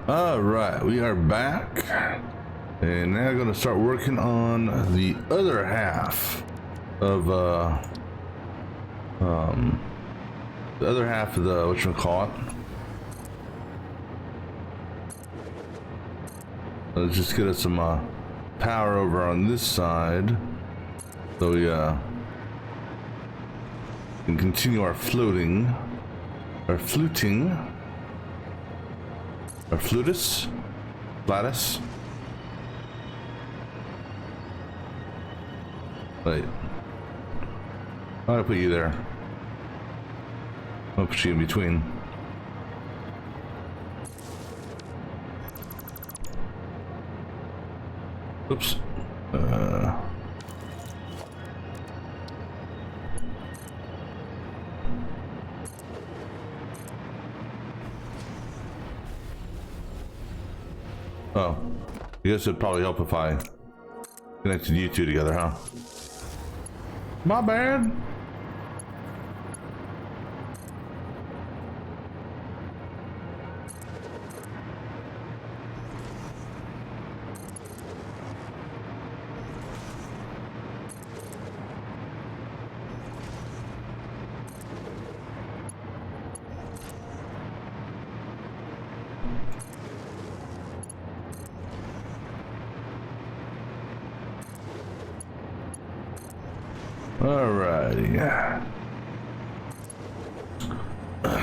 All right, we are back, and now we're going to start working on the other half of the other half of the whatchamacallit. Let's just get us some power over on this side, so we can continue our fluting, our flutus, flatus. Wait, why did I put you there? I'll put you in between. Oops. Oh, I guess it'd probably help if I connected you two together, huh? My bad. Alrighty.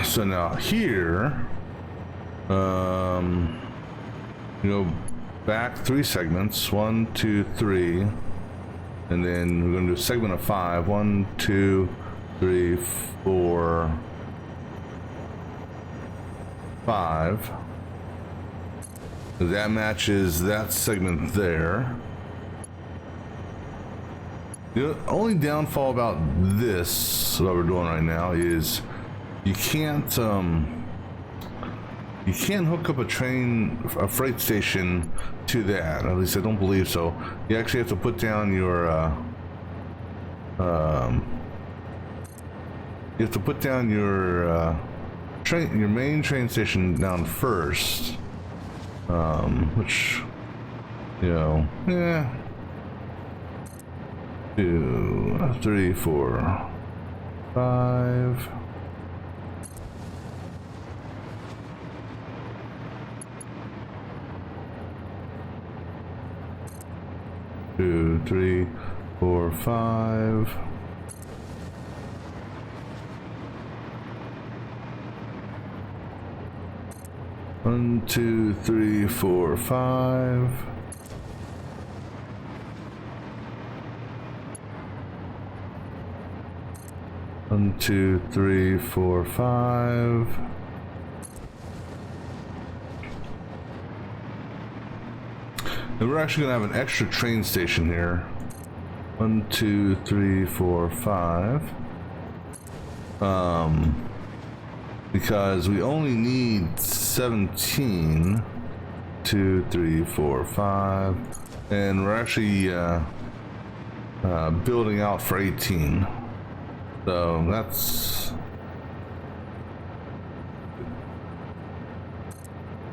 So now here, you go back 3 segments, 1, 2, 3, and then we're going to do a segment of 5. 1, 2, 3, 4, 5. That matches that segment there. The only downfall about this, what we're doing right now, is you can't hook up a freight station to that. At least I don't believe so. You actually have to put down your your main train station down first, which, you know, yeah. 2, 3, 4, 5. Two, 3, 4, 5. One, 2, 3, 4, 5. One, 2, 3, 4, 5. And we're actually gonna have an extra train station here. 1, 2, 3, 4, 5. Because we only need 17. 2, 3, 4, 5. And we're actually building out for 18. So that's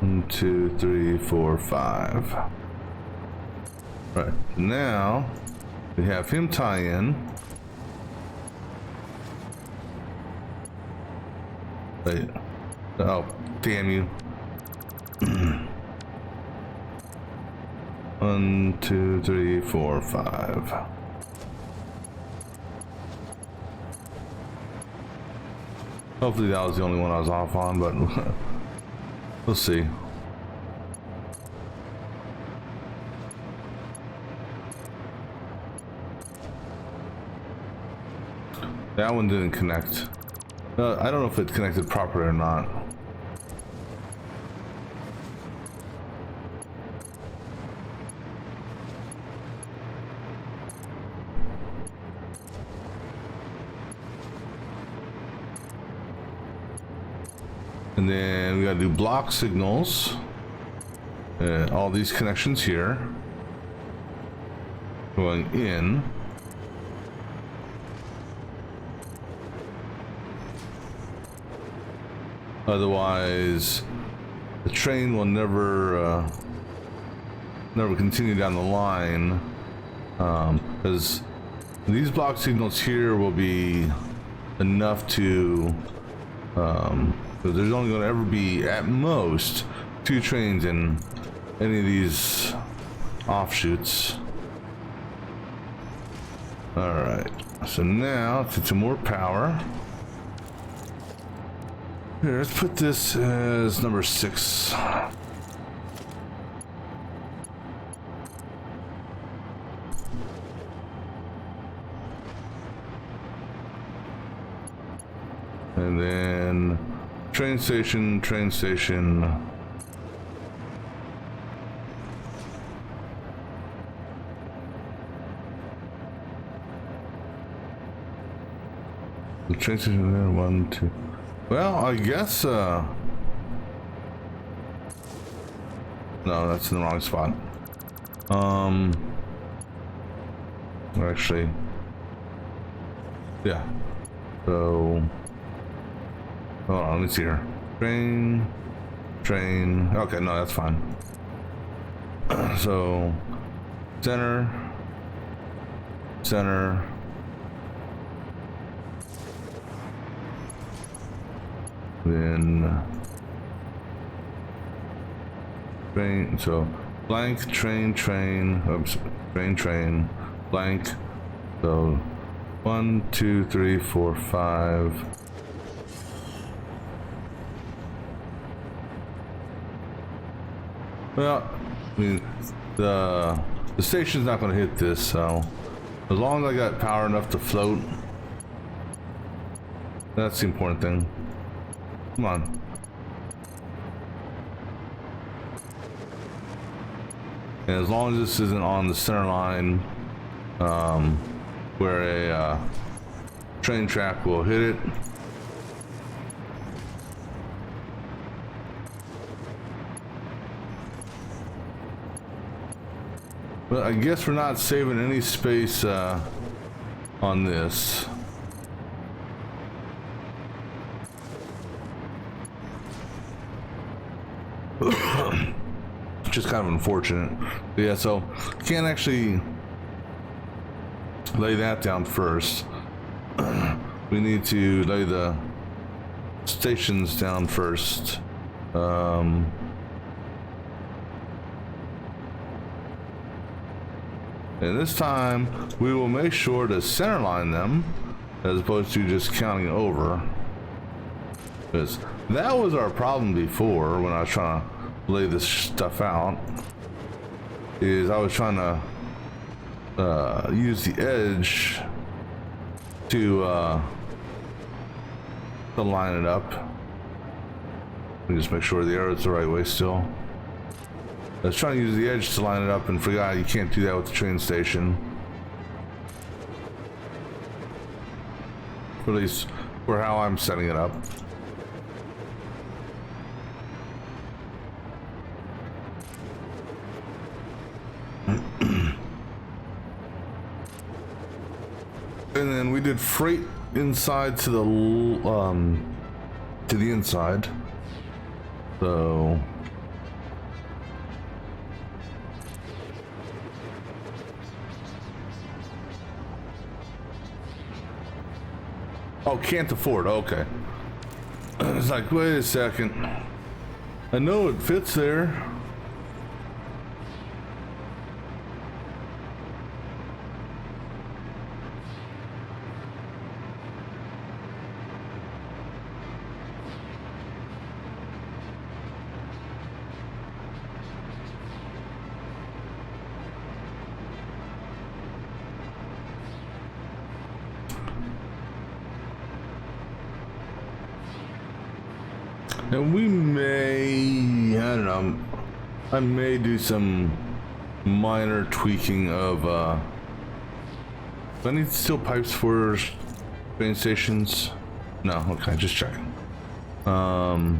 1, 2, 3, 4, 5. Right, now we have him tie in. Wait. Oh, damn you. 1, 2, 3, 4, 5. Hopefully that was the only one I was off on, but we'll see. That one didn't connect. I don't know if it connected properly or not. And then we gotta do block signals. All these connections here. Going in. Otherwise, the train will never never continue down the line, because these block signals here will be enough to, because there's only going to ever be at most 2 trains in any of these offshoots. All right, so now let's get some more power. Here, let's put this as number 6. And then train station, train station. The train station there, 1, 2. Well, I guess, no, that's in the wrong spot. Actually, yeah. So, hold on, let me see here. Train. Okay, no, that's fine. So, center. Then train, so blank train, oops, train, blank. So 1, 2, 3, 4, 5. Well, I mean, the station's not going to hit this, so as long as I got power enough to float, that's the important thing. Come on. And as long as this isn't on the center line, where a train track will hit it. But I guess we're not saving any space on this. Which is kind of unfortunate. But yeah, so can't actually lay that down first. We need to lay the stations down first. And this time we will make sure to center line them as opposed to just counting over. Because that was our problem before when I was trying to lay this stuff out, is I was trying to use the edge to line it up. Let me just make sure the arrow's the right way still. I was trying to use the edge to line it up and forgot you can't do that with the train station. At least for how I'm setting it up. And then we did freight inside to the inside. So oh, can't afford. Okay. It's like, wait a second. I know it fits there. And we may, I don't know, I may do some minor tweaking of, do I need steel pipes for train stations? No, okay, just checking. That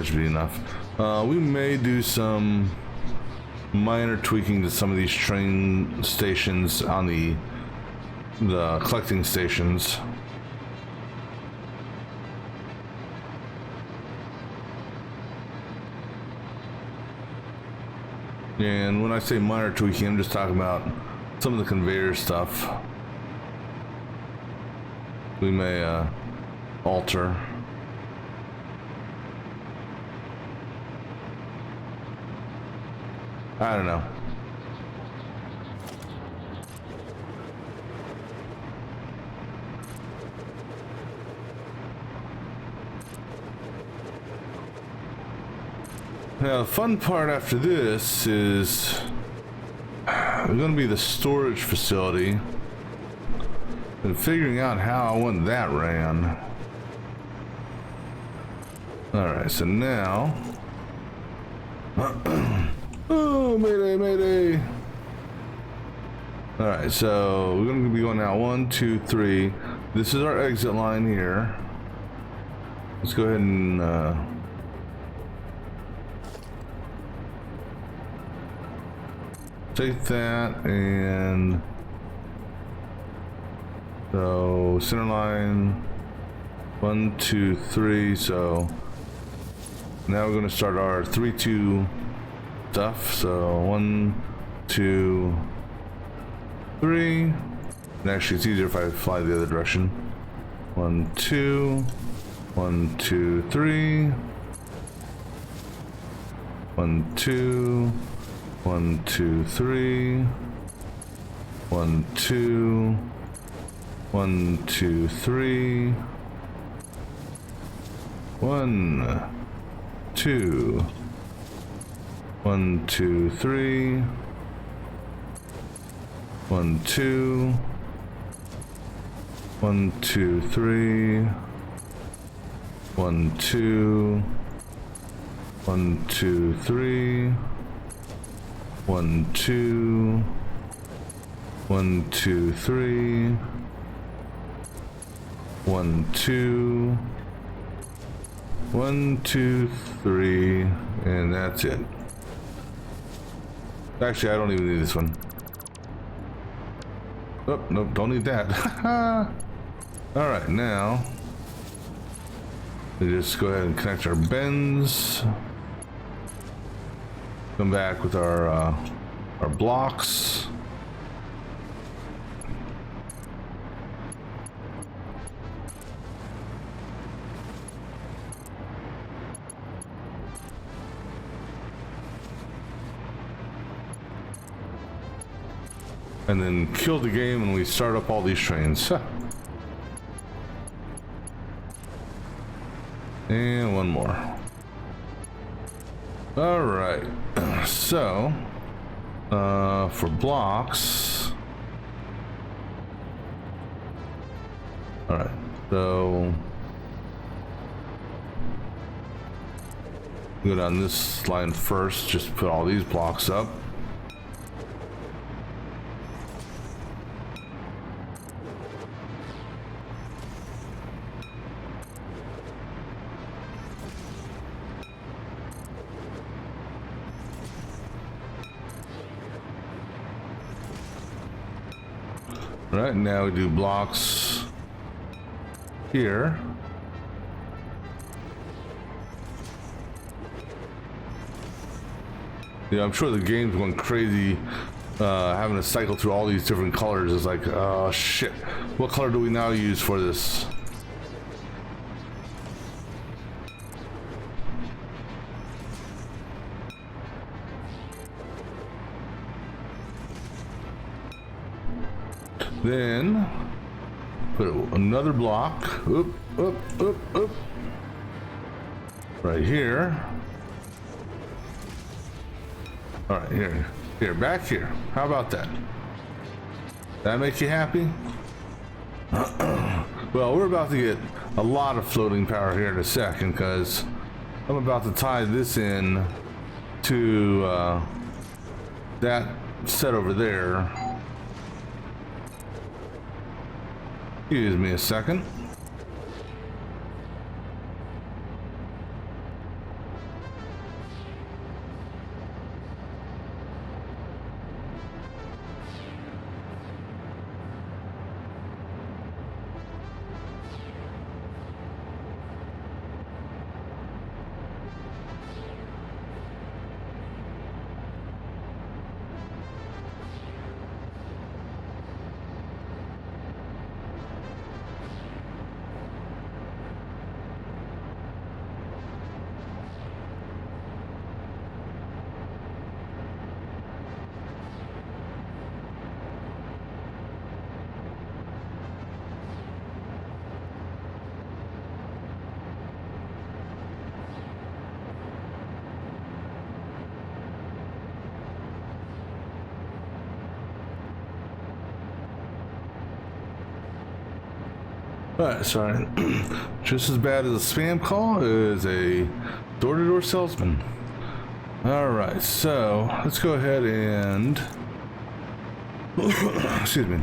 should be enough. We may do some minor tweaking to some of these train stations on the collecting stations. And when I say minor tweaking, I'm just talking about some of the conveyor stuff we may alter. I don't know. Now the fun part after this is going to be the storage facility and figuring out how I want that ran. Alright, so now oh, mayday, mayday. Alright, so we're going to be going out 1, 2, 3. This is our exit line here. Let's go ahead and take that, and so center line 1, 2, 3. So now we're going to start our 3, 2 stuff. So 1, 2, 3. And actually, it's easier if I fly the other direction. 1, 2, 1, 2, 3. 1, 2. 1, 2, 3. 1, 2. 1, 2, 3. 1, 2. 1, 2, 3. 1, 2. 1, 2, 3. 1, 2. 1, 2, 3. 1, 2. 1, 2, 3. 1, 2. 1, 2, 3. And that's it. Actually, I don't even need this one. Oh, nope, don't need that. Alright, now we just go ahead and connect our bends. Come back with our blocks. And then kill the game and we start up all these trains. And one more. All right. So, for blocks. All right. So, go down this line first. Just put all these blocks up. Right, now we do blocks here. Yeah, I'm sure the game's going crazy, having to cycle through all these different colors. It's like, oh shit, what color do we now use for this? Then put another block up right here. All right, here, back here. How about that? That make you happy? Well, we're about to get a lot of floating power here in a second because I'm about to tie this in to that set over there. Excuse me a second. Alright, sorry. Just as bad as a spam call is a door-to-door salesman. Alright, so let's go ahead and excuse me,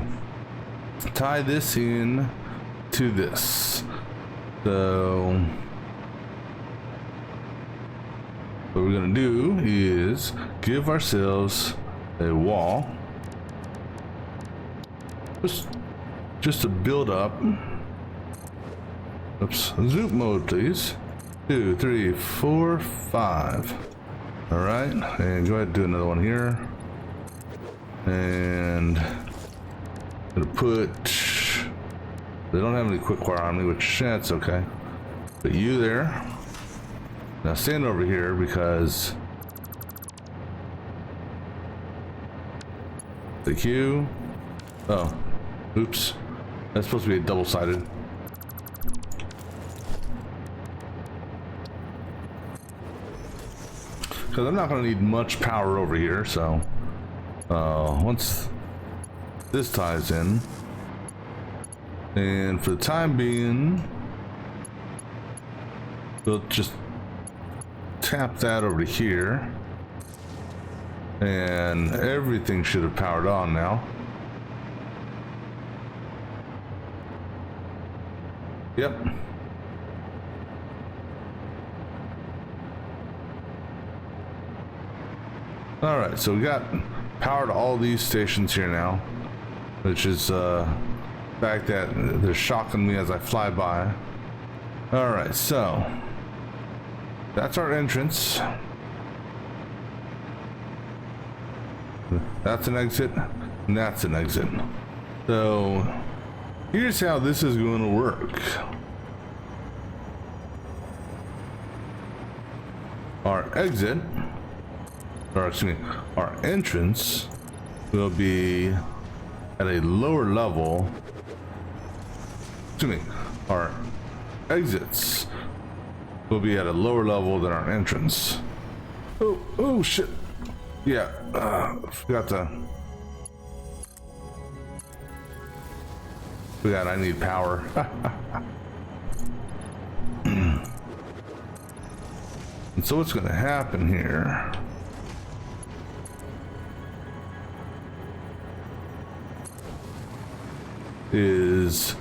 tie this in to this. So what we're gonna do is give ourselves a wall just to build up. Oops, zoom mode please. 2, 3, 4, 5. All right, and go ahead and do another one here. And I'm gonna put, they don't have any quick wire on me, which that's okay. Put you there. Now stand over here because the Q. Oh, oops. That's supposed to be a double-sided. Because I'm not going to need much power over here, so once this ties in, and for the time being, we'll just tap that over to here, and everything should have powered on now. Yep. All right, so we got power to all these stations here now, which is the fact that they're shocking me as I fly by. All right, so that's our entrance. That's an exit, and that's an exit. So here's how this is going to work. Our exit, or excuse me, our entrance will be at a lower level. Excuse me, our exits will be at a lower level than our entrance. Oh shit. Yeah, forgot to. Forgot I need power. And so what's going to happen here is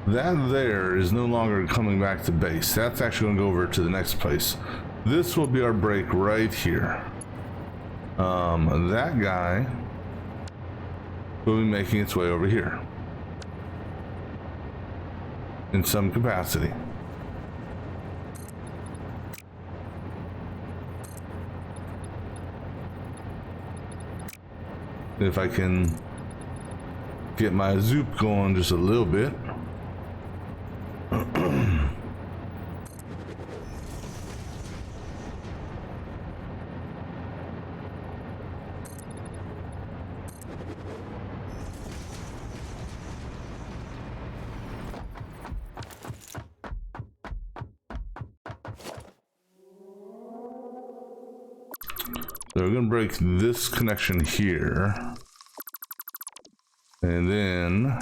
that there is no longer coming back to base. That's actually going to go over to the next place. This will be our break right here. That guy will be making its way over here in some capacity. If I can get my zoop going just a little bit. So we're gonna break this connection here, and then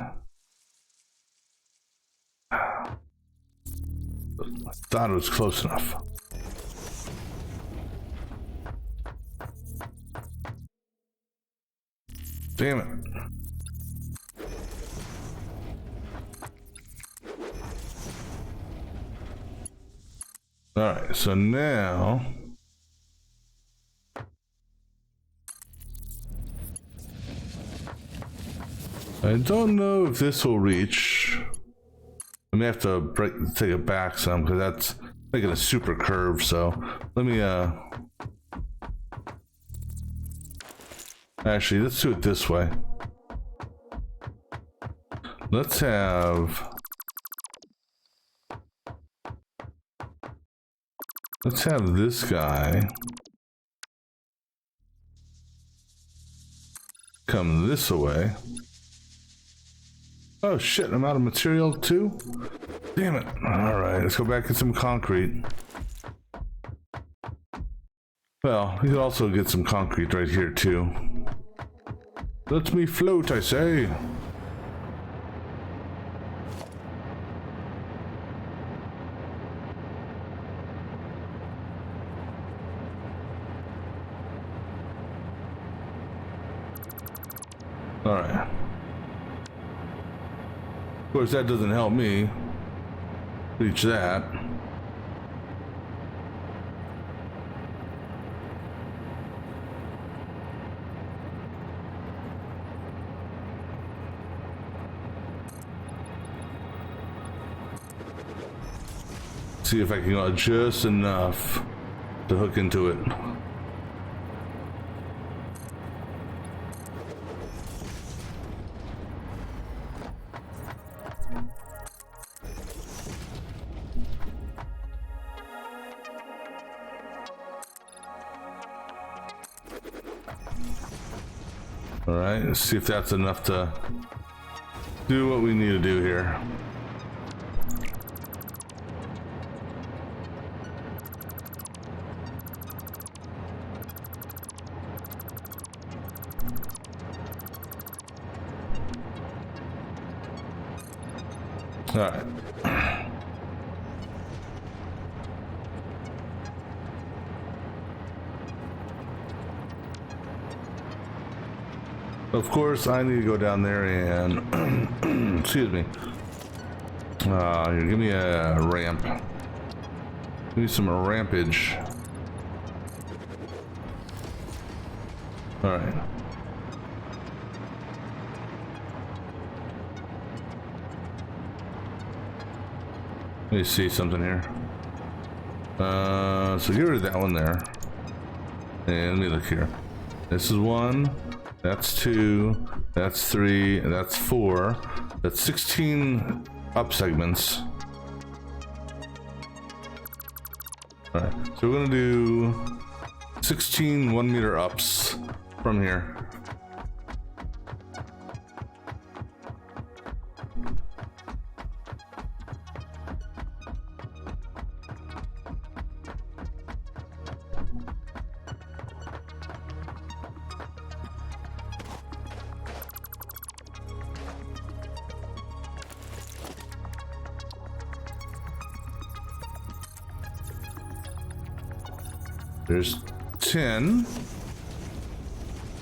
I thought it was close enough. Damn it. All right, so now I don't know if this will reach. I may have to take it back some because that's making a super curve. So let me actually, let's do it this way. Let's have this guy come this way. Oh shit, I'm out of material too? Damn it. Alright, let's go back and get some concrete. Well, we could also get some concrete right here too. Let me float, I say. All right. Of course, that doesn't help me reach that. See if I can go just enough to hook into it. All right, let's see if that's enough to do what we need to do here. All right. Of course, I need to go down there and excuse me. Here, give me a ramp. Give me some rampage. All right. Let me see something here. So get rid of that one there. And let me look here. This is 1, that's 2, that's 3, and that's 4. That's 16 up segments. Alright, so we're gonna do 16 1-meter ups from here. There's 10,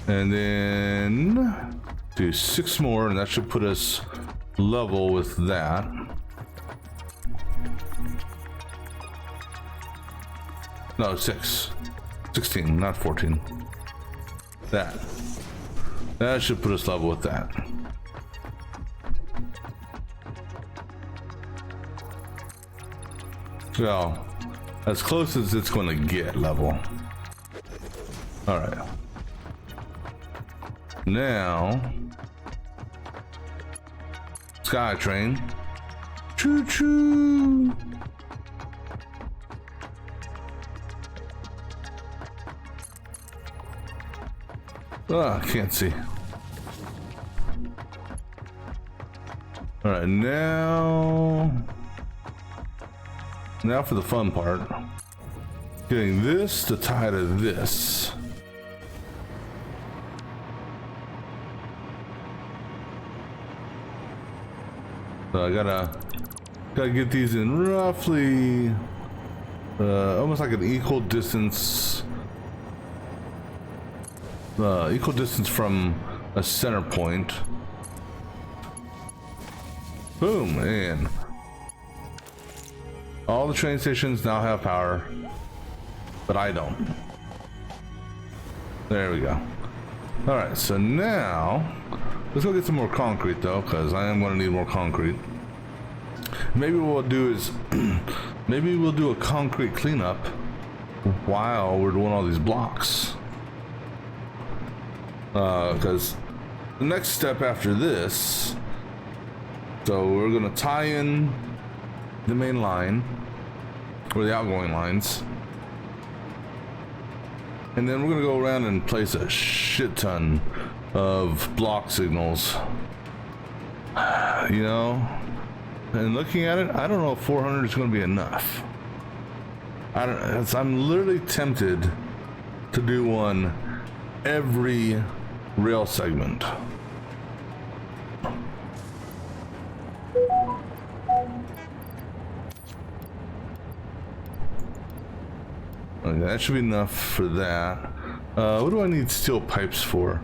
and then do 6 more, and that should put us level with that. No, 6, 16, not 14. That should put us level with that. So, as close as it's going to get level. All right. Now, SkyTrain. Choo choo. I can't see. All right, now for the fun part. Getting this to tie to this. So I gotta get these in roughly almost like an equal distance from a center point. Boom, and all the train stations now have power, but I don't. There we go. All right, so now let's go get some more concrete though, because I am going to need more concrete. Maybe what we'll do is maybe we'll do a concrete cleanup while we're doing all these blocks. Because the next step after this, so we're going to tie in the main line or the outgoing lines, and then we're going to go around and place a shit ton of block signals, you know. And looking at it, I don't know if 400 is going to be enough. I'm literally tempted to do one every rail segment. Okay, that should be enough for that. What do I need steel pipes for?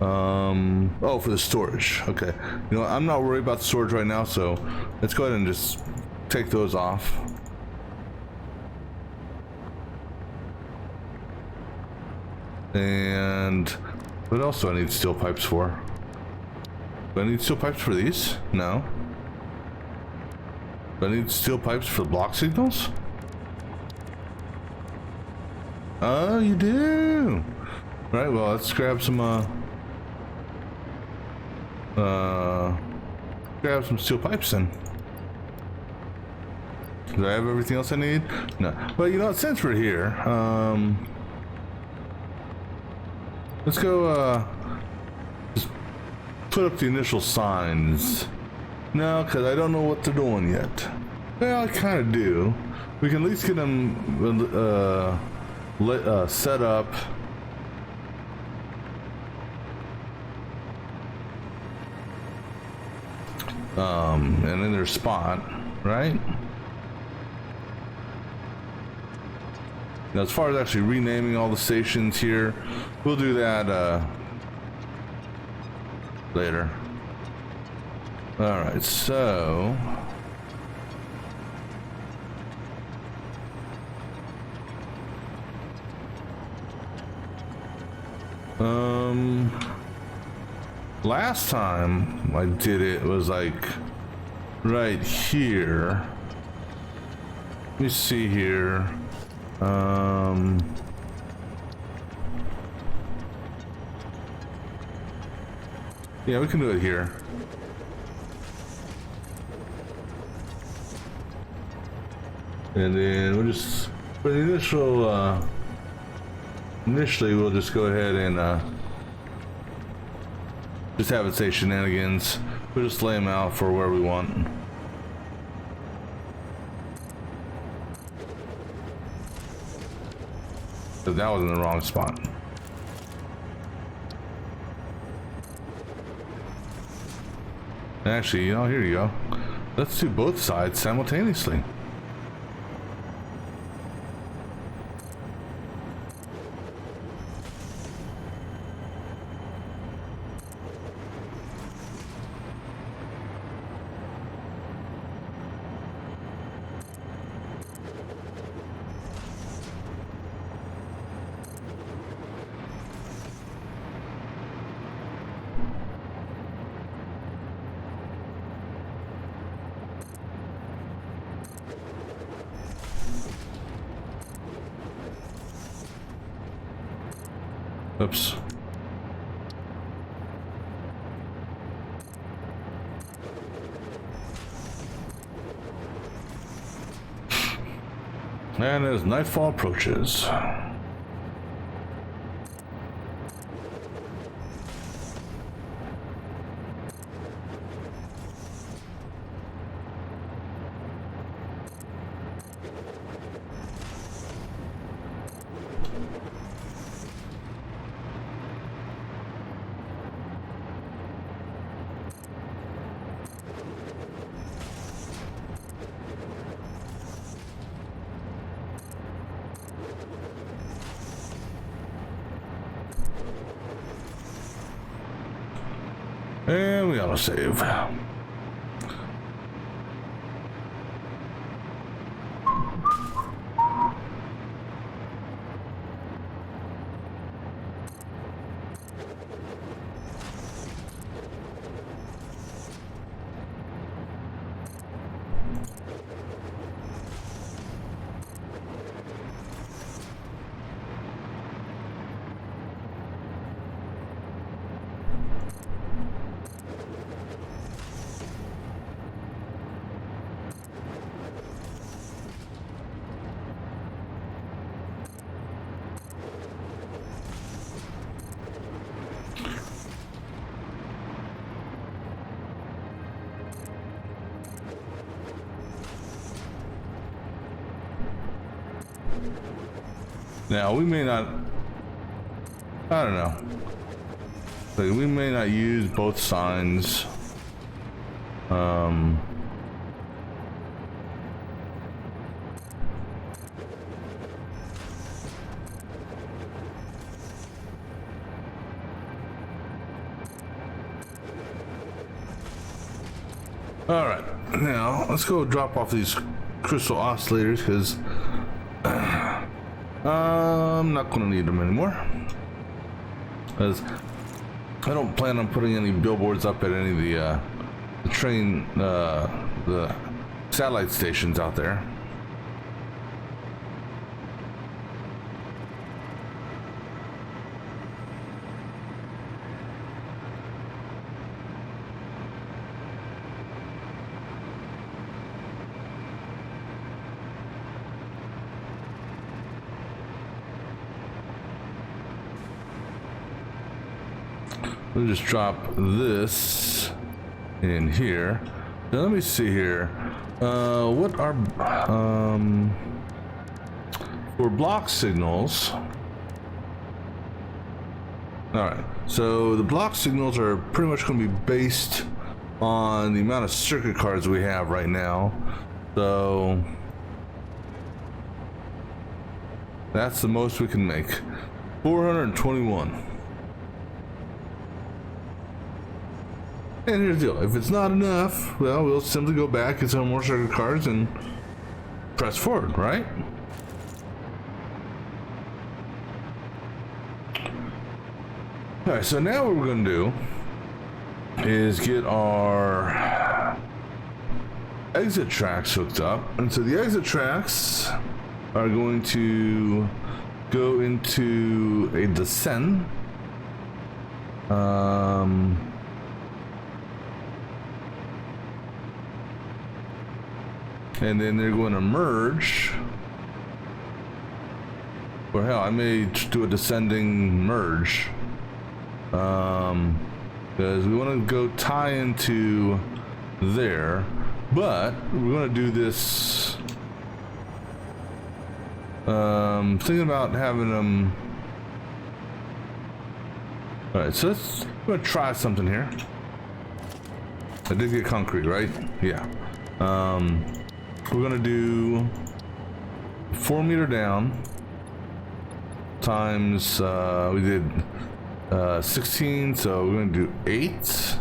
Oh, for the storage. Okay. You know, I'm not worried about the storage right now, so let's go ahead and just take those off. And what else do I need steel pipes for? Do I need steel pipes for these? No. Do I need steel pipes for block signals? Oh, you do. Right, well, let's grab some steel pipes then. Do I have everything else I need? No. Well, you know what, since we're here, let's go, just put up the initial signs. No, because I don't know what they're doing yet. Well, I kind of do. We can at least get them, set up. And in their spot, right? Now, as far as actually renaming all the stations here, we'll do that later. All right, so last time I did it was like right here. Let me see here. Yeah, we can do it here. And then we'll just, for the initial, initially we'll just go ahead and just have it say shenanigans. We'll just lay them out for where we want. So that was in the wrong spot. Actually, you know, here you go. Let's do both sides simultaneously. Oops. And as nightfall approaches. And we ought to save. Now, we may not, I don't know, like, we may not use both signs. All right, now let's go drop off these crystal oscillators because I'm not going to need them anymore. Because I don't plan on putting any billboards up at any of the train, the satellite stations out there. We'll just drop this in here. Now let me see here. What are for block signals? All right. So the block signals are pretty much going to be based on the amount of circuit cards we have right now. So that's the most we can make. 421. And here's the deal, if it's not enough, well, we'll simply go back, get some more circuit cards, and press forward, right? Alright, so now what we're going to do is get our exit tracks hooked up. And so the exit tracks are going to go into a descent. And then they're going to merge. Or hell, I may do a descending merge. Because we want to go tie into there. But we're going to do this. Thinking about having them. Alright, so I'm going to try something here. I did get concrete, right? Yeah. We're gonna do 4 meter down times we did 16, so we're gonna do 8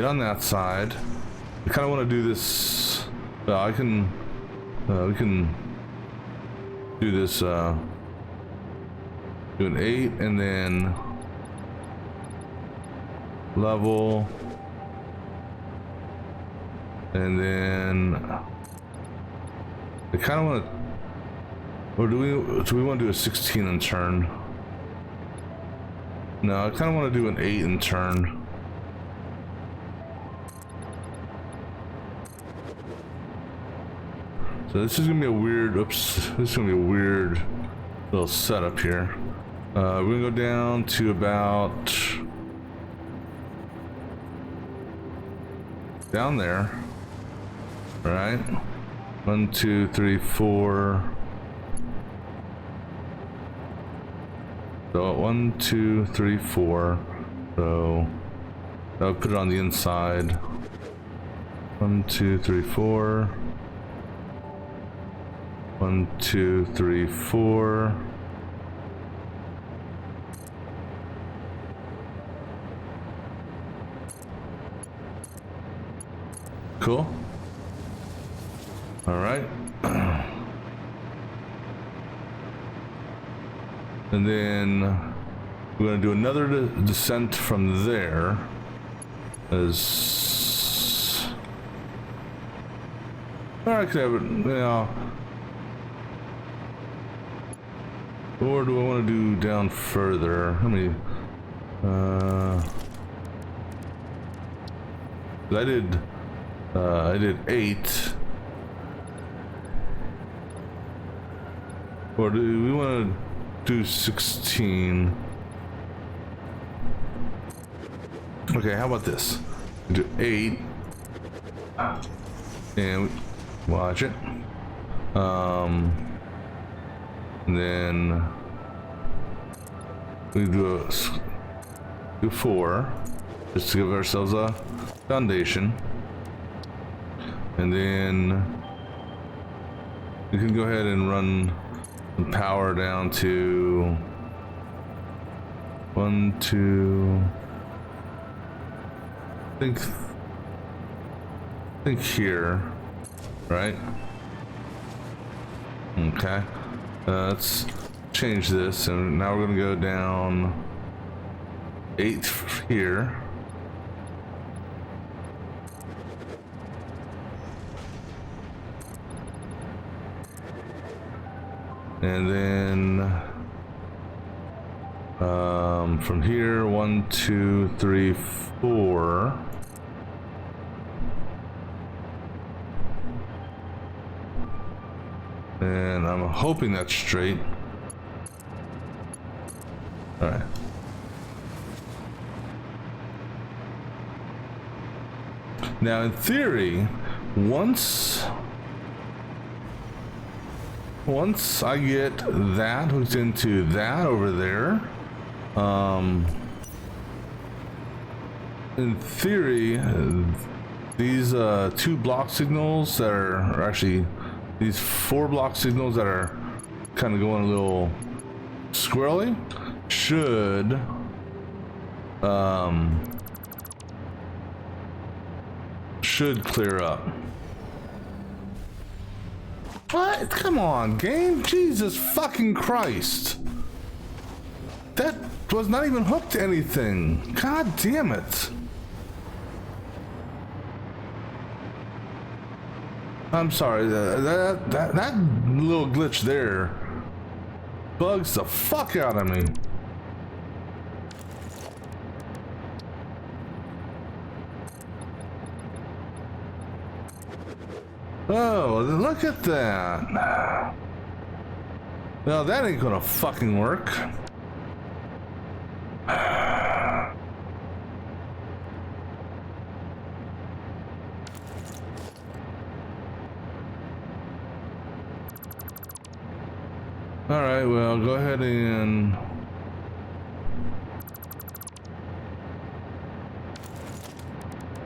on that side. We kind of want to do this. We can do this. Do an 8 and then level. And then I kind of want to, or do we want to do a 16 in turn? No, I kind of want to do an 8 in turn. So this is gonna be a weird. Oops, this is gonna be a weird little setup here. We're gonna go down to about down there. All right, 1, 2, 3, 4. So 1, 2, 3, 4. So I'll put it on the inside. 1, 2, 3, 4. 1, 2, 3, 4. Cool. All right. And then we're going to do another descent from there. As I could have it, or do I want to do down further? Let me. I did 8. Or do we want to do 16? Okay, how about this? We do 8. And we watch it. And then we do 4, just to give ourselves a foundation. And then you can go ahead and run the power down to 1, 2, think here, right? Okay. Let's change this, and now we're gonna go down 8 here. And then from here, 1, 2, 3, 4. And I'm hoping that's straight. All right. Now, in theory, once I get that hooked into that over there, in theory, these 2 block signals that are actually these 4 block signals that are kind of going a little squirrely should clear up. What? Come on, game. Jesus fucking Christ. That was not even hooked to anything. God damn it. I'm sorry, that little glitch there bugs the fuck out of me. Oh, look at that. Well, that ain't gonna fucking work. All right, well, go ahead and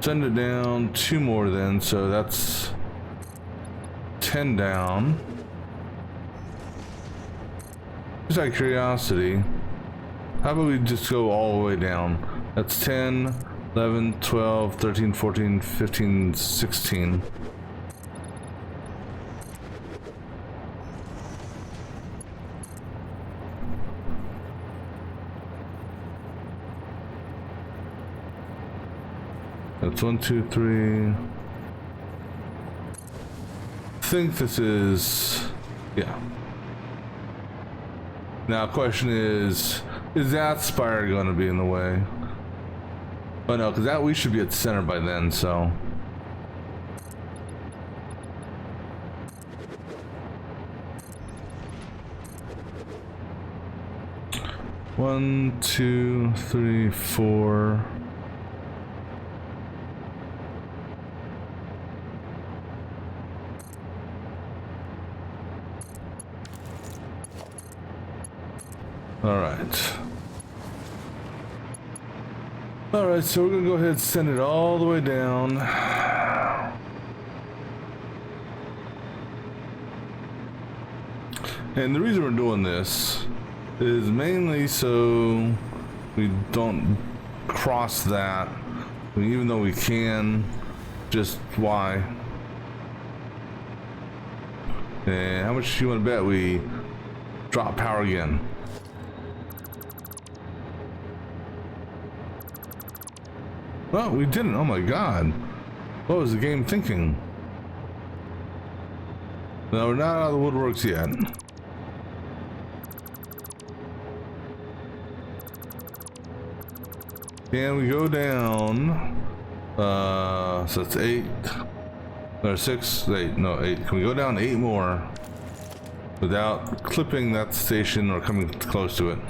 send it down 2 more then, so that's 10 down. Just out of curiosity, how about we just go all the way down? That's 10, 11, 12, 13, 14, 15, 16. That's 1, 2, 3. I think this is, yeah. Now, question is that spire going to be in the way? Oh no, because that we should be at the center by then, so. One, 2, 3, 4. All right, so we're gonna go ahead and send it all the way down. And the reason we're doing this is mainly so we don't cross that. I mean, even though we can, just why? And how much do you want to bet we drop power again? Well, we didn't. Oh my god. What was the game thinking? No, we're not out of the woodworks yet. Can we go down? So it's 8. Or 6, 8. No, 8. Can we go down 8 more without clipping that station or coming close to it?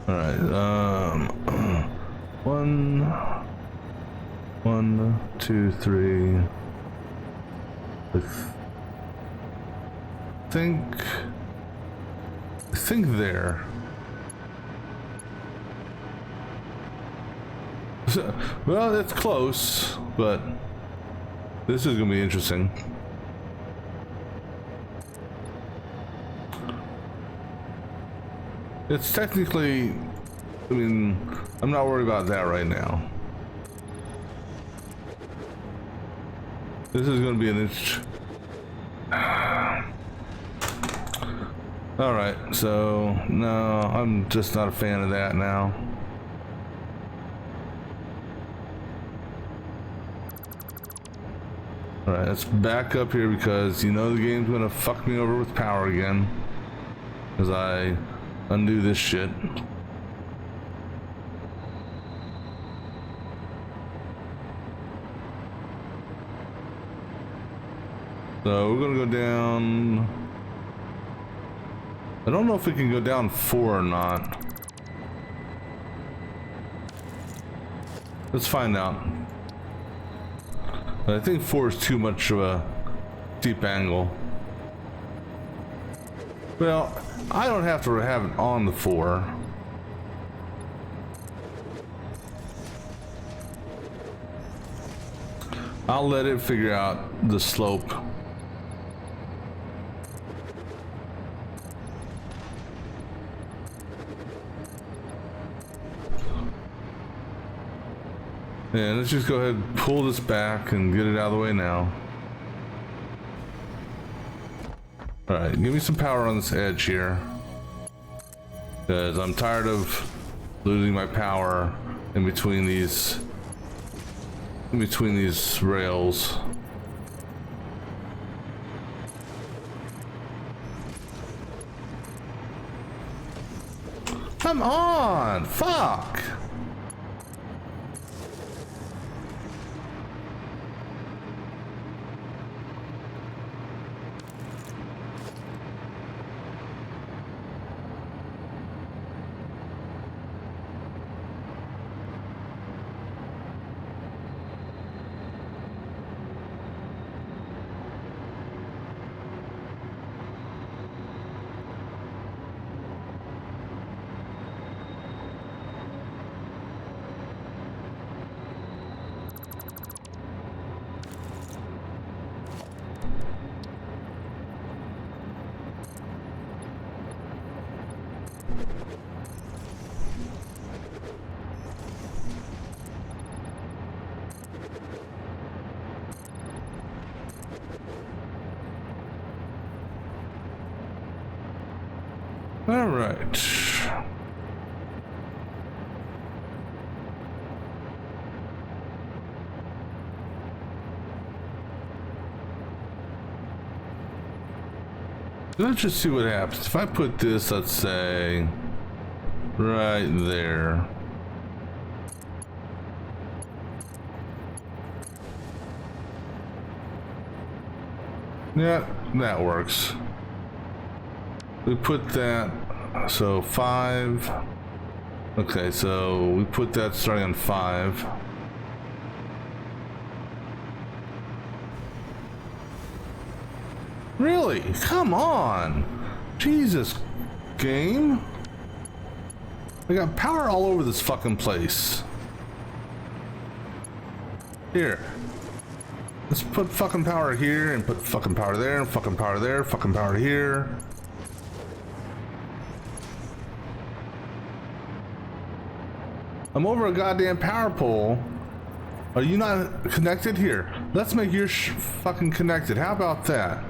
All right. 1, 2, 3. I think there. So, well, it's close, but this is gonna be interesting. It's technically, I mean, I'm not worried about that right now. This is going to be an inch. Alright, so no, I'm just not a fan of that now. Alright, let's back up here because you know the game's gonna fuck me over with power again as I undo this shit. So we're gonna go down. I don't know if we can go down 4 or not. Let's find out. But I think 4 is too much of a steep angle. Well, I don't have to have it on the 4. I'll let it figure out the slope. And let's just go ahead and pull this back and get it out of the way now. Alright, give me some power on this edge here. Because I'm tired of losing my power in between these rails. Come on! Fuck! All right. Let's just see what happens. If I put this, let's say, right there. Yeah, that works. We put that, so 5. Okay, so we put that starting on 5. Really? Come on! Jesus, game? I got power all over this fucking place. Here. Let's put fucking power here, and put fucking power there, and fucking power there, fucking power here. I'm over a goddamn power pole. Are you not connected? Here, let's make your fucking connected. How about that?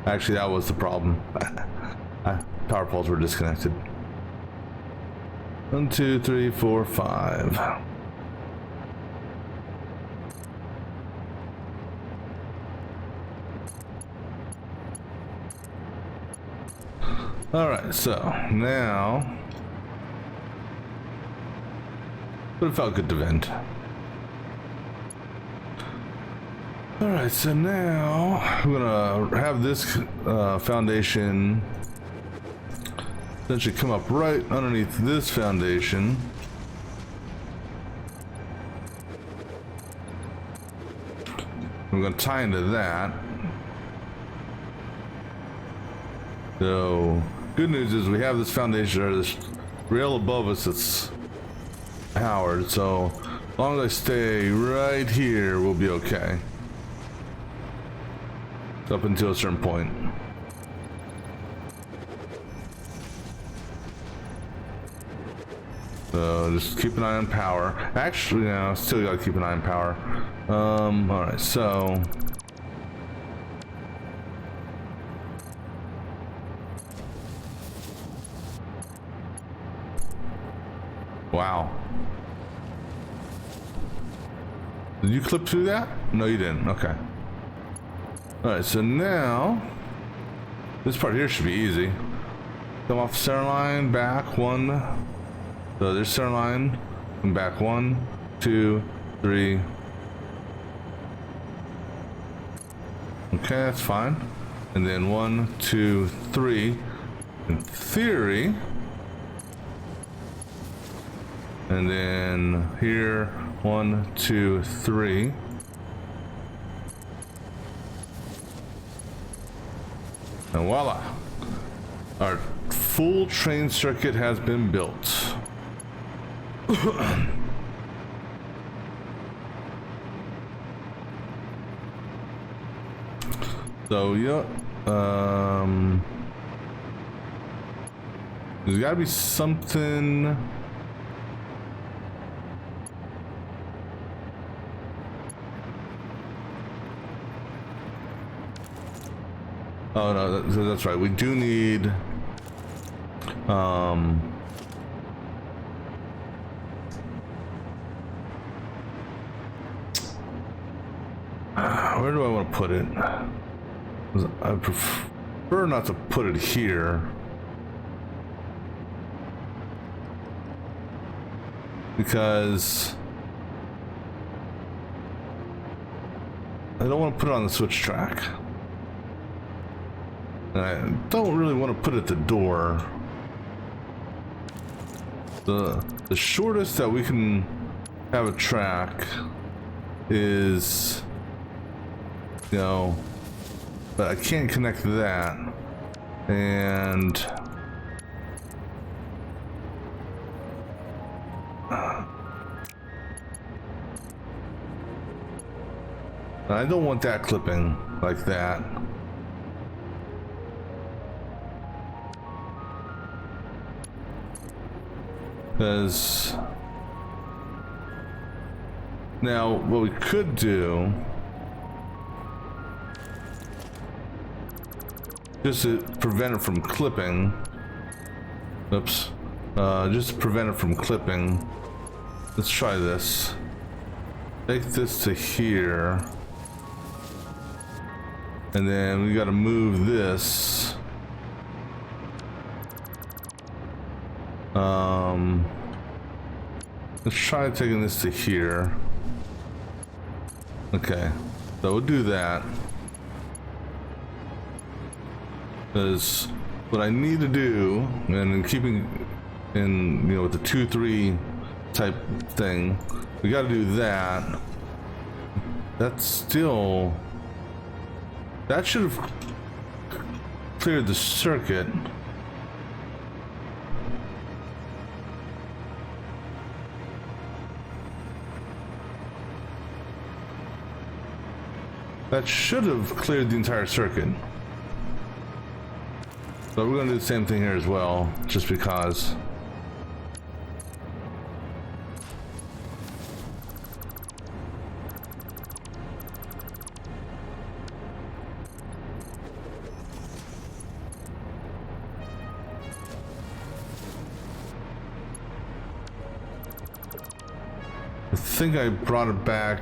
Actually, that was the problem. Power poles were disconnected. 1, 2, 3, 4, 5. All right, so now, but it felt good to vent. All right, so now we're gonna have this foundation essentially come up right underneath this foundation. We're gonna tie into that. So, good news is we have this foundation, or this rail above us that's powered, so as long as I stay right here, we'll be okay. Up until a certain point. So just keep an eye on power. Actually, no, still gotta keep an eye on power. All right, so. Wow. Did you clip through that? No, you didn't. Okay. All right, so now this part here should be easy. Come off the center line, back one. So there's center line, and back 1, 2, 3. Okay, that's fine. And then 1, 2, 3. In theory. And then here, 1, 2, 3. And voila! Our full train circuit has been built. So yeah, there's gotta be something. Oh no, that's right. We do need where do I want to put it? I prefer not to put it here. Because I don't want to put it on the switch track. And I don't really want to put it at the door. The shortest that we can have a track is, you know, but I can't connect that, and I don't want that clipping like that. Because now what we could do, just to prevent it from clipping, oops, just to prevent it from clipping, let's try this. Take this to here, and then we got to move this. Let's try taking this to here. Okay, so we'll do that. Because what I need to do, and in keeping in, you know, with the 2-3 type thing, we got to do that. That's still, that should have cleared the circuit. That should have cleared the entire circuit. But we're gonna do the same thing here as well, just because. I think I brought it back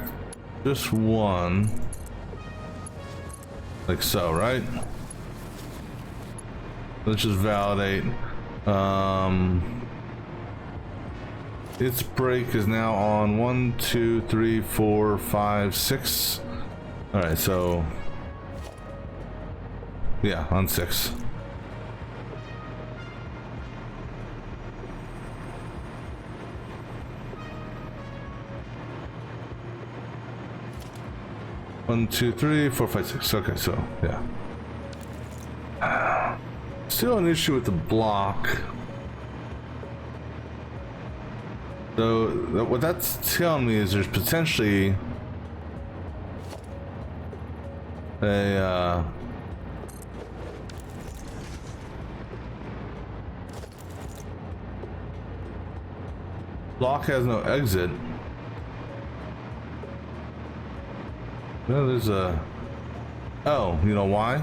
just one. Like so, right? Let's just validate. Its brake is now on 1, 2, 3, 4, 5, 6. All right, so yeah, on 6. One, 2, 3, 4, 5, 6. Okay, so yeah. Still an issue with the block. So what that's telling me is there's potentially a Block has no exit. No, there's a... Oh, you know why?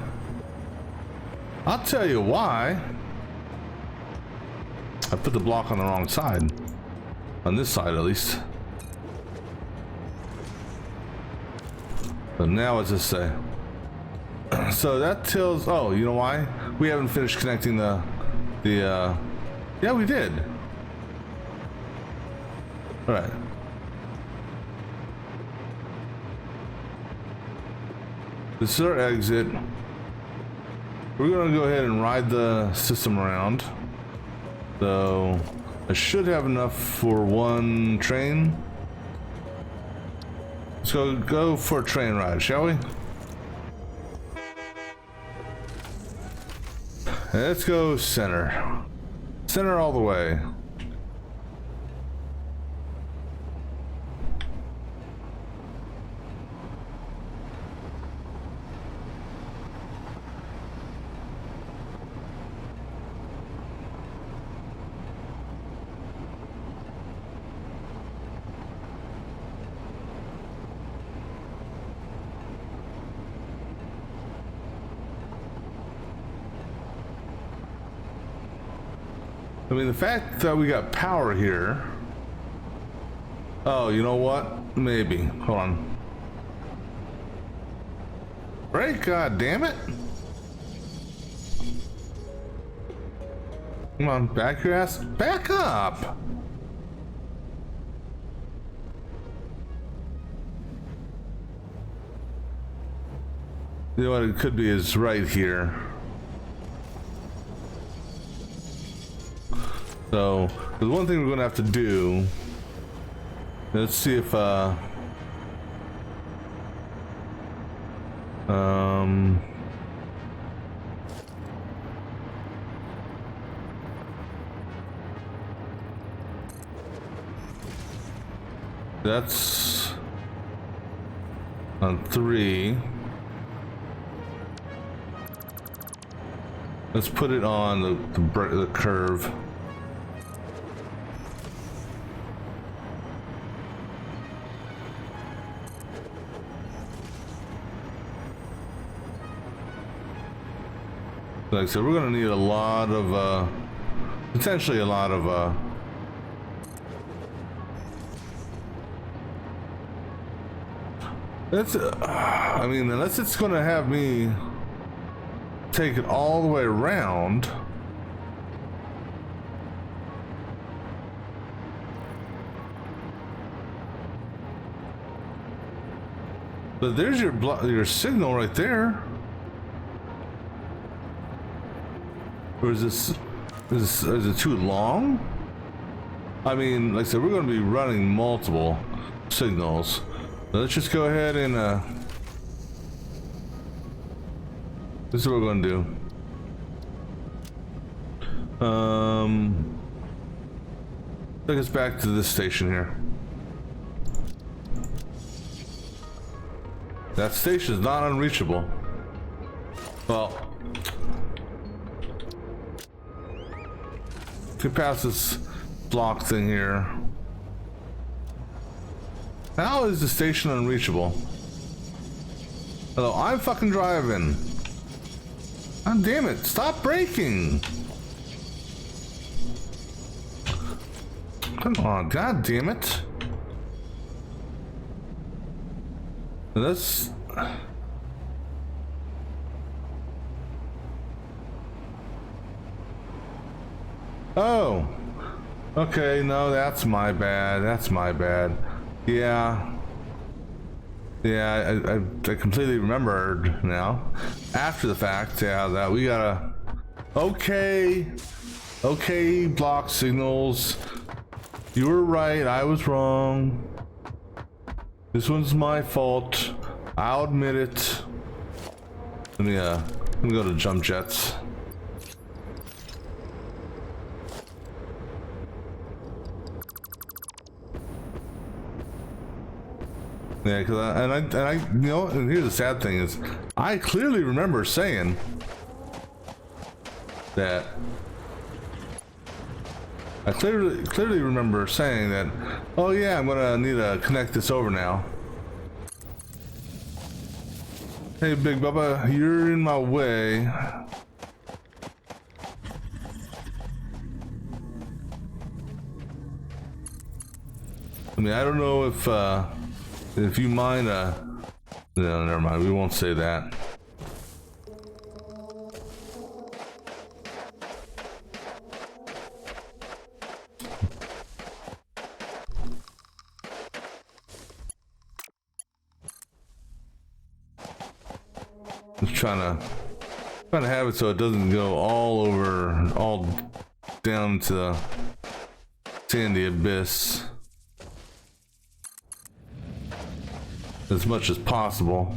I'll tell you why. I put the block on the wrong side. On this side, at least. But now what's this say? So that tells... Oh, you know why? We haven't finished connecting the yeah, we did. All right. This is our exit. We're gonna go ahead and ride the system around. So I should have enough for one train. Let's go for a train ride, shall we? Let's go center. Center all the way. I mean, the fact that we got power here. Oh, you know what? Maybe. Hold on. Brake, god damn it. Come on, back your ass. Back up. You know what it could be is right here. So, there's one thing we're gonna have to do. Let's see if that's on 3. Let's put it on the curve. Like I said, we're gonna need a lot of, potentially a lot of, I mean, unless it's gonna have me take it all the way around. But there's your signal right there. Or is it too long? I mean, like I said, we're going to be running multiple signals. Let's just go ahead and this is what we're going to do. Take us back to this station here. That station is not unreachable. Well, get past this block thing here. How is the station unreachable? Hello, I'm fucking driving. God damn it, stop braking. Come on, god damn it. Let's... Oh, okay, no, that's my bad. That's my bad. Yeah. Yeah, I completely remembered now. After the fact, yeah, that we gotta... Okay. Okay, block signals. You were right, I was wrong. This one's my fault. I'll admit it. Let me go to jump jets. Yeah, because I, you know, and here's the sad thing is, I clearly remember saying that I clearly remember saying that, oh yeah, I'm gonna need to connect this over now. Hey, Big Bubba, you're in my way. I mean, I don't know if you mind, no, never mind, we won't say that. Just trying to have it so it doesn't go all down to the sandy abyss as much as possible.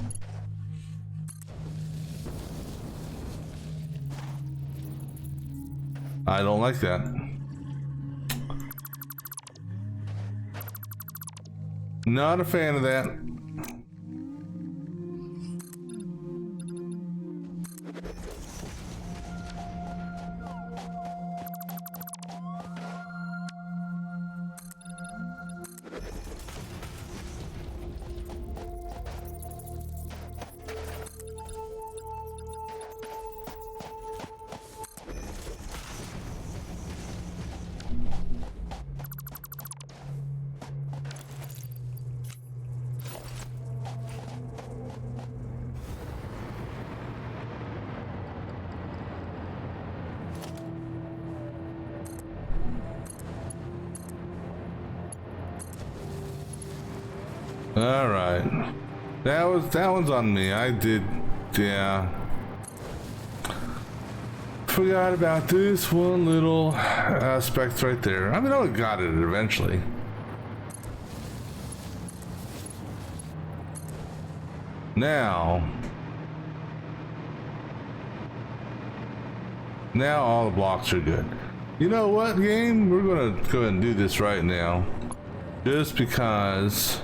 I don't like that. Not a fan of that. All right, that one's on me. I did, yeah. Forgot about this one little aspect right there. I mean, I got it eventually. Now all the blocks are good. You know what, game? We're gonna go ahead and do this right now, just because.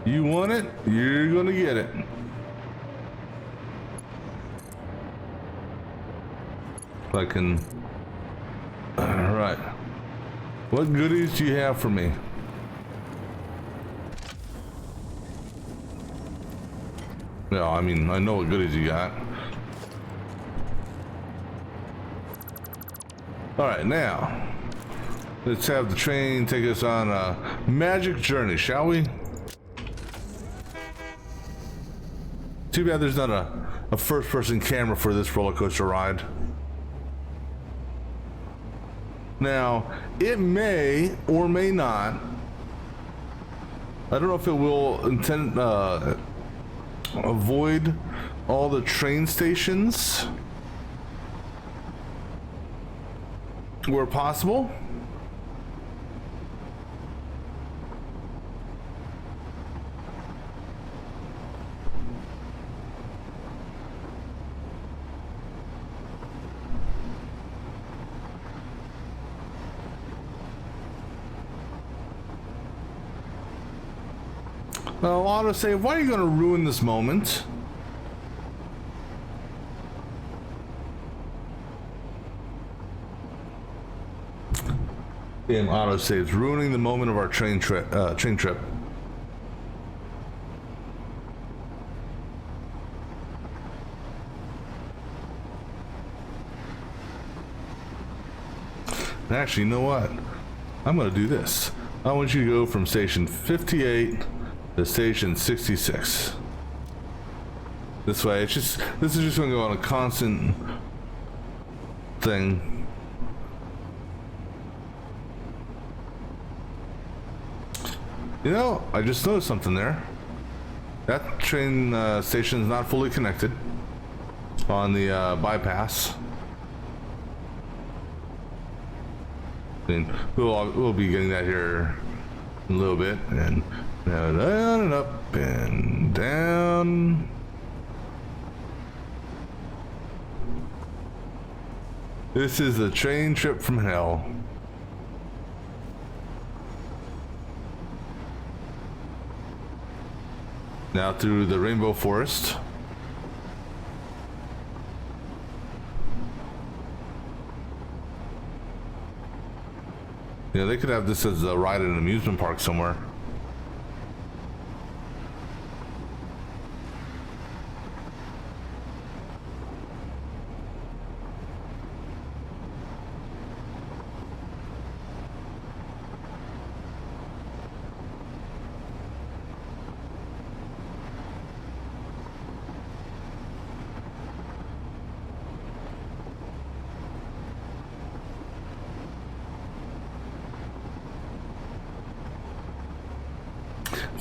You want it, you're gonna get it. If I can. Alright. What goodies do you have for me? No, I mean, I know what goodies you got. Alright, now. Let's have the train take us on a magic journey, shall we? Too bad there's not a first-person camera for this roller coaster ride. Now, it may or may not. I don't know if it will avoid all the train stations where possible. Well, autosave, why are you going to ruin this moment? Damn, autosave's ruining the moment of our train trip. Actually, you know what? I'm going to do this. I want you to go from station 58 to station 66. This way, this is just going to go on a constant thing. You know, I just noticed something there. That train station is not fully connected on the bypass. And we'll be getting that here in a little bit, and down and up and down. This is a train trip from hell. Now through the Rainbow Forest. Yeah, they could have this as a ride at an amusement park somewhere.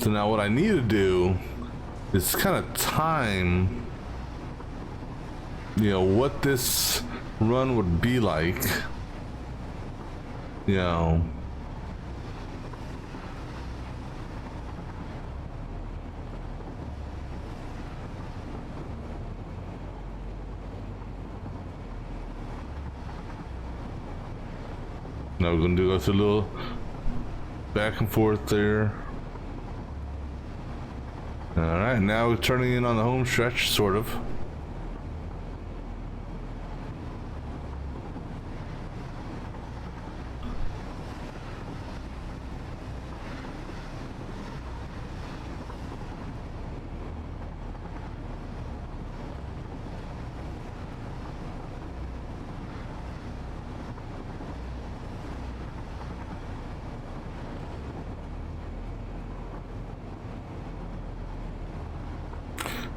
So now what I need to do is kind of time, you know, what this run would be like, you know. Now we're gonna do us a little back and forth there. All right, now we're turning in on the home stretch, sort of.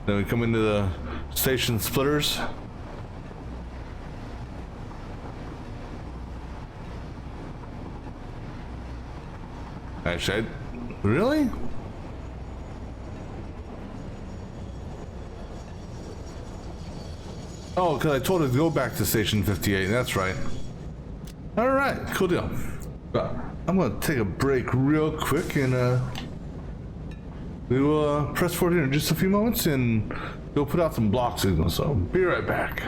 Then we come into the station splitters. Actually, really? Oh, because I told it to go back to station 58. That's right. All right, cool deal. I'm gonna take a break real quick and we will press forward here in just a few moments and go put out some block signals. So be right back.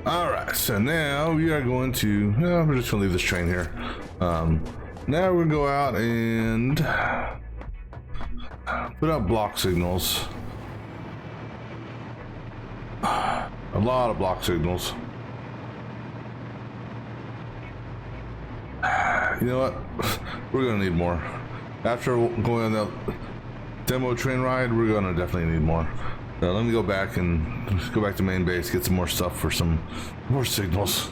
All right, so now we are going to, no, we're just gonna leave this train here. Now we're gonna go out and put out block signals. A lot of block signals. You know what? We're gonna need more. After going on that demo train ride, we're gonna definitely need more. Let me go back and go back to main base, get some more stuff for some more signals.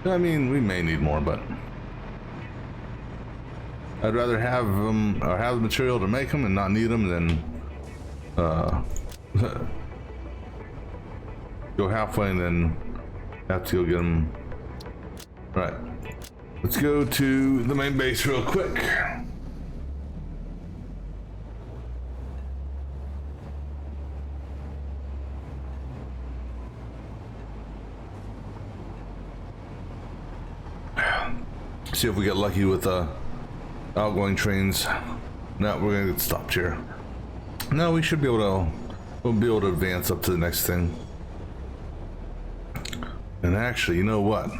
I mean, we may need more, but I'd rather have them or have the material to make them and not need them than go halfway and then have to go get them. All right, let's go to the main base real quick. See if we get lucky with outgoing trains. No, we're gonna get stopped here. No, we should be able to. We'll be able to advance up to the next thing. And actually, you know what?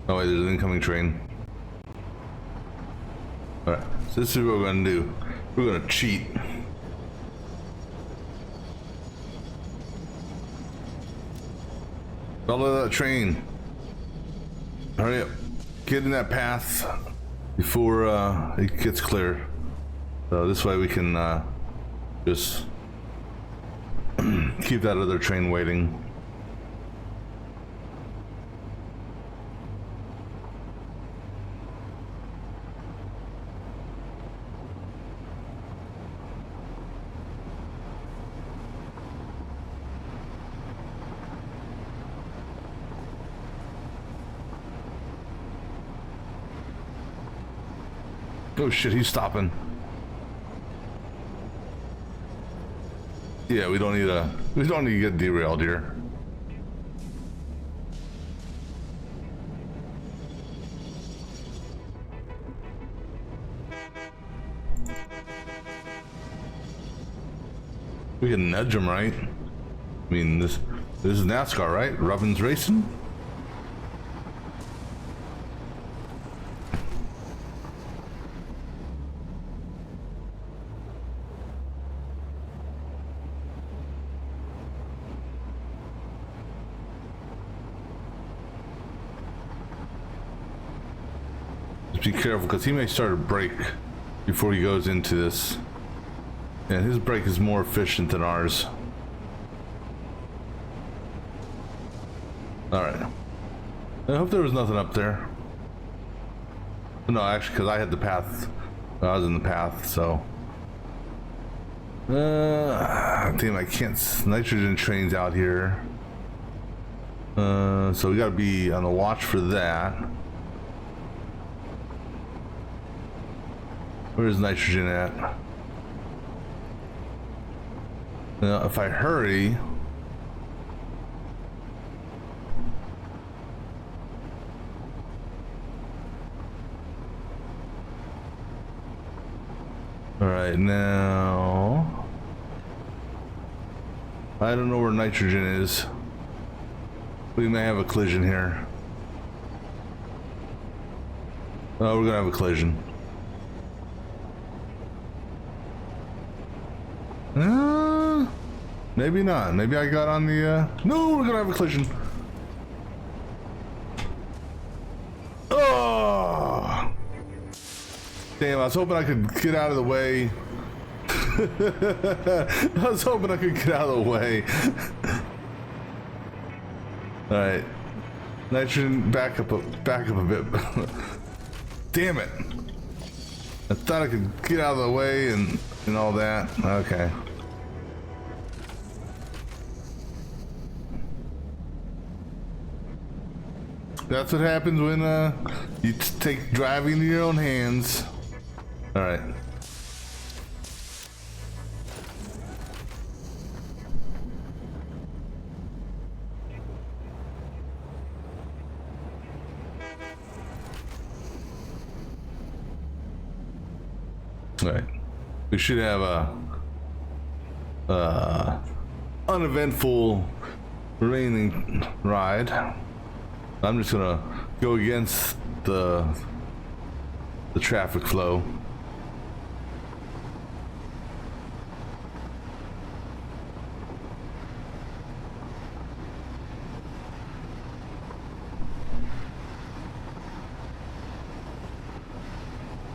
Oh wait, there's an incoming train. All right, so this is what we're gonna do. We're gonna cheat. Follow that train. Hurry up. Get in that path before it gets clear. So this way we can just keep that other train waiting. Oh shit, he's stopping. Yeah, we don't need to get derailed here. We can nudge him, right? I mean, this is NASCAR, right? Robin's racing. Be careful because he may start a brake before he goes into this, and his brake is more efficient than ours. All right, I hope there was nothing up there. No, actually, because I had the path, I was in the path, so damn, I can't. Nitrogen trains out here, so we got to be on the watch for that. Where's nitrogen at? Now, if I hurry, all right, now I don't know where nitrogen is. We may have a collision here. Oh, we're gonna have a collision. Maybe not. Maybe I got on the, no, we're gonna have a collision. Oh! Damn, I was hoping I could get out of the way. I was hoping I could get out of the way. Alright. Nitrogen, back up a bit. Damn it. I thought I could get out of the way and all that. Okay. That's what happens when you take driving into your own hands. All right. Right. We should have a uneventful remaining ride. I'm just gonna go against the traffic flow.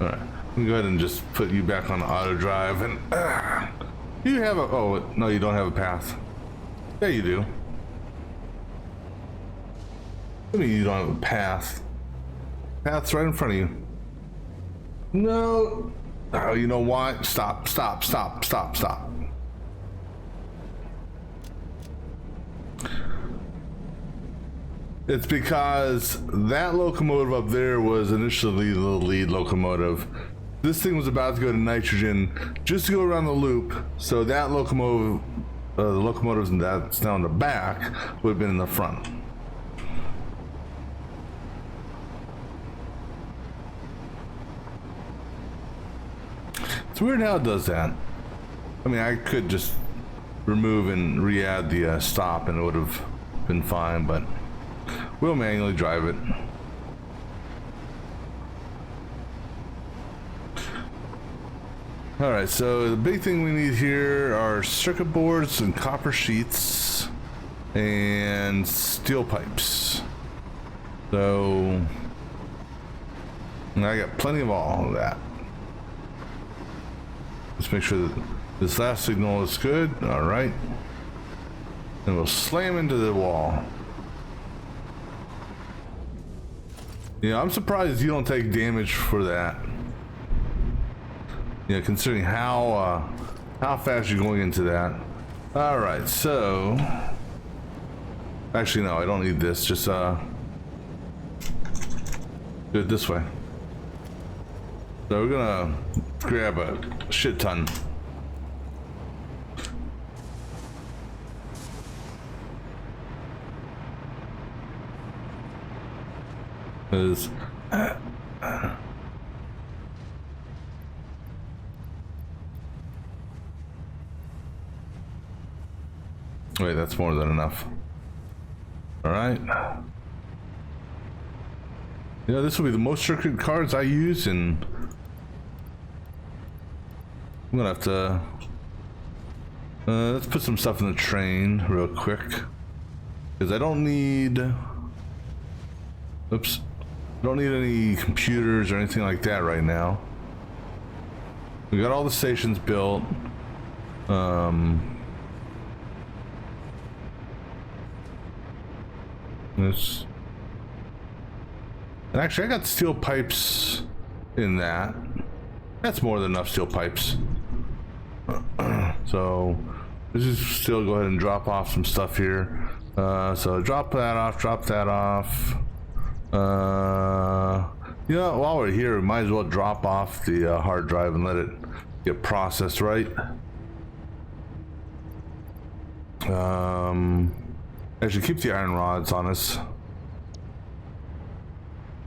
All right, let me go ahead and just put you back on auto drive. And you have a, oh no, you don't have a path. Yeah, you do. I mean, you don't have a path. Path's right in front of you. No. Oh, you know what? Stop. It's because that locomotive up there was initially the lead locomotive. This thing was about to go to nitrogen just to go around the loop. So that locomotive, the locomotives that's now in the back would have been in the front. It's weird how it does that. I mean, I could just remove and re-add the stop and it would have been fine, but we'll manually drive it. Alright, so the big thing we need here are circuit boards and copper sheets and steel pipes. So I got plenty of all of that. Let's make sure that this last signal is good. Alright. And we'll slam into the wall. Yeah, I'm surprised you don't take damage for that. Yeah, considering how fast you're going into that. All right, so actually no, I don't need this. Just do it this way. So we're gonna grab a shit ton. Is wait, that's more than enough. All right. You know, this will be the most circuit cards I use, and I'm gonna have to let's put some stuff in the train real quick, because I don't need, oops, I don't need any computers or anything like that right now. We got all the stations built. This, and actually I got steel pipes in that. That's more than enough steel pipes. So let's just still go ahead and drop off some stuff here. So drop that off. You know, while we're here, we might as well drop off the hard drive and let it get processed, right? Actually, keep the iron rods on us.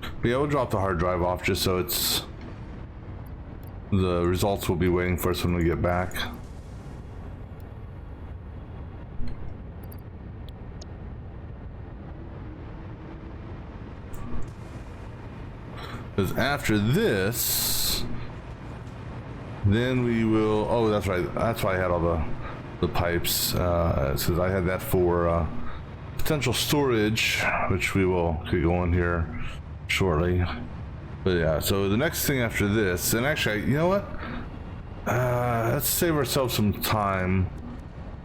But yeah, we'll drop the hard drive off just so it's, the results will be waiting for us when we get back. Because after this, then we will, oh, that's right, that's why I had all the pipes, because I had that for potential storage, which we will get going here shortly. But yeah, so the next thing after this, and actually, you know what, let's save ourselves some time.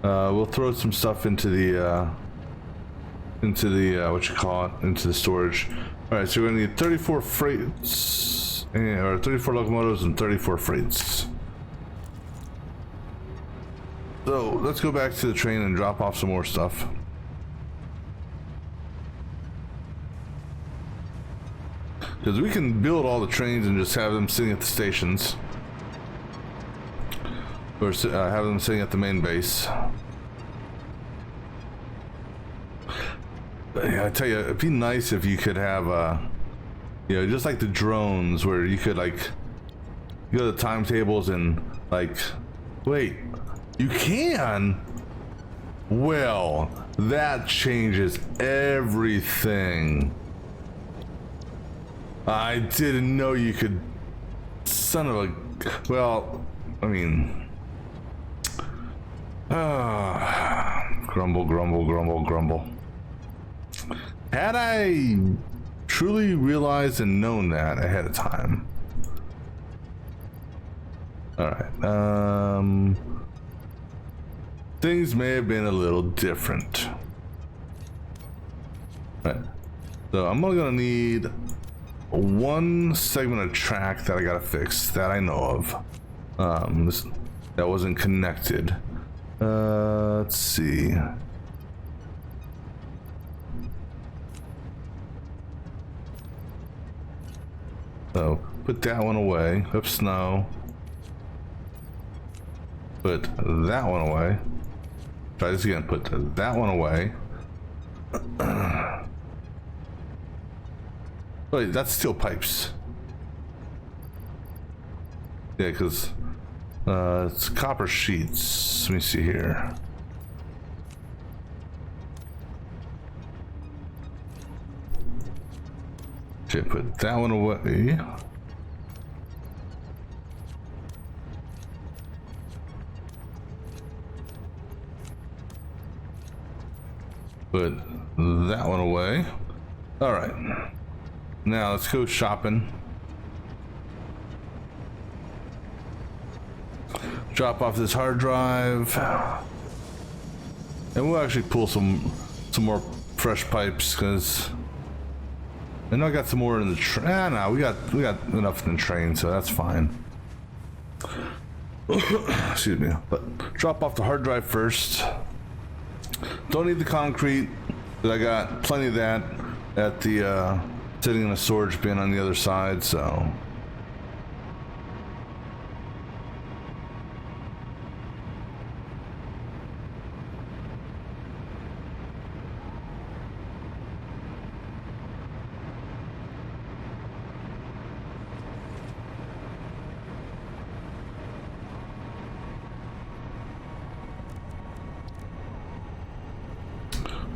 We'll throw some stuff into the what you call it, into the storage. All right, so we're gonna need 34 freights, or 34 locomotives and 34 freights. So let's go back to the train and drop off some more stuff. Because we can build all the trains and just have them sitting at the stations. Or have them sitting at the main base. But yeah, I tell you, it'd be nice if you could have, you know, just like the drones, where you could like you go to the timetables and like, wait, you can? Well, that changes everything. I didn't know you could, son of a, well, I mean, grumble, grumble, grumble, grumble. Had I truly realized and known that ahead of time. Alright, things may have been a little different. Right. So I'm only gonna need one segment of track that I gotta fix that I know of. That wasn't connected. Let's see. So put that one away. Oops, no. Put that one away. Try this again. Put that one away. Wait, that's steel pipes. Yeah, because it's copper sheets. Let me see here. Okay, put that one away. Put that one away. All right. Now let's go shopping. Drop off this hard drive, and we'll actually pull some more fresh pipes because I know I got some more in the train. No, we got enough in the train, so that's fine. Excuse me. But drop off the hard drive first. Don't need the concrete, but I got plenty of that at the sitting in a storage bin on the other side, so.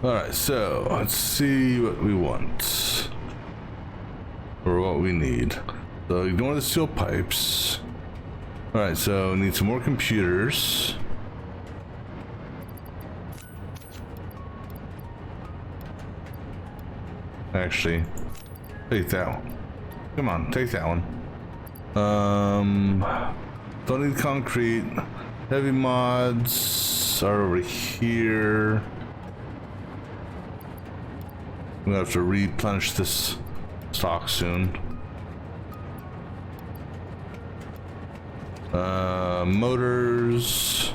Alright, so let's see what we want. Or what we need. So ignore the steel pipes. Alright, so we need some more computers. Actually, take that one. Come on, take that one. Don't need concrete. Heavy mods are over here. I'm gonna have to replenish this stock soon. Motors.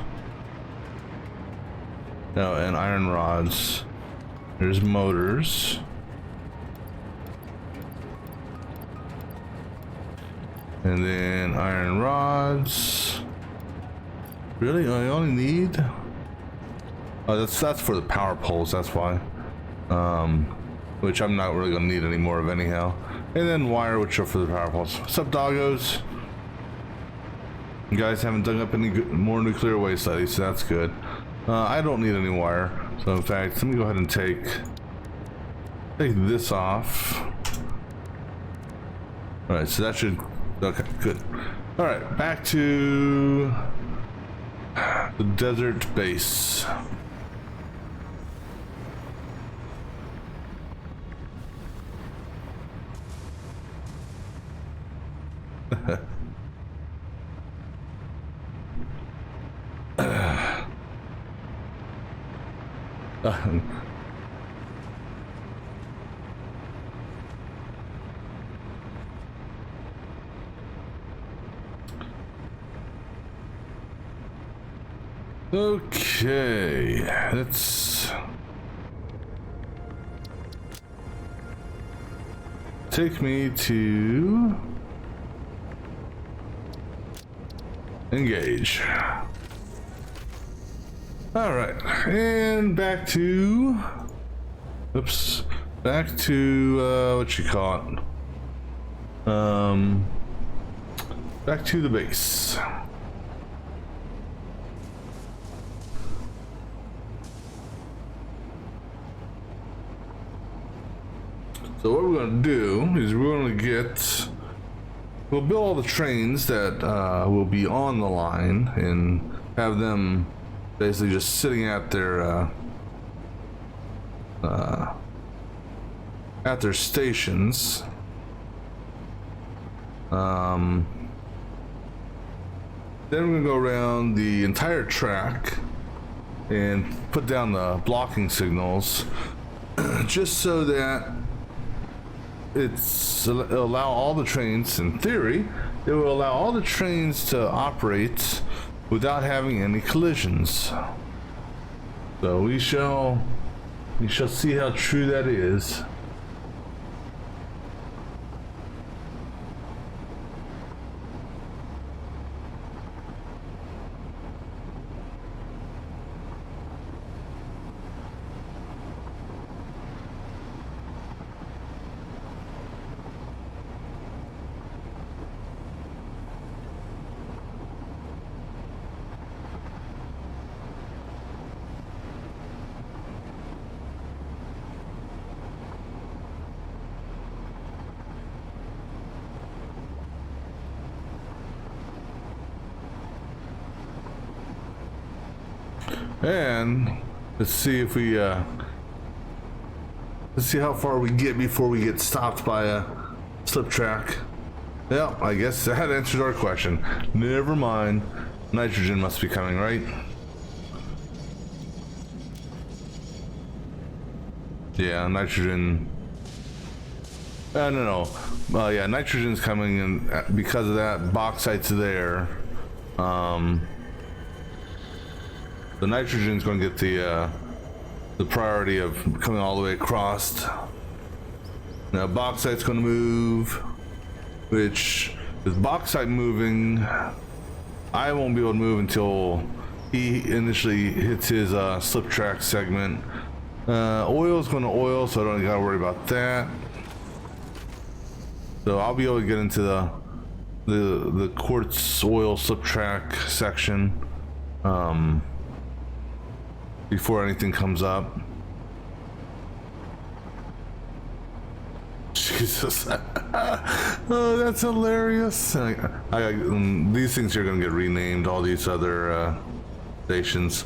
No, and iron rods. There's motors. And then iron rods. Really? I only need? Oh, that's for the power poles, that's why. Which I'm not really gonna need any more of anyhow. And then wire, which are for the power poles. What's up, doggos? You guys haven't dug up any more nuclear waste lately, so that's good. I don't need any wire. So in fact, let me go ahead and take this off. Alright, so that should, okay, good. Alright, back to the desert base. Okay, let's take me to engage. All right, and back to, oops, back to what you call it? Back to the base. So what we're going to do is we're going to we'll build all the trains that will be on the line and have them basically just sitting at their stations. Then we're going to go around the entire track and put down the blocking signals just so that it'll allow all the trains, in theory, it will allow all the trains to operate without having any collisions. So we shall see how true that is. And let's see if we let's see how far we get before we get stopped by a slip track. Yeah, I guess that answers our question. Never mind. Nitrogen must be coming, right? Yeah, nitrogen. No. Yeah, nitrogen's coming, and because of that, bauxite's there. The nitrogen's going to get the priority of coming all the way across. Now bauxite's going to move, which with bauxite moving, I won't be able to move until he initially hits his slip track segment. Oil's going to oil, so I don't got to worry about that. So I'll be able to get into the quartz oil slip track section before anything comes up. Jesus. Oh, that's hilarious. These things are going to get renamed, all these other stations.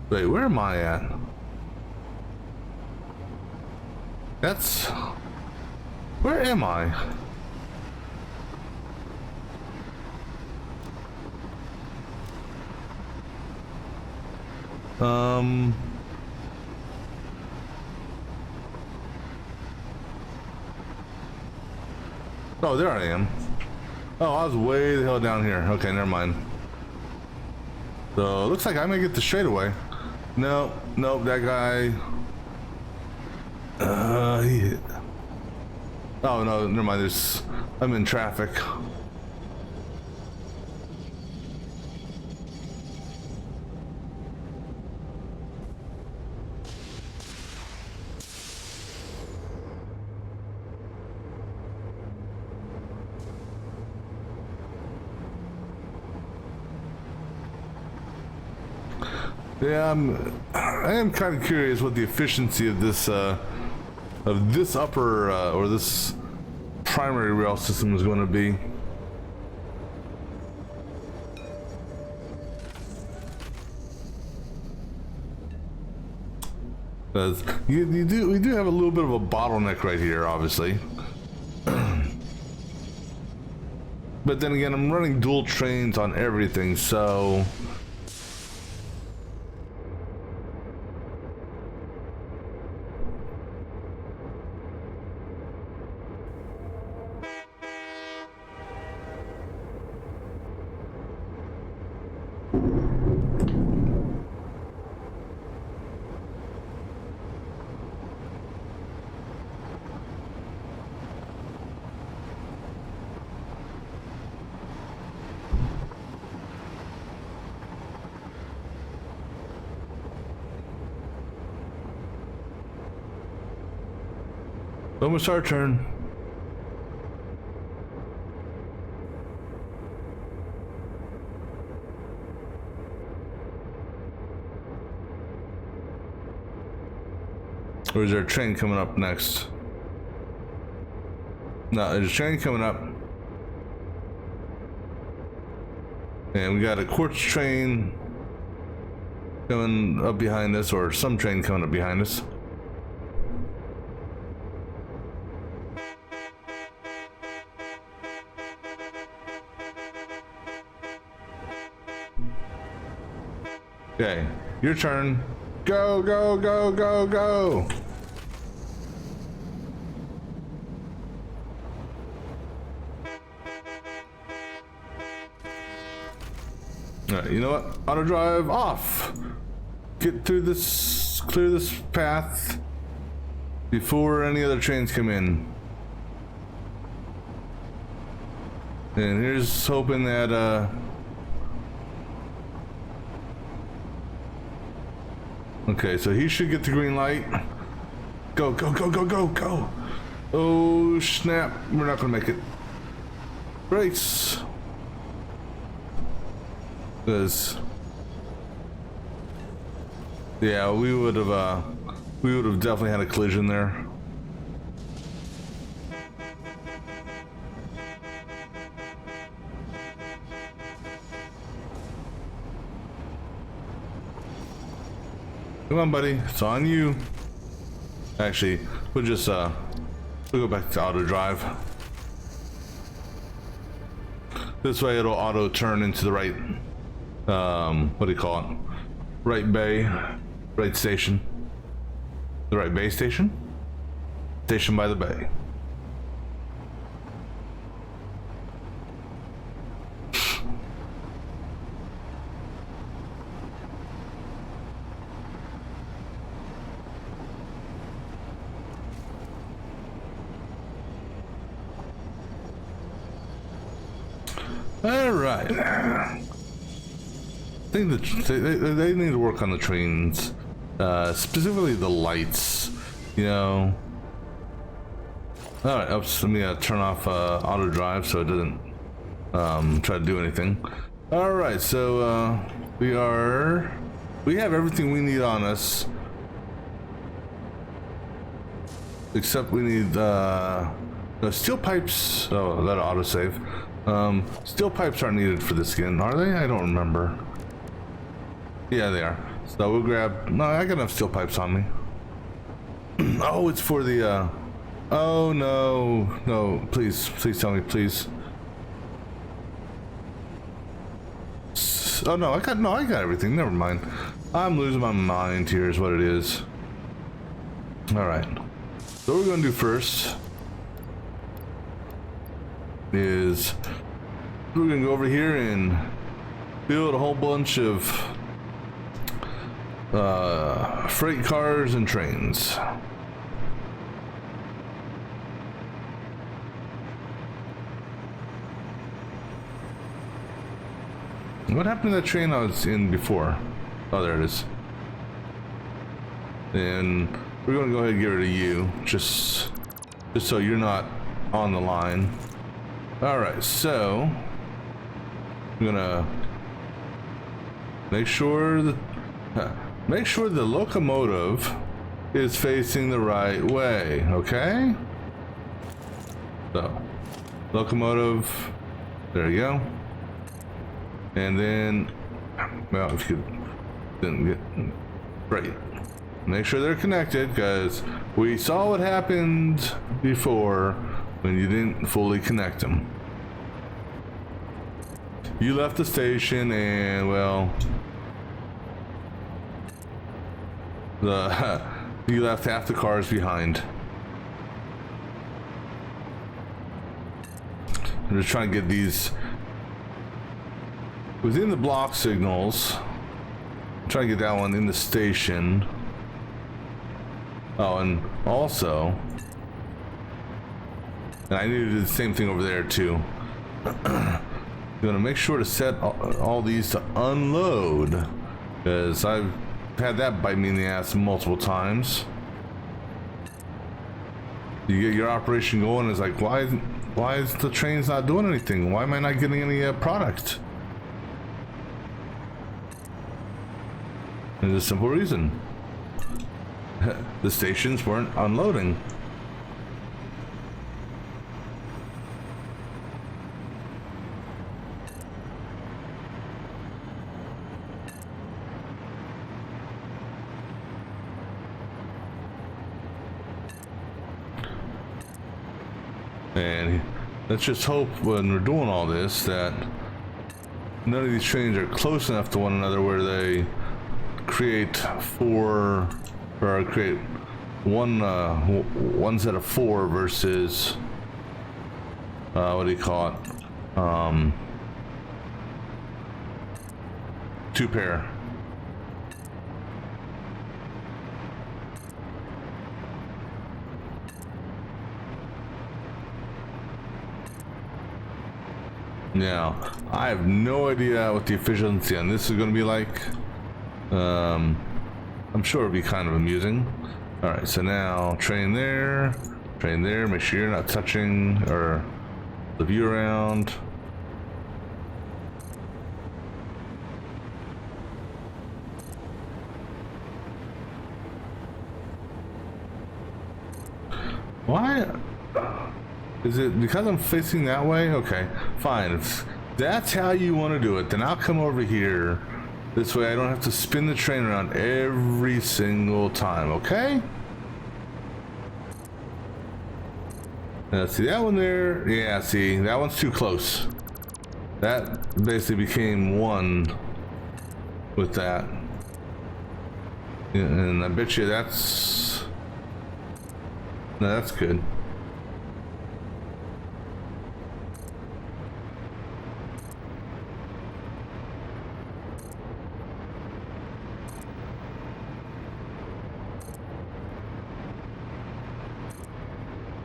Wait, where am I at? Where am I? Oh, there I am. Oh, I was way the hell down here. Okay, never mind. So, looks like I may get the straightaway. No, nope, that guy. Oh no, never mind. I'm in traffic. Yeah, I am kind of curious what the efficiency of this upper or this primary rail system is going to be. Because we do have a little bit of a bottleneck right here, obviously. But then again, I'm running dual trains on everything, so Almost our turn. Or is there a train coming up next? No, there's a train coming up. And we got a quartz train coming up behind us, or some train coming up behind us. Okay, your turn. Go, go, go, go, go! Alright, you know what? Auto drive off! Get through this, clear this path before any other trains come in. And here's hoping that, okay, so he should get the green light. Go, go, go, go, go, go! Oh, snap. We're not gonna make it. Brakes! Because, yeah, we would have definitely had a collision there. Come on, buddy, it's on you. Actually, we'll just we'll go back to auto drive. This way it'll auto turn into the right, what do you call it? Right bay, right station. The right bay station? Station by the bay. All right. I think they need to work on the trains, specifically the lights. You know. All right. Oops. Let me turn off auto drive so it doesn't try to do anything. All right. So we have everything we need on us, except we need the steel pipes. Oh, that'll autosave. Steel pipes aren't needed for this skin, are they? I don't remember. Yeah, they are. So we'll grab... No, I got enough steel pipes on me. Oh, it's for the, Oh, no. No, please. Please tell me, please. Oh, no, I got everything. Never mind. I'm losing my mind here is what it is. Alright. So what we're going to do first is we're gonna go over here and build a whole bunch of freight cars and trains. What happened to that train I was in before? Oh, there it is. And we're gonna go ahead and get rid of you, just so you're not on the line. All right, so I'm gonna make sure the locomotive is facing the right way. Okay. So, locomotive. There you go. And then, well, if you didn't get right, make sure they're connected because we saw what happened before. When you didn't fully connect them. You left the station and, well, you left half the cars behind. I'm just trying to get these within the block signals. I'm trying to get that one in the station. Oh, and also, and I need to do the same thing over there too. I'm gonna make sure to set all these to unload, because I've had that bite me in the ass multiple times. You get your operation going. It's like, why is the trains not doing anything? Why am I not getting any product? There's a simple reason. The stations weren't unloading. And let's just hope when we're doing all this that none of these trains are close enough to one another where they create create one set of four versus what do you call it? Two pair. Now, I have no idea what the efficiency on this is going to be like. I'm sure it'll be kind of amusing. Alright, so now train there, make sure you're not touching or the view around. Why? Is it because I'm facing that way? Okay, fine. If that's how you want to do it, then I'll come over here. This way I don't have to spin the train around every single time, okay? See that one there? Yeah, see, that one's too close. That basically became one with that. And I bet you that's... No, that's good.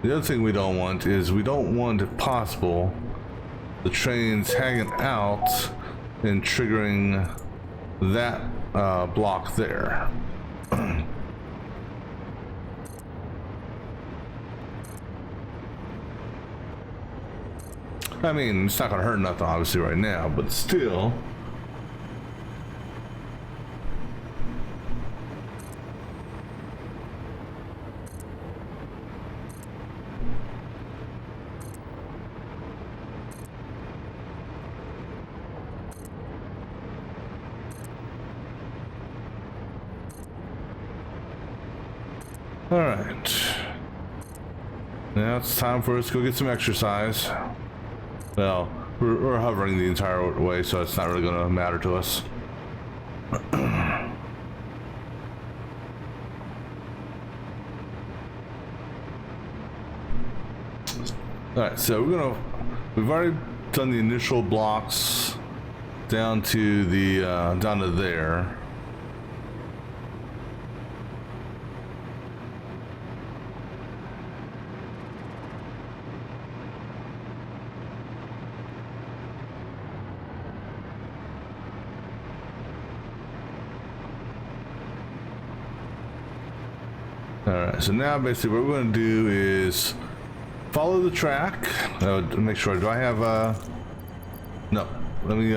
The other thing we don't want is we don't want, if possible, the trains hanging out and triggering that block there. I mean, it's not gonna hurt nothing obviously right now, but still. All right, now it's time for us to go get some exercise. Well, we're hovering the entire way, so it's not really going to matter to us. All right, so we've already done the initial blocks down to the down to there. Alright, so now basically what we're going to do is follow the track. Make sure, do I have no, let me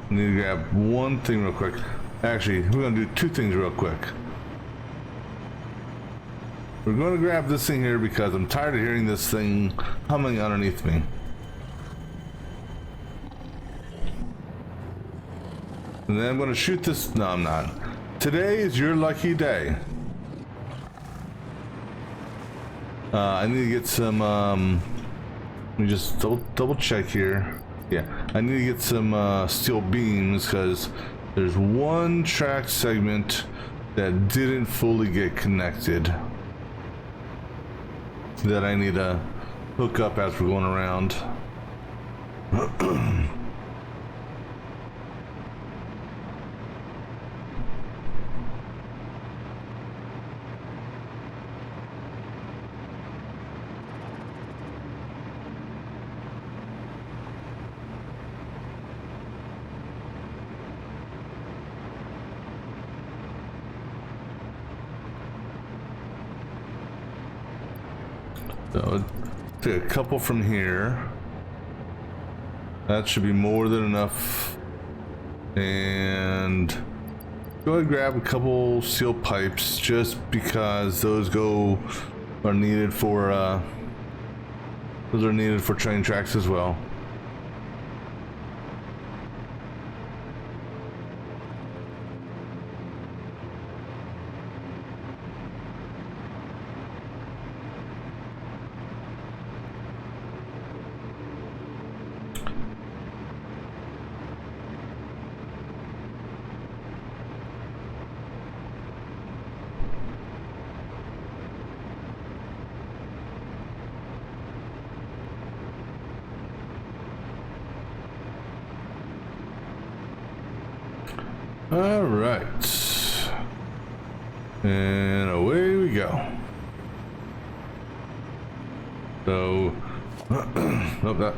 need to grab one thing real quick. Actually, we're going to do two things real quick. We're going to grab this thing here because I'm tired of hearing this thing humming underneath me. And then I'm going to shoot this. No, I'm not. Today is your lucky day. I need to get some, let me just double check here. Yeah, I need to get some steel beams because there's one track segment that didn't fully get connected that I need to hook up as we're going around. So take a couple from here. That should be more than enough. And go ahead and grab a couple steel pipes just because those are needed for train tracks as well. All right, and away we go. So, oh, that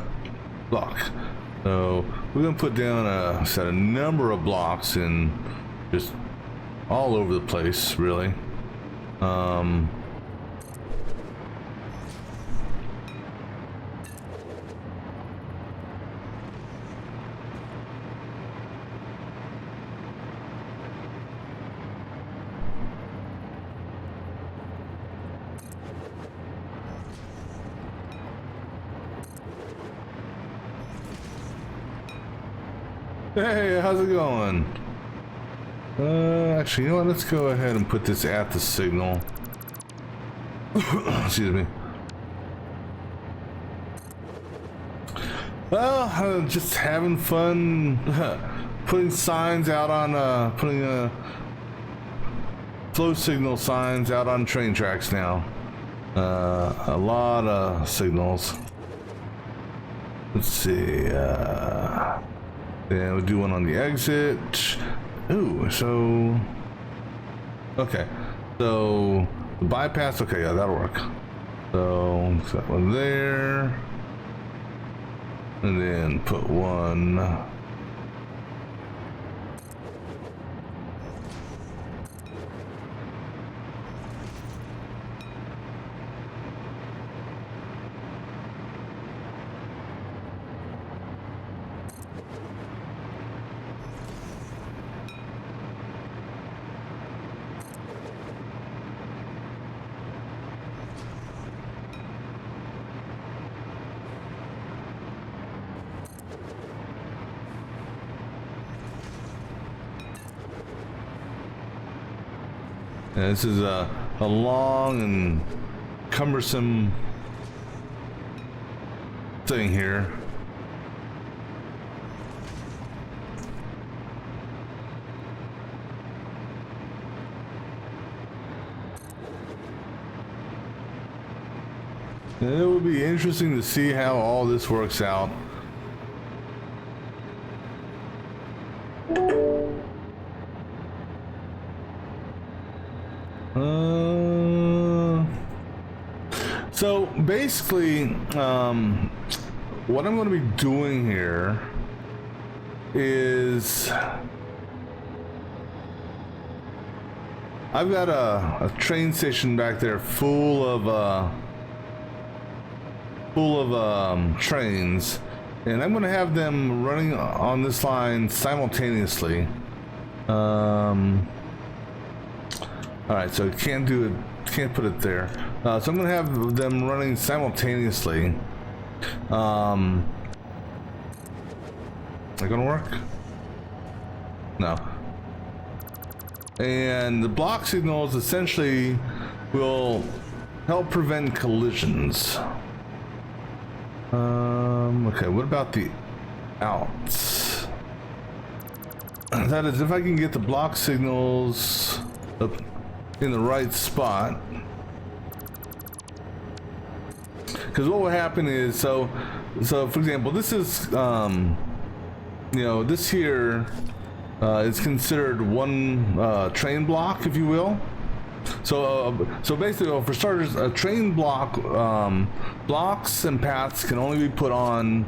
block. So we're gonna put down a number of blocks in just all over the place, really. Hey, how's it going? Actually, you know what? Let's go ahead and put this at the signal. Excuse me. Well, just having fun putting signs out on, putting flow signal signs out on train tracks now. A lot of signals. Let's see, then we'll do one on the exit. Ooh, so... Okay, so... The bypass, okay, yeah, that'll work. So, set one there. And then put one... Yeah, this is a long and cumbersome thing here. And it will be interesting to see how all this works out. So basically, what I'm going to be doing here is I've got a train station back there full of trains, and I'm going to have them running on this line simultaneously. All right, so can't do it. Can't put it there. So I'm gonna have them running simultaneously. Are they gonna work? No. And the block signals essentially will help prevent collisions. Okay, what about the outs? That is, if I can get the block signals up in the right spot. Because what will happen is, so for example, this is, you know, this here is considered one train block, if you will. So basically, well, for starters, a train block, blocks and paths can only be put on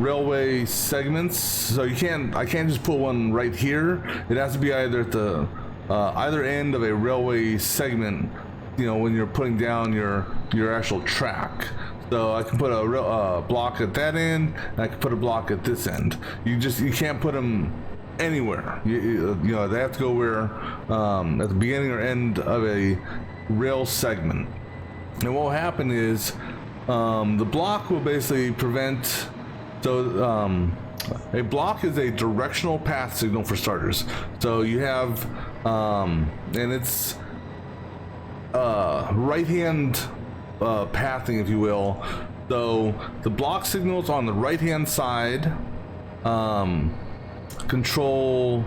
railway segments. So I can't just put one right here. It has to be either at the either end of a railway segment you know, when you're putting down your actual track. So I can put a block at that end, and I can put a block at this end. You can't put them anywhere. You know, they have to go where at the beginning or end of a rail segment. And what will happen is the block will basically prevent. So a block is a directional path signal for starters. So you have and it's right hand pathing, if you will. So the block signals on the right hand side control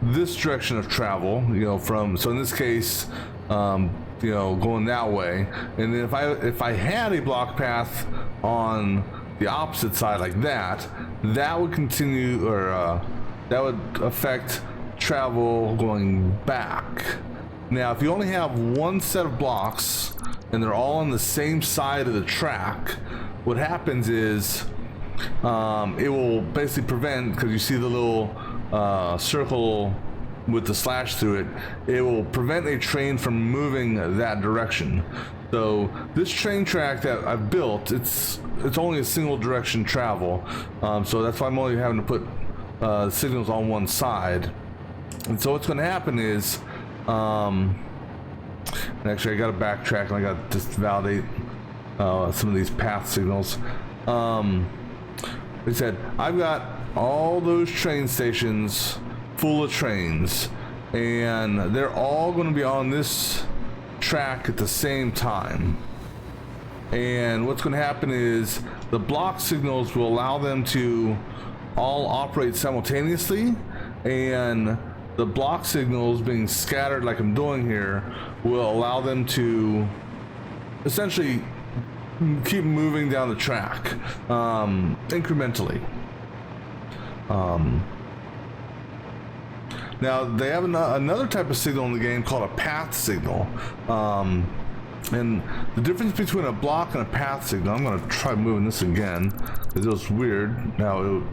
this direction of travel, you know, so in this case, you know, going that way. And then if I had a block path on the opposite side like that, that would continue, or that would affect travel going back. Now, if you only have one set of blocks and they're all on the same side of the track, what happens is it will basically prevent, because you see the little circle with the slash through it, it will prevent a train from moving that direction. So this train track that I've built, it's only a single direction travel, so that's why I'm only having to put signals on one side. And so what's going to happen is, actually I got to backtrack and I got to just validate some of these path signals. Like I said, I've got all those train stations full of trains, and they're all going to be on this track at the same time. And what's going to happen is the block signals will allow them to all operate simultaneously, and the block signals being scattered like I'm doing here will allow them to essentially keep moving down the track incrementally. Now they have another type of signal in the game called a path signal, and the difference between a block and a path signal, I'm going to try moving this again. It was weird. Now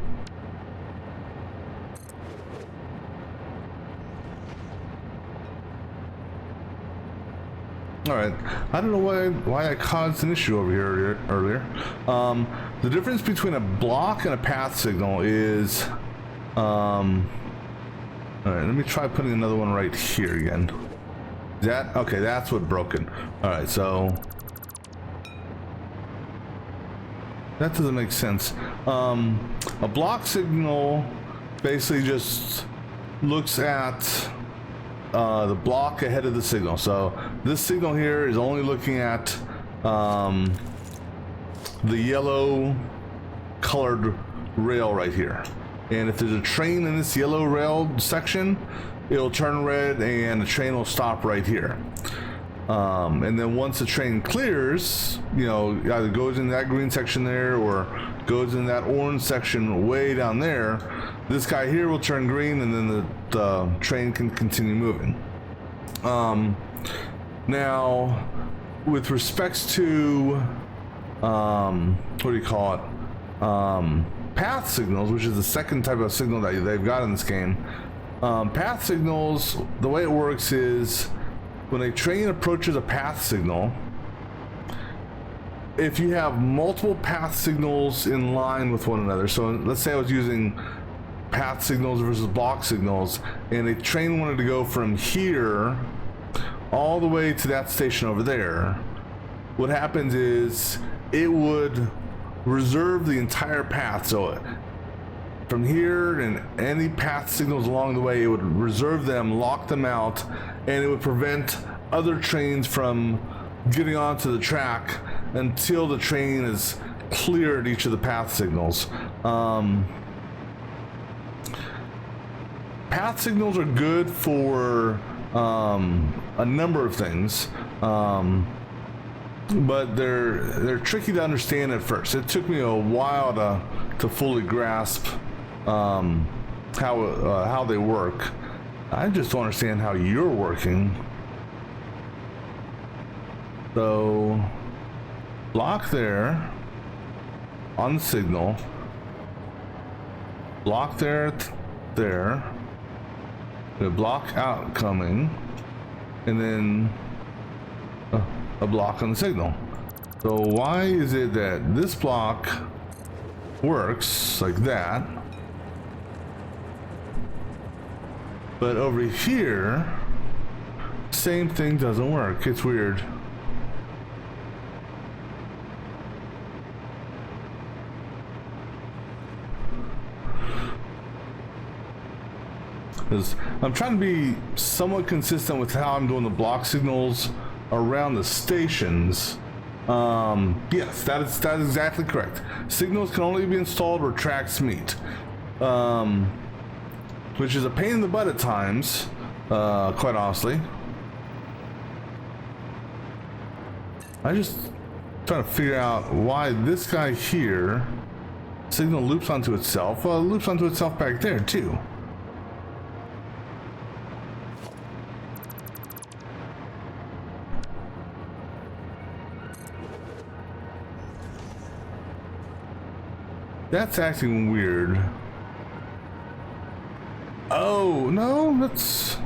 Alright, I don't know why I caused an issue over here earlier. The difference between a block and a path signal is, alright, let me try putting another one right here again. Is that, okay, that's what broke it. Alright, so that doesn't make sense. A block signal basically just looks at the block ahead of the signal. So this signal here is only looking at the yellow colored rail right here. And if there's a train in this yellow rail section, it'll turn red and the train will stop right here. And then once the train clears, you know, either goes in that green section there or goes in that orange section way down there, this guy here will turn green, and then the train can continue moving. Now, with respects to what do you call it? Path signals, which is the second type of signal that they've got in this game. Path signals, the way it works is when a train approaches a path signal, if you have multiple path signals in line with one another, so let's say I was using path signals versus block signals, and a train wanted to go from here all the way to that station over there, what happens is it would reserve the entire path. So from here and any path signals along the way, it would reserve them, lock them out, and it would prevent other trains from getting onto the track until the train is cleared each of the path signals. Path signals are good for a number of things, but they're tricky to understand at first. It took me a while to fully grasp how they work. I just don't understand how you're working. So block there on the signal, block there, a block out coming, and then a block on the signal. So why is it that this block works like that, but over here, same thing doesn't work? It's weird. I'm trying to be somewhat consistent with how I'm doing the block signals around the stations. Yes, that is exactly correct. Signals can only be installed where tracks meet, which is a pain in the butt at times, quite honestly. I just trying to figure out why this guy here signal loops onto itself. Well, it loops onto itself back there too. That's acting weird. Oh, no, that's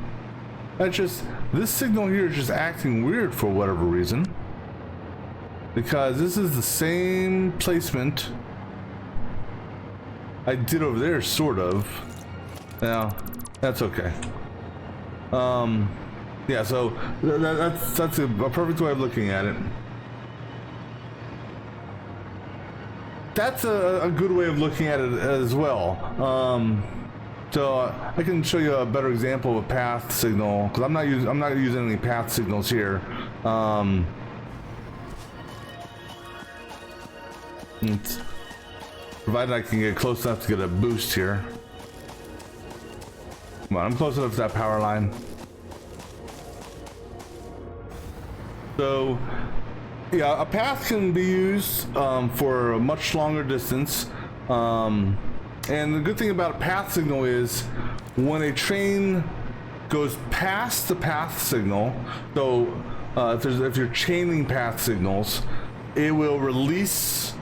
just, this signal here is just acting weird for whatever reason. Because this is the same placement I did over there, sort of. Now, that's okay. Yeah, so that's a perfect way of looking at it. That's a good way of looking at it as well. So I can show you a better example of a path signal, because I'm not using any path signals here. Provided I can get close enough to get a boost here. Come on, I'm close enough to that power line. So yeah, a path can be used for a much longer distance, and the good thing about a path signal is when a train goes past the path signal, so if you're chaining path signals, it will release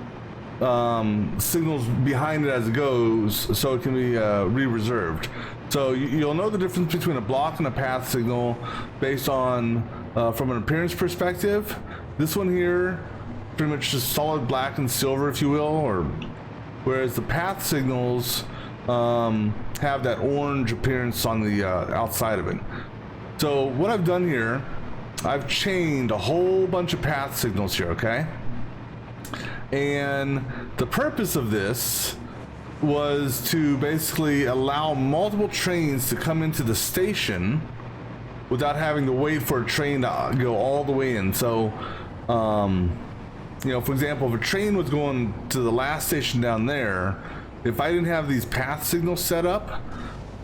signals behind it as it goes, so it can be re-reserved. So you'll know the difference between a block and a path signal based on from an appearance perspective. This one here, pretty much just solid black and silver, if you will, or whereas the path signals have that orange appearance on the outside of it. So what I've done here, I've chained a whole bunch of path signals here, okay? And the purpose of this was to basically allow multiple trains to come into the station without having to wait for a train to go all the way in. So you know, for example, if a train was going to the last station down there, if I didn't have these path signals set up,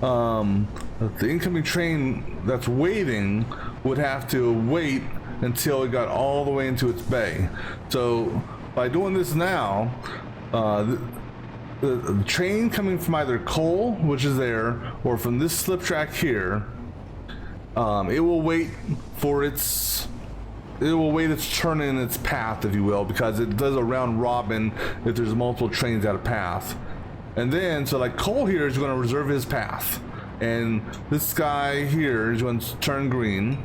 the incoming train that's waiting would have to wait until it got all the way into its bay. So by doing this now, the train coming from either coal, which is there, or from this slip track here, it will wait its turn in its path, if you will, because it does a round robin if there's multiple trains out of path. And then, so like coal here is going to reserve his path, and this guy here is going to turn green,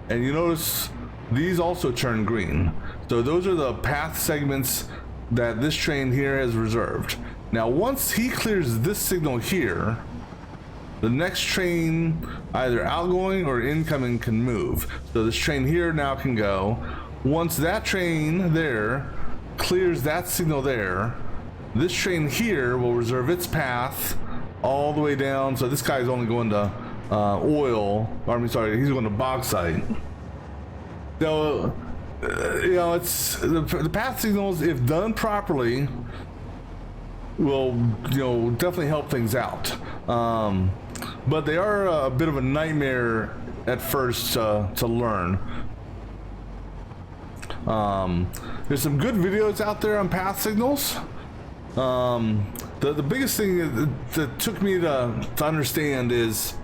and you notice these also turn green. So those are the path segments that this train here has reserved. Now once he clears this signal here, the next train, either outgoing or incoming, can move. So this train here now can go. Once that train there clears that signal there, this train here will reserve its path all the way down. So this guy's only going to he's going to bauxite. So, you know, it's the path signals, if done properly, will, you know, definitely help things out. But they are a bit of a nightmare at first to learn. There's some good videos out there on path signals. The biggest thing that took me to understand is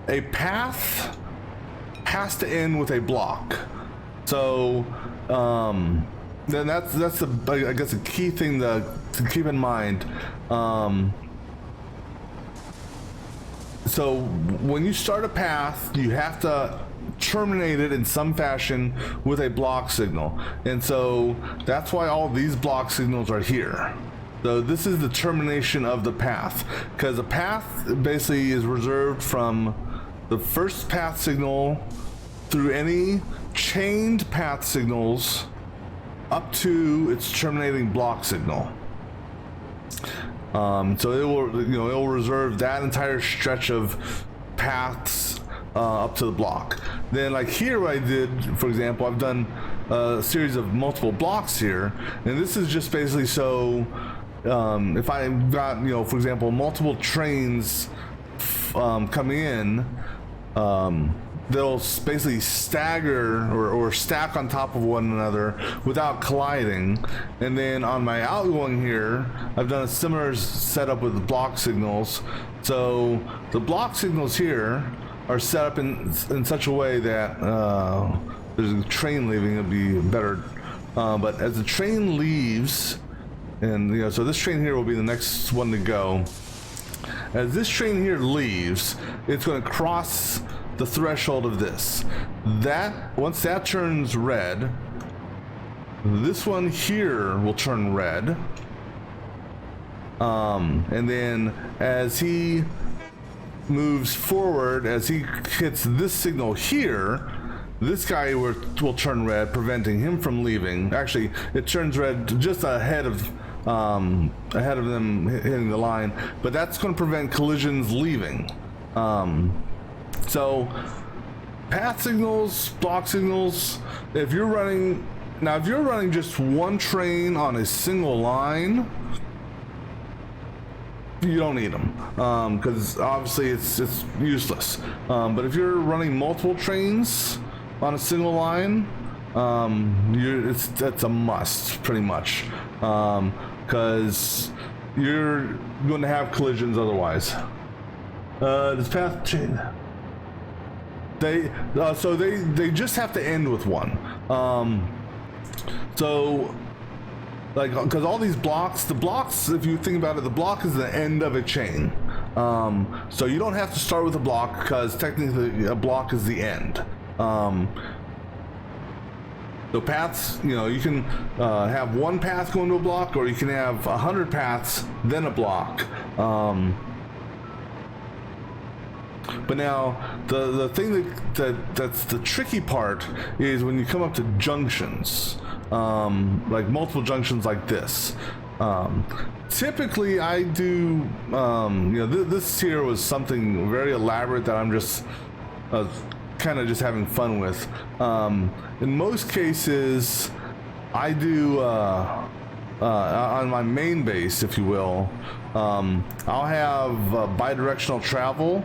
a path has to end with a block. So then that's I guess a key thing to keep in mind. so when you start a path, you have to terminate it in some fashion with a block signal. And so that's why all these block signals are here. So this is the termination of the path, because a path basically is reserved from the first path signal through any chained path signals up to its terminating block signal. So it will, it will reserve that entire stretch of paths up to the block. Then, like here, what I did, for example, I've done a series of multiple blocks here, and this is just basically so if I've got, for example, multiple trains coming in, they'll basically stagger or stack on top of one another without colliding. And then on my outgoing here, I've done a similar setup with the block signals. So the block signals here are set up in such a way that there's a train leaving, it'd be better. But as the train leaves, and so this train here will be the next one to go. As this train here leaves, it's going to cross the threshold of this. That once that turns red, this one here will turn red. And then as he moves forward, as he hits this signal here, this guy will turn red, preventing him from leaving. Actually, it turns red just ahead of them hitting the line, but that's going to prevent collisions leaving. So path signals, block signals, if you're running just one train on a single line, you don't need them, because obviously it's useless. But if you're running multiple trains on a single line, that's a must, pretty much, because you're going to have collisions otherwise. Does path chain? They just have to end with one. So, like, because all these blocks, the blocks, if you think about it, the block is the end of a chain. So you don't have to start with a block, because technically a block is the end. So paths, you can have one path going to a block, or you can have 100 paths, then a block. But now the thing that's the tricky part is when you come up to junctions, like multiple junctions like this. Typically I do, this here was something very elaborate that I'm just kind of just having fun with. In most cases, I do on my main base, if you will, I'll have bidirectional travel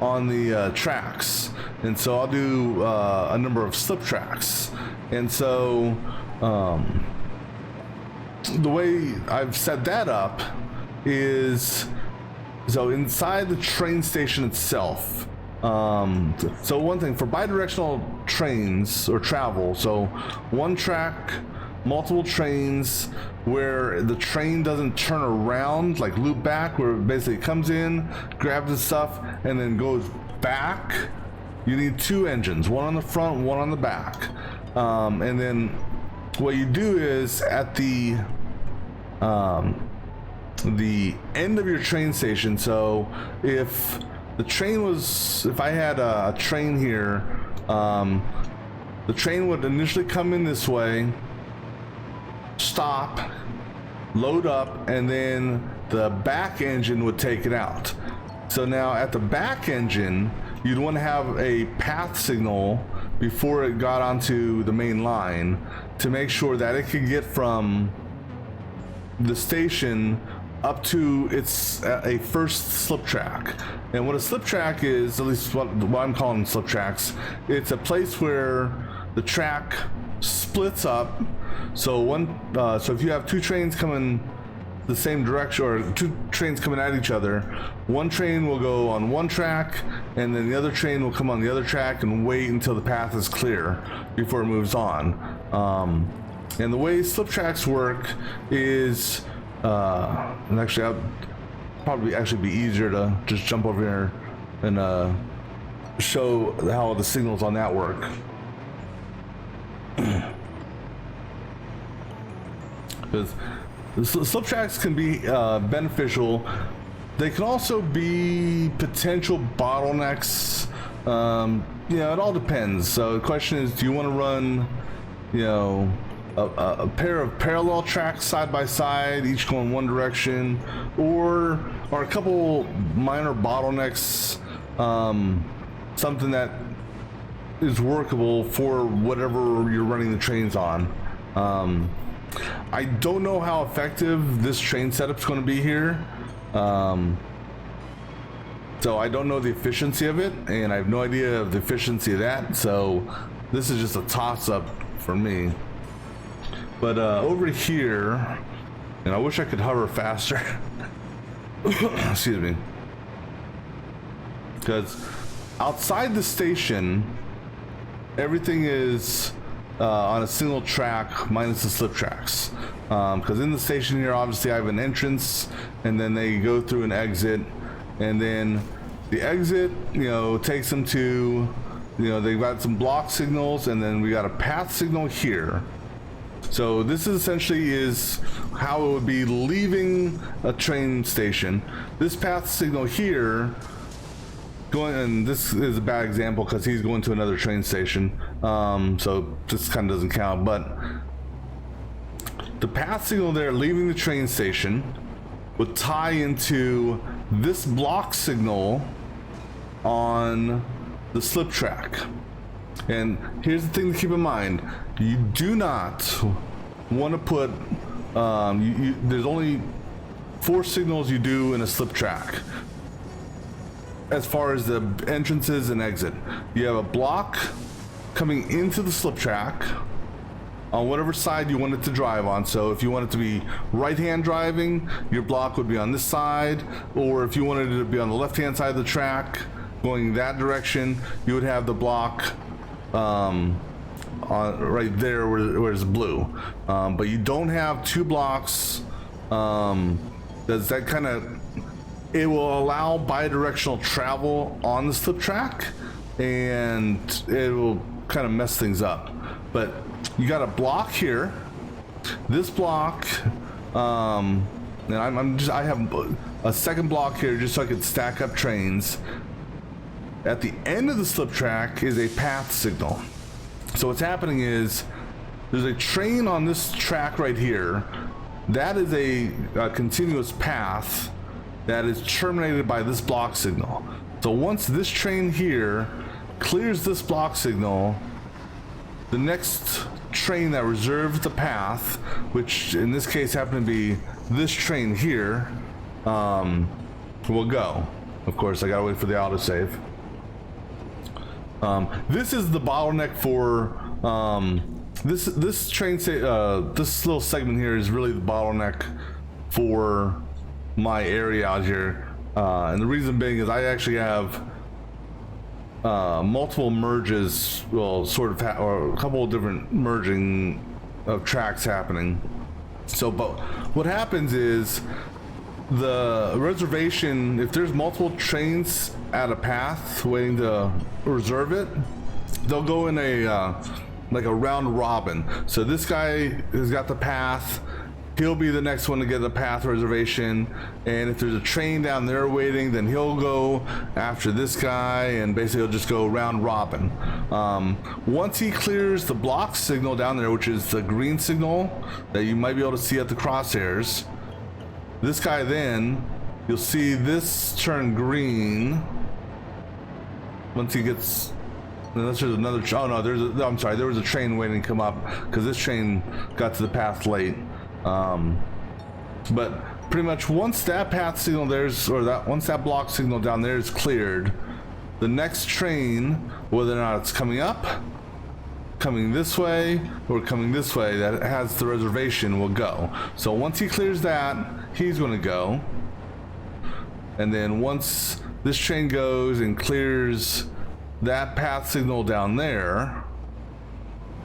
on the tracks, and so I'll do a number of slip tracks. And so the way I've set that up is, so inside the train station itself, so one thing for bidirectional trains or travel, so one track, multiple trains, where the train doesn't turn around, like loop back, where it basically comes in, grabs the stuff, and then goes back. You need two engines, one on the front, one on the back. And then what you do is at the end of your train station, so if I had a train here, the train would initially come in this way, stop, load up, and then the back engine would take it out. So now at the back engine, you'd want to have a path signal before it got onto the main line to make sure that it could get from the station up to a first slip track. And what a slip track is, at least what I'm calling slip tracks, it's a place where the track splits up. So so if you have two trains coming the same direction, or two trains coming at each other, one train will go on one track, and then the other train will come on the other track and wait until the path is clear before it moves on. And the way slip tracks work is, and actually I'll probably be easier to just jump over here and show how the signals on that work. Because the slip tracks can be beneficial. They can also be potential bottlenecks. You know, it all depends. So the question is, do you want to run, you know, a pair of parallel tracks side by side, each going one direction, or are a couple minor bottlenecks something that is workable for whatever you're running the trains on? I don't know how effective this train setup is going to be here. So I don't know the efficiency of it, and I have no idea of the efficiency of that. So this is just a toss-up for me. But over here, and I wish I could hover faster. Excuse me. Because outside the station, everything is on a single track minus the slip tracks. Because in the station here, obviously I have an entrance, and then they go through an exit, and then the exit, you know, takes them to, you know, they've got some block signals, and then we got a path signal here. So this is essentially is how it would be leaving a train station. This path signal here going, and this is a bad example because he's going to another train station, so this kind of doesn't count, but the path signal there leaving the train station would tie into this block signal on the slip track. And here's the thing to keep in mind: you do not want to put there's only 4 signals you do in a slip track as far as the entrances and exit. You have a block coming into the slip track on whatever side you want it to drive on. So if you want it to be right-hand driving, your block would be on this side, or if you wanted it to be on the left-hand side of the track going that direction, you would have the block on right there where it's blue. But you don't have 2 blocks. Does that kind of, it will allow bi-directional travel on the slip track, and it will kind of mess things up. But you got a block here, this block, and I have a second block here just so I could stack up trains. At the end of the slip track is a path signal. So what's happening is there's a train on this track right here. That is a continuous path that is terminated by this block signal. So once this train here clears this block signal, the next train that reserves the path, which in this case happened to be this train here, will go. Of course, I gotta wait for the autosave. This is the bottleneck for this train. This little segment here is really the bottleneck for my area out here, and the reason being is I actually have multiple merges, well, sort of, or a couple of different merging of tracks happening. So, but what happens is the reservation, if there's multiple trains at a path waiting to reserve it, they'll go in a like a round robin. So this guy has got the path, he'll be the next one to get the path reservation, and if there's a train down there waiting, then he'll go after this guy, and basically he'll just go round robin. Once he clears the block signal down there, which is the green signal that you might be able to see at the crosshairs, this guy, then you'll see this turn green once he gets, unless there's another, oh no, I'm sorry, there was a train waiting to come up because this train got to the path late. But pretty much once that path signal there's, or that once that block signal down there is cleared, the next train, whether or not it's coming up, coming this way, or coming this way, that has the reservation will go. So once he clears that, he's going to go, and then once this train goes and clears that path signal down there,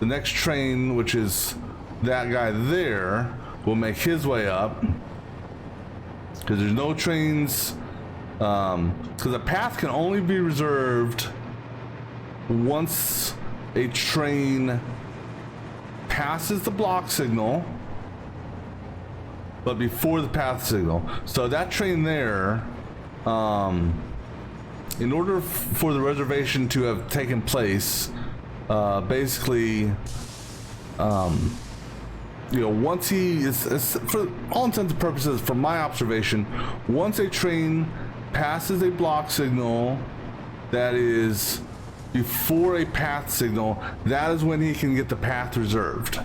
the next train, which is that guy there, will make his way up, because there's no trains because a path can only be reserved once a train passes the block signal, but before the path signal. So that train there, in order for the reservation to have taken place, basically, you know, once he is, for all intents and purposes, from my observation, once a train passes a block signal that is before a path signal, that is when he can get the path reserved.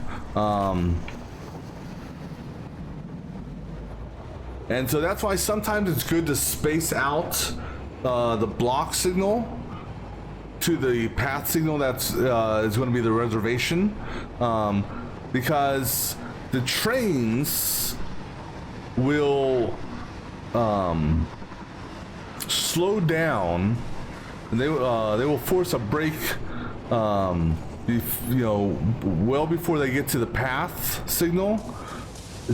And so that's why sometimes it's good to space out the block signal to the path signal that's is going to be the reservation, because the trains will slow down, and they will force a brake, you know, well before they get to the path signal,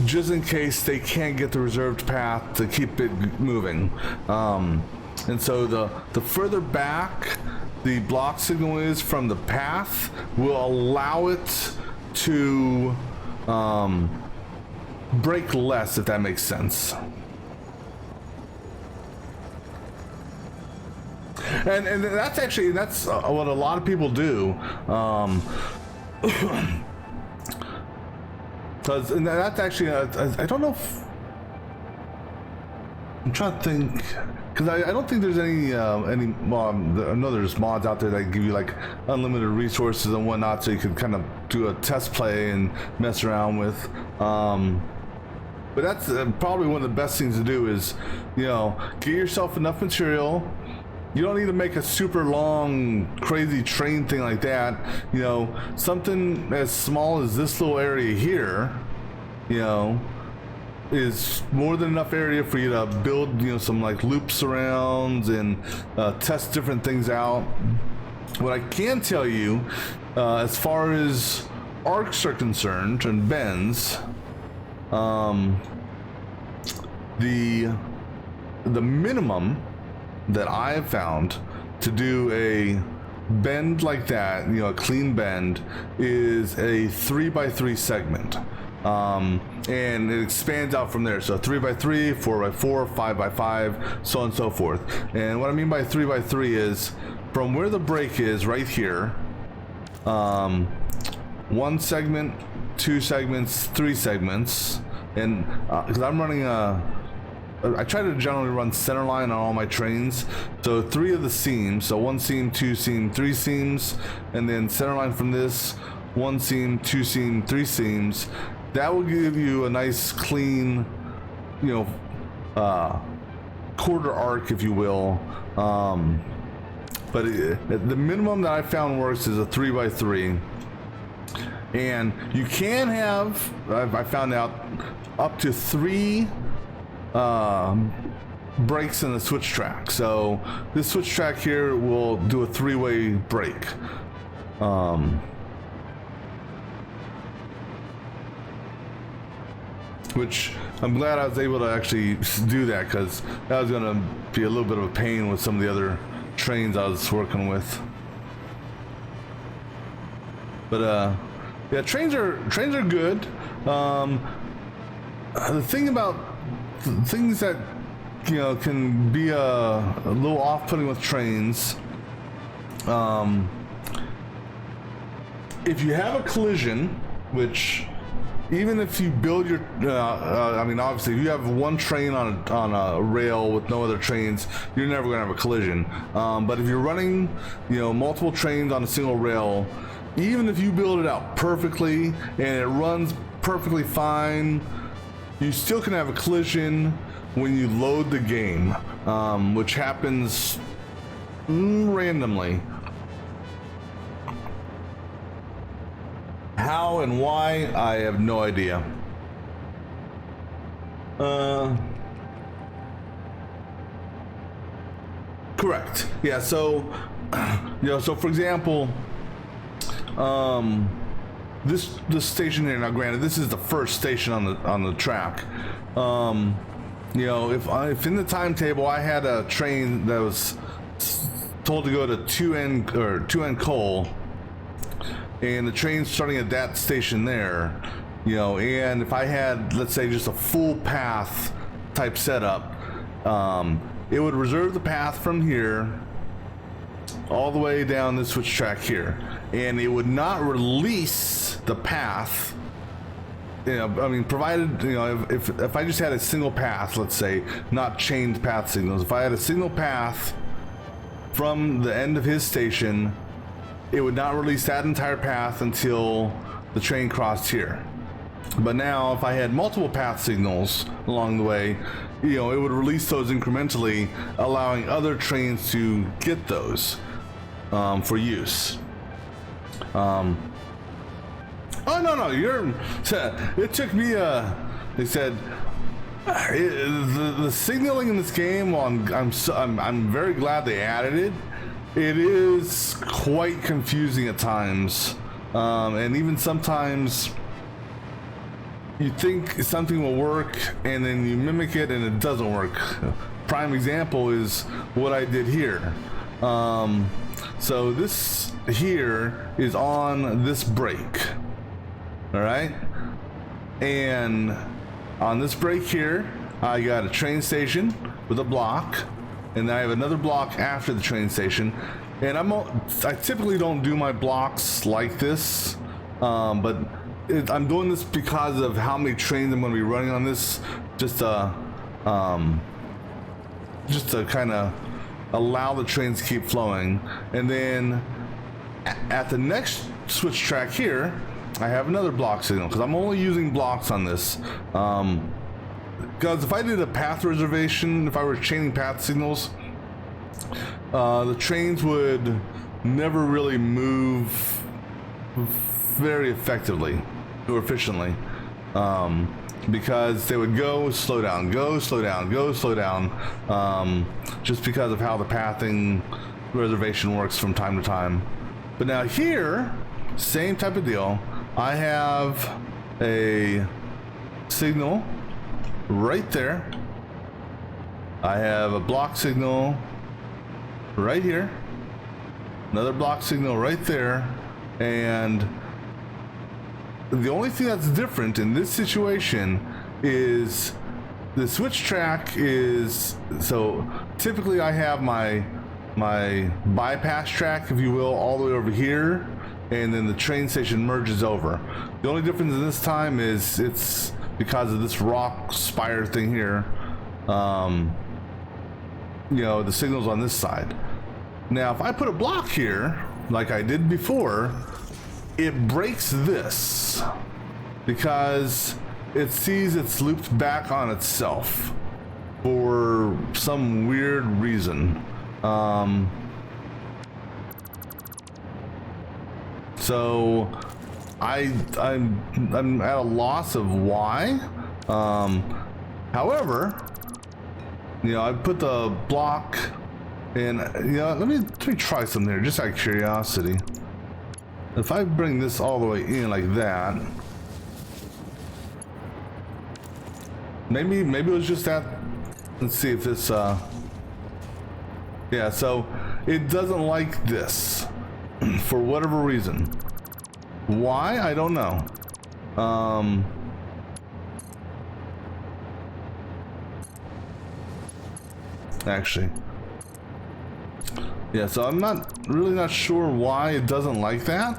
just in case they can't get the reserved path to keep it moving. And so the further back the block signal is from the path will allow it to brake less, if that makes sense. And that's actually, that's what a lot of people do. Because that's actually, I don't know if, I'm trying to think, because I don't think there's any well, I know there's mods out there that give you like unlimited resources and whatnot, so you can kind of do a test play and mess around with. But that's probably one of the best things to do is, you know, get yourself enough material. You don't need to make a super long, crazy train thing like that. You know, something as small as this little area here, you know, is more than enough area for you to build, you know, some like loops around and test different things out. What I can tell you, as far as arcs are concerned and bends, the minimum that I have found to do a bend like that, you know, a clean bend, is a 3x3 segment. And it expands out from there. So 3x3, 4x4, 5x5, so on and so forth. And what I mean by 3x3 is from where the break is right here, one segment, two segments, three segments, and because I'm running I try to generally run center line on all my trains, so 3 of the seams, so 1 seam, 2 seam, 3 seams, and then center line from this, 1 seam, 2 seam, 3 seams. That will give you a nice clean, you know, quarter arc, if you will. But the minimum that I found works is a 3x3, and you can have, I found out, up to 3 brakes in the switch track. So this switch track here will do a 3-way brake. Which I'm glad I was able to actually do that, because that was going to be a little bit of a pain with some of the other trains I was working with. But yeah, trains are good. The thing about things that, you know, can be a little off-putting with trains, if you have a collision, which even if you build your, I mean, obviously, if you have one train on a rail with no other trains, you're never going to have a collision. But if you're running, you know, multiple trains on a single rail, even if you build it out perfectly and it runs perfectly fine, you still can have a collision when you load the game, which happens randomly. How and why, I have no idea. Correct. Yeah, so, you know, so for example, this station here, now granted, this is the first station on the track. You know, if in the timetable I had a train that was told to go to 2N coal, and the train's starting at that station there, you know, and if I had, let's say, just a full path type setup, it would reserve the path from here all the way down this switch track here, and it would not release the path. You know, I mean, provided, you know, if I just had a single path, let's say, not chained path signals, if I had a single path from the end of his station, it would not release that entire path until the train crossed here. But now, if I had multiple path signals along the way, you know, it would release those incrementally, allowing other trains to get those for use. Oh no, it took me they said the signaling in this game, well, I'm very glad they added it. It is quite confusing at times, and even sometimes you think something will work and then you mimic it and it doesn't work. Prime example is what I did here. So this here is on this brake. All right, and on this break here, I got a train station with a block, and then I have another block after the train station. And I typically don't do my blocks like this, but I'm doing this because of how many trains I'm going to be running on this, just to kind of allow the trains to keep flowing. And then at the next switch track here, I have another block signal, because I'm only using blocks on this. Because if I did a path reservation, if I were chaining path signals, the trains would never really move very effectively or efficiently, because they would go, slow down, go, slow down, go, slow down, just because of how the pathing reservation works from time to time. But now here, same type of deal. I have a signal right there. I have a block signal right here. Another block signal right there. And the only thing that's different in this situation is the switch track is, so typically I have my bypass track, if you will, all the way over here, and then the train station merges over. The only difference in this time is it's because of this rock spire thing here. You know, the signal's on this side. Now, if I put a block here, like I did before, it breaks this because it sees it's looped back on itself for some weird reason. So I'm at a loss of why. However, you know, I put the block in. You know, let me try something here, just out of curiosity. If I bring this all the way in like that, maybe it was just that. Let's see if this. Yeah, so it doesn't like this for whatever reason. Why? I don't know. Actually, yeah, so I'm really not sure why it doesn't like that.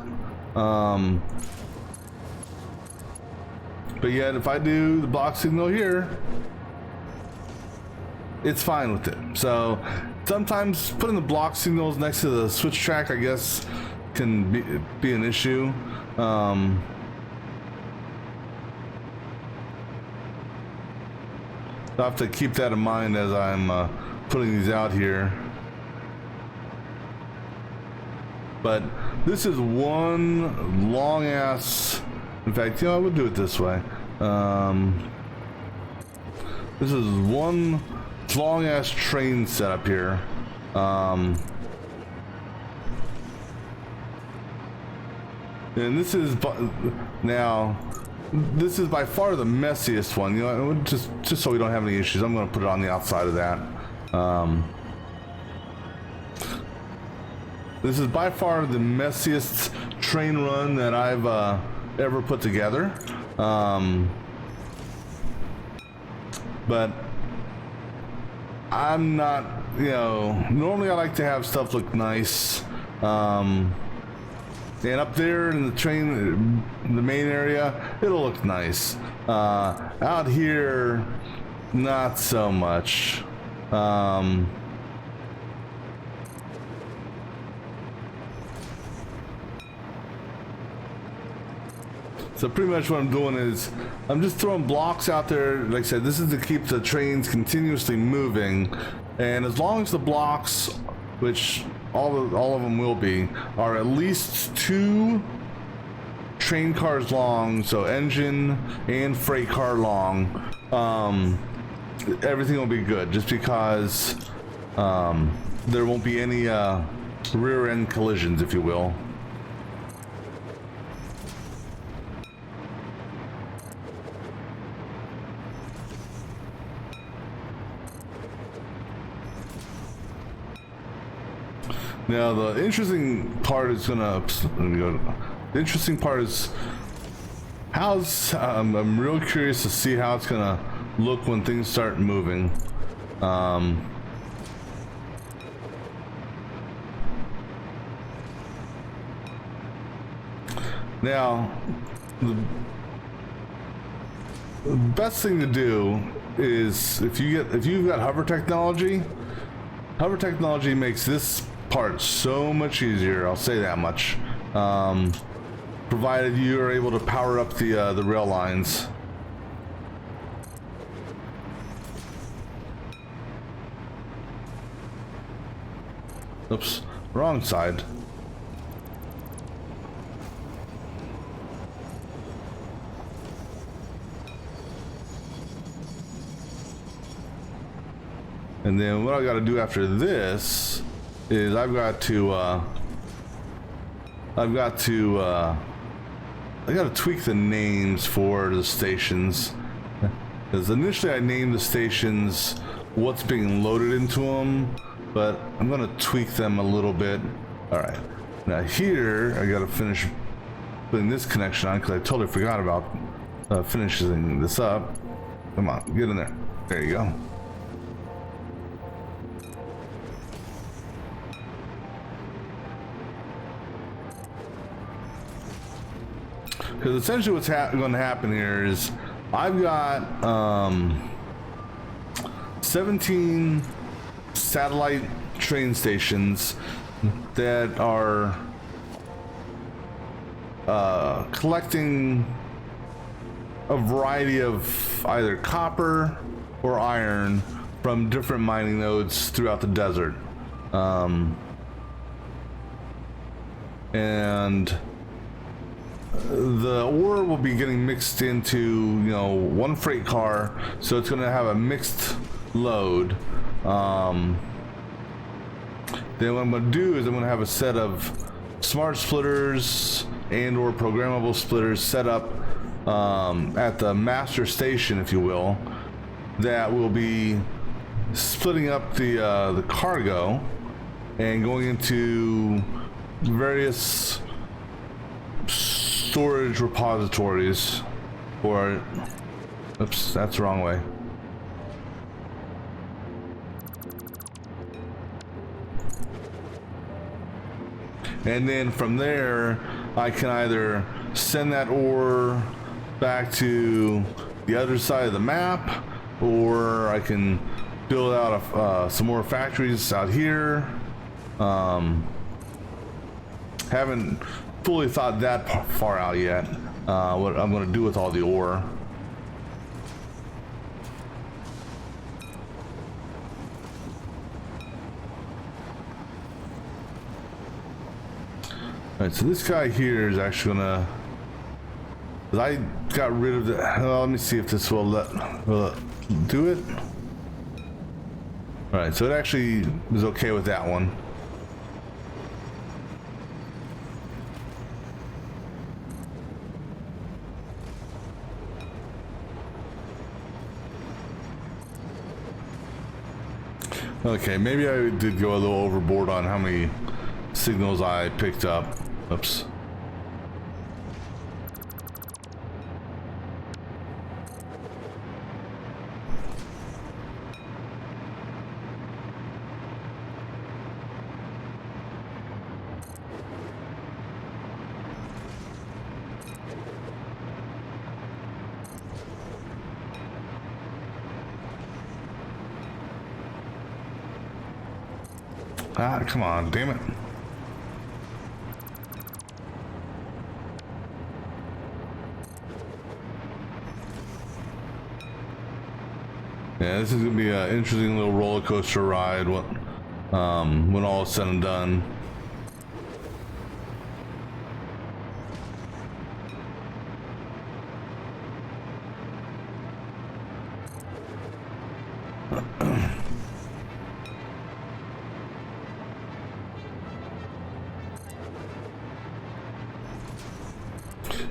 But yet if I do the block signal here, it's fine with it. So sometimes putting the block signals next to the switch track, I guess, can be an issue. I'll have to keep that in mind as I'm putting these out here. But this is one long ass, in fact, you know, I would do it this way. This is one long ass train setup here. And this is, now this is by far the messiest one. You know, just so we don't have any issues, I'm going to put it on the outside of that. This is by far the messiest train run that I've ever put together. But I'm not, you know, normally I like to have stuff look nice. And up there in the train, the main area, it'll look nice. Out here, not so much. So pretty much what I'm doing is I'm just throwing blocks out there. Like I said, this is to keep the trains continuously moving, and as long as the blocks, which all of them will be, are at least 2 train cars long, so engine and freight car long, everything will be good, just because there won't be any rear end collisions, if you will. Now the interesting part is the interesting part is I'm real curious to see how it's gonna look when things start moving. Now the best thing to do is if you've got hover technology makes this part so much easier, I'll say that much, provided you are able to power up the rail lines. Oops, wrong side. And then what I got to do after this is I got to tweak the names for the stations, because initially I named the stations what's being loaded into them, but I'm gonna tweak them a little bit. All right, now here I gotta finish putting this connection on because I totally forgot about finishing this up. Come on, get in there. There you go. Because essentially what's going to happen here is I've got 17 satellite train stations that are collecting a variety of either copper or iron from different mining nodes throughout the desert. And the ore will be getting mixed into, you know, one freight car, so it's going to have a mixed load. Then what I'm going to do is I'm going to have a set of smart splitters and or programmable splitters set up at the master station, if you will, that will be splitting up the cargo and going into various storage repositories for, oops, that's the wrong way. And then from there, I can either send that ore back to the other side of the map, or I can build out some more factories out here. Haven't fully thought that far out yet, what I'm going to do with all the ore. Alright, so this guy here is actually gonna, I got rid of the, well, let me see if this will do it. Alright, so it actually is okay with that one. Okay, maybe I did go a little overboard on how many signals I picked up. Oops. Ah, come on, damn it. Yeah, this is gonna be an interesting little roller coaster ride when all is said and done.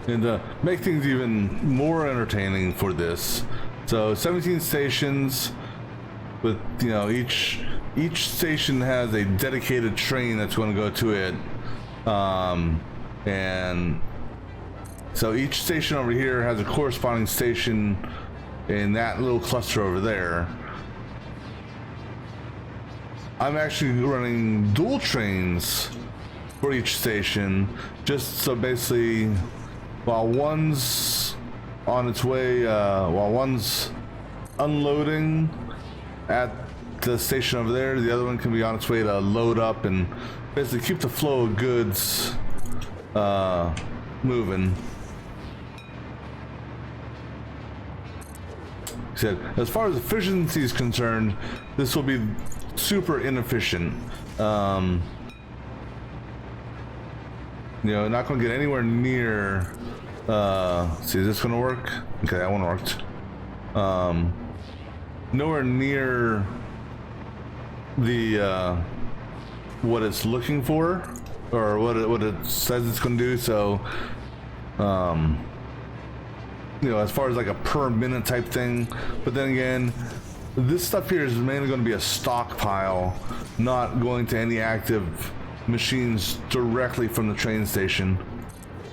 And make things even more entertaining for this, so 17 stations with, you know, each station has a dedicated train that's going to go to it, and so each station over here has a corresponding station in that little cluster over there. I'm actually running dual trains for each station, just so basically while one's on its way, while one's unloading at the station over there, the other one can be on its way to load up and basically keep the flow of goods moving. He said, as far as efficiency is concerned, this will be super inefficient. You know, not going to get anywhere near. See, is this going to work? Okay, that one worked. Nowhere near the what it's looking for, or what it says it's going to do. So, you know, as far as like a per minute type thing. But then again, this stuff here is mainly going to be a stockpile, not going to any active machines directly from the train station.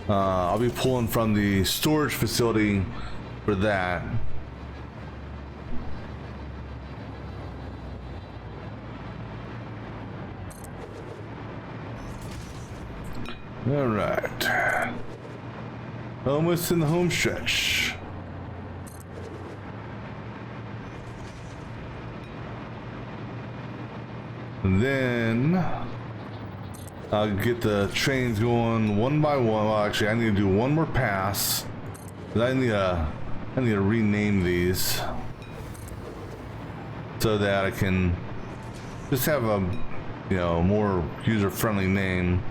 I'll be pulling from the storage facility for that. All right, almost in the home stretch. And then I'll get the trains going one by one. Well, actually, I need to do one more pass. I need to rename these so that I can just have a, you know, more user-friendly name.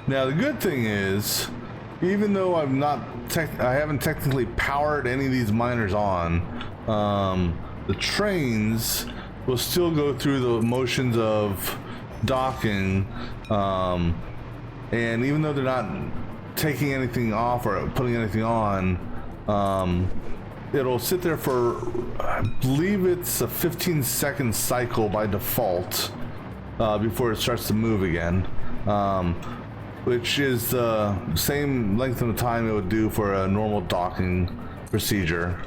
Now, the good thing is, even though I haven't technically powered any of these miners on, the trains will still go through the motions of docking, and even though they're not taking anything off or putting anything on, it'll sit there for, I believe it's a 15-second cycle by default, before it starts to move again. Which is the same length of time it would do for a normal docking procedure.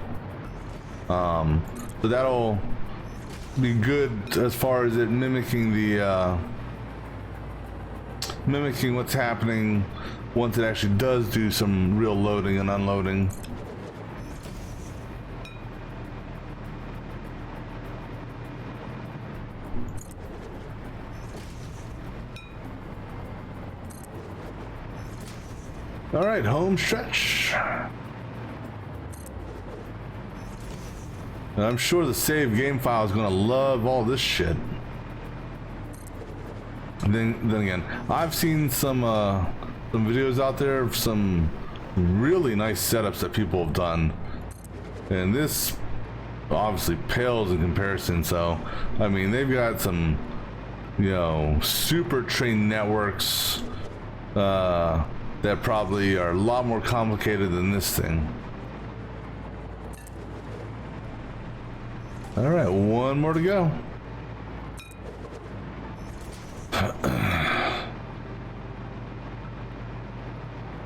So that'll be good as far as it mimicking the mimicking what's happening once it actually does do some real loading and unloading. All right, home stretch. And I'm sure the save game file is going to love all this shit. And then again, I've seen some videos out there of some really nice setups that people have done, and this obviously pales in comparison. So, I mean, they've got some, you know, super train networks that probably are a lot more complicated than this thing. All right, one more to go.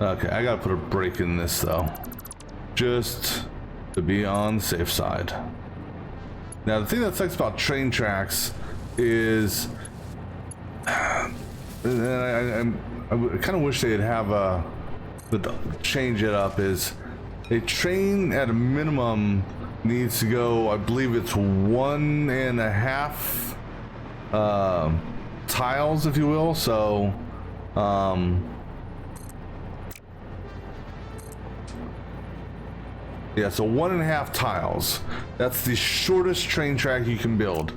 Okay, I gotta put a break in this though, just to be on the safe side. Now the thing that sucks about train tracks is, and I kind of wish they'd have change it up, is a train at a minimum needs to go, I believe it's 1.5 tiles, if you will. So yeah, so 1.5 tiles. That's the shortest train track you can build.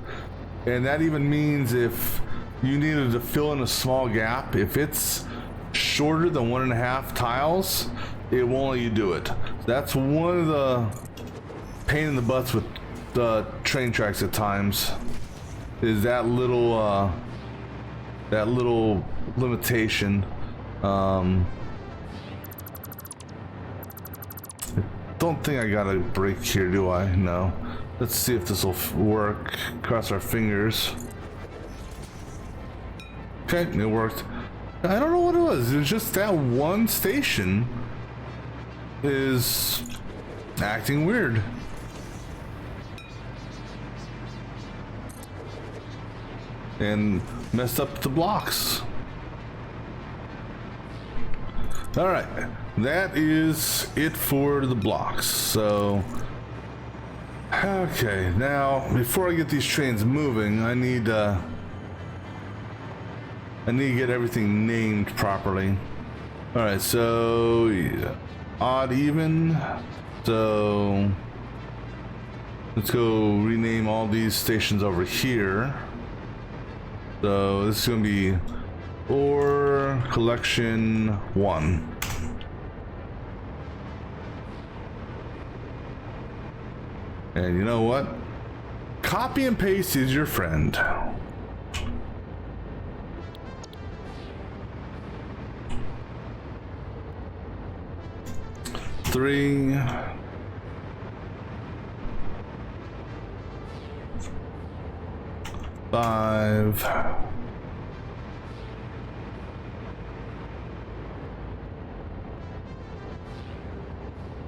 And that even means if you needed to fill in a small gap, if it's shorter than 1.5 tiles, it won't let you do it. That's one of the pain in the butts with the train tracks at times, is that little limitation. Don't think I got a break here, do I? No. Let's see if this will work. Cross our fingers. Okay, it worked. I don't know what it was. It was just that one station is acting weird. And messed up the blocks. All right, that is it for the blocks. So, okay, now before I get these trains moving, I need to get everything named properly. All right, so yeah, odd, even. So let's go rename all these stations over here. So this is going to be ore collection 1. And you know what? Copy and paste is your friend. Three. Five.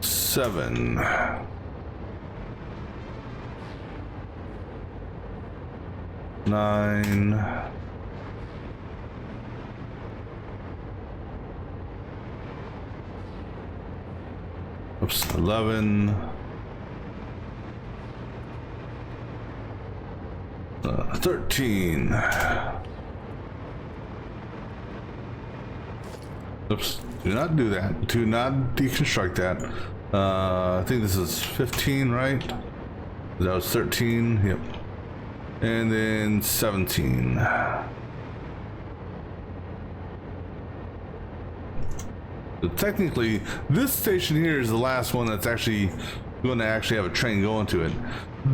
7. 9. 11. 13. Oops, do not do that. Do not deconstruct that. I think this is 15, right? That was 13, yep. And then 17. So technically, this station here is the last one that's actually going to have a train going to it.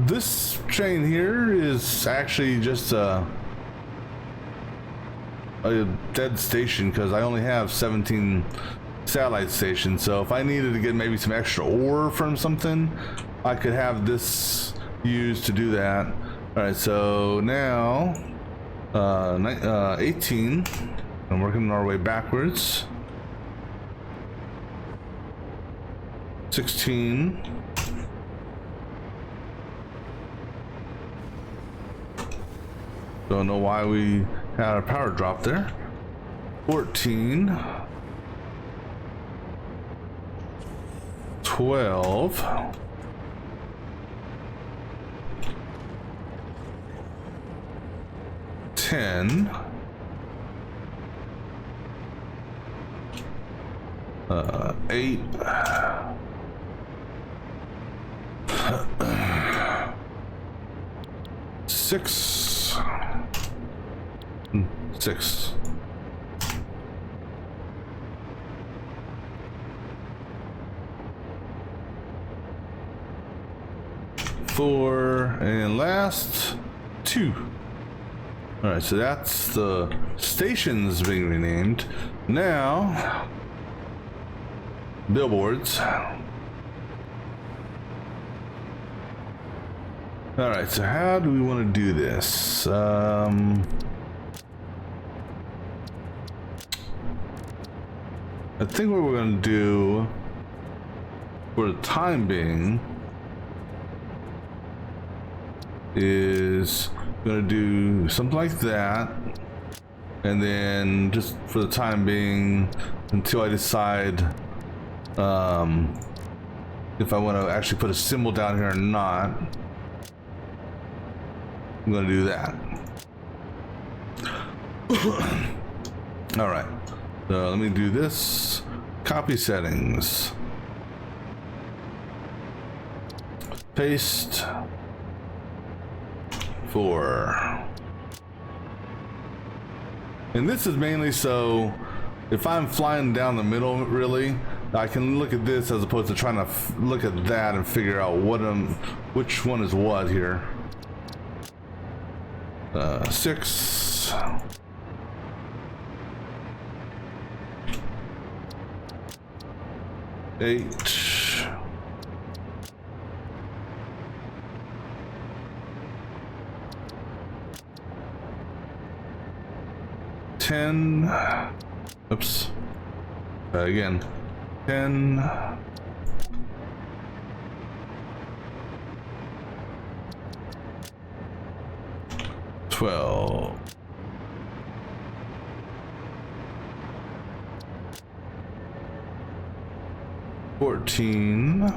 This train here is actually just a dead station because I only have 17 satellite stations. So if I needed to get maybe some extra ore from something, I could have this used to do that. All right, so now 18. I'm working our way backwards. 16. Don't know why we had a power drop there. 14. 12. 10. 8. 6. 6. 4, and last 2. All right, so that's the stations being renamed. Now, billboards. All right, so how do we want to do this? I think what we're going to do for the time being is going to do something like that, and then just for the time being until I decide if I want to actually put a symbol down here or not, I'm going to do that. All right, so let me do this. Copy settings, paste 4. And this is mainly so if I'm flying down the middle, really, I can look at this as opposed to trying to look at that and figure out which one is what here. 6. 8. 10. Oops. Again. 10. 12. 14.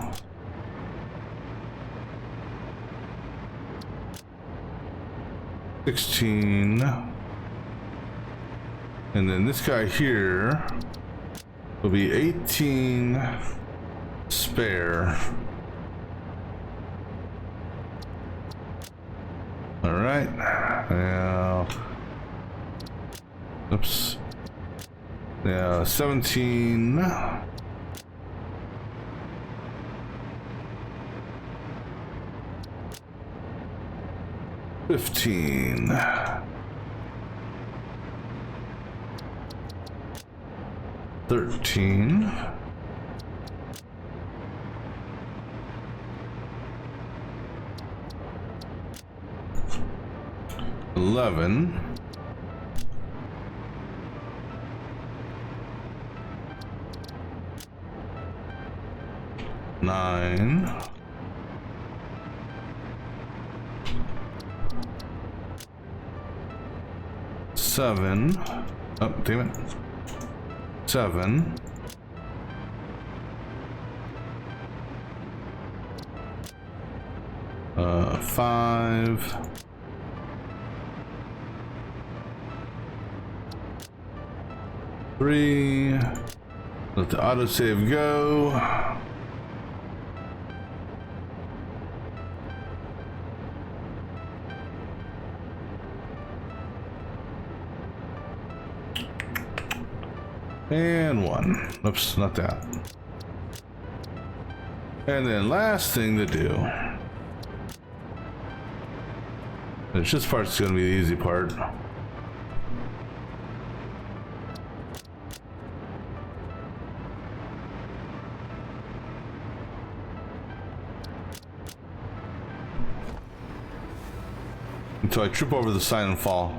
16. And then this guy here will be 18 spare. All right. Now, oops. Now 17. 15. 13. 11. 9. 7. Oh, damn it. 7. 5. 3. Let the autosave go. And 1. Oops, not that. And then last thing to do. This part's gonna be the easy part. Until I trip over the sign and fall.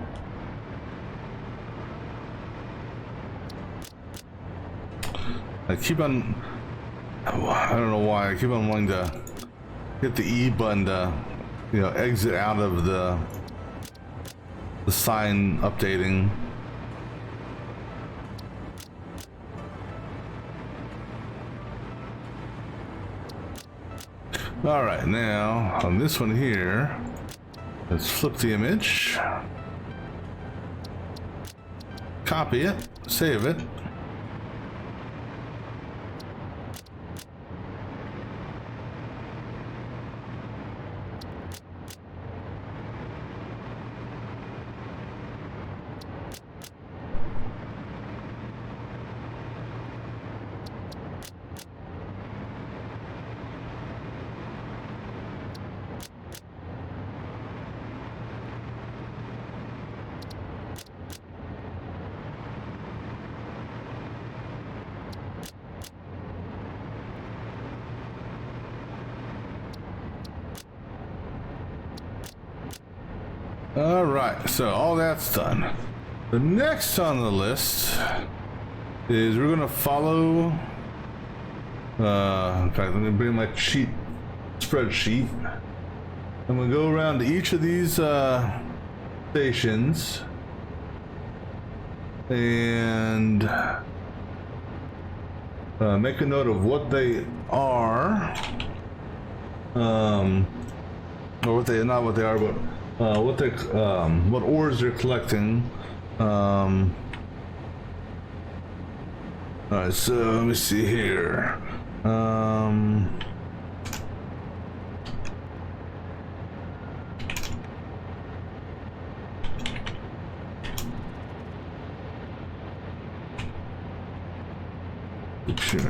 I keep on, I don't know why, I keep on wanting to hit the E button to, you know, exit out of the sign updating. All right, now on this one here, let's flip the image, copy it, save it. All right, so all that's done. The next on the list is we're gonna follow. In fact, let me bring my spreadsheet. I'm gonna go around to each of these stations and make a note of what they are, or what they not what they are, but what they what ores they're collecting. All right, so let me see here. Sure.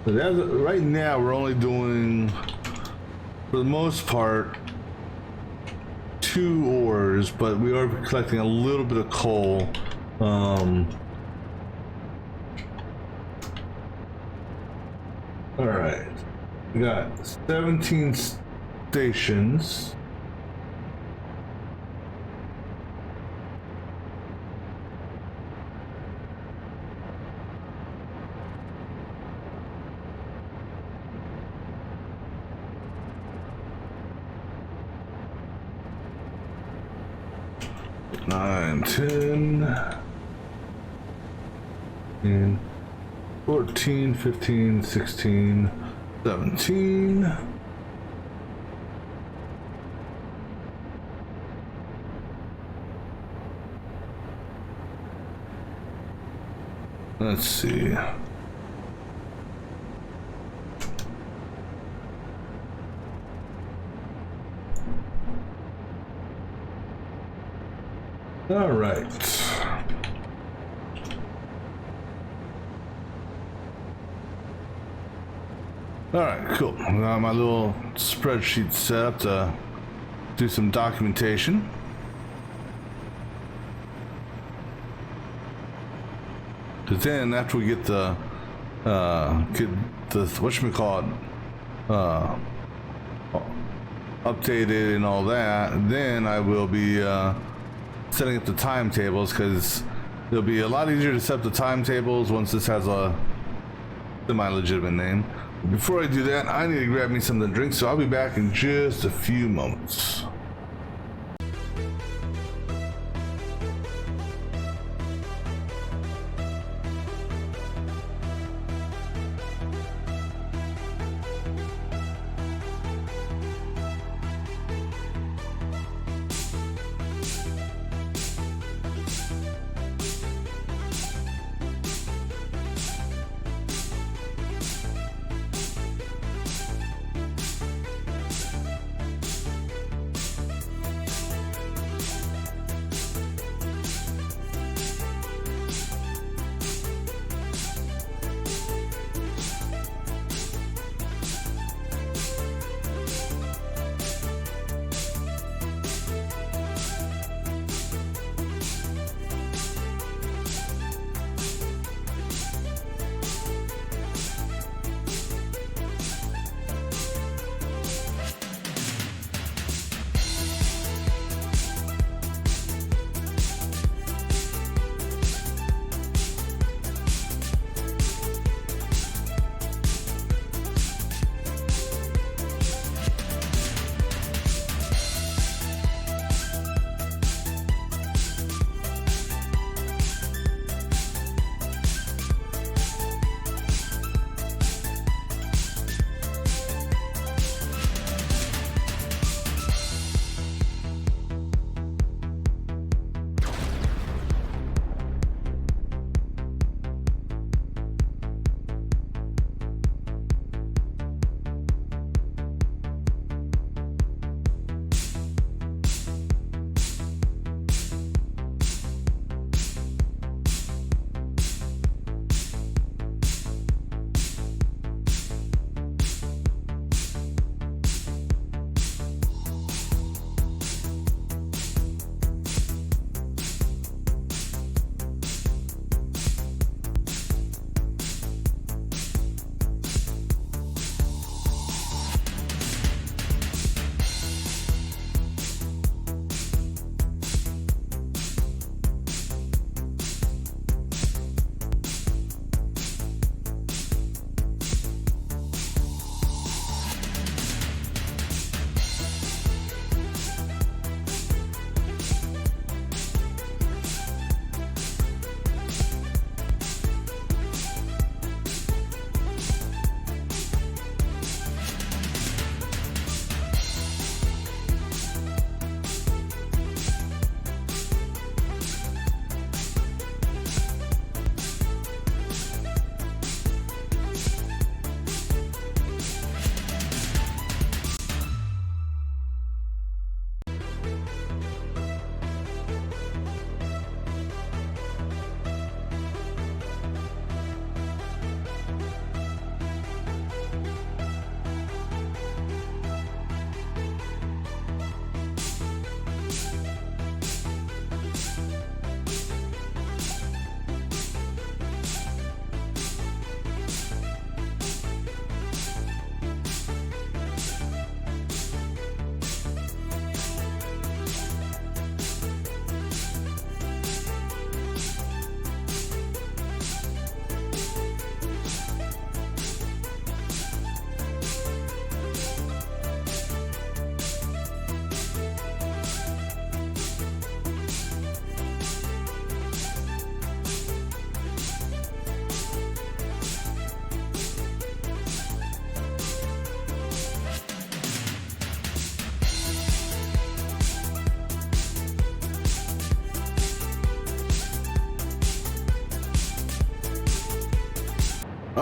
But right now, we're only doing, for the most part, 2 ores, but we are collecting a little bit of coal. All right, we got 17 stations. Nine, 10, and 14, 15, 16, 17. Let's see. All right. All right, cool. Got my little spreadsheet set up to do some documentation. Cause then after we get the whatchamacallit updated and all that, then I will be setting up the timetables, because it'll be a lot easier to set up the timetables once this has a semi-legitimate name. Before I do that, I need to grab me something to drink, so I'll be back in just a few moments.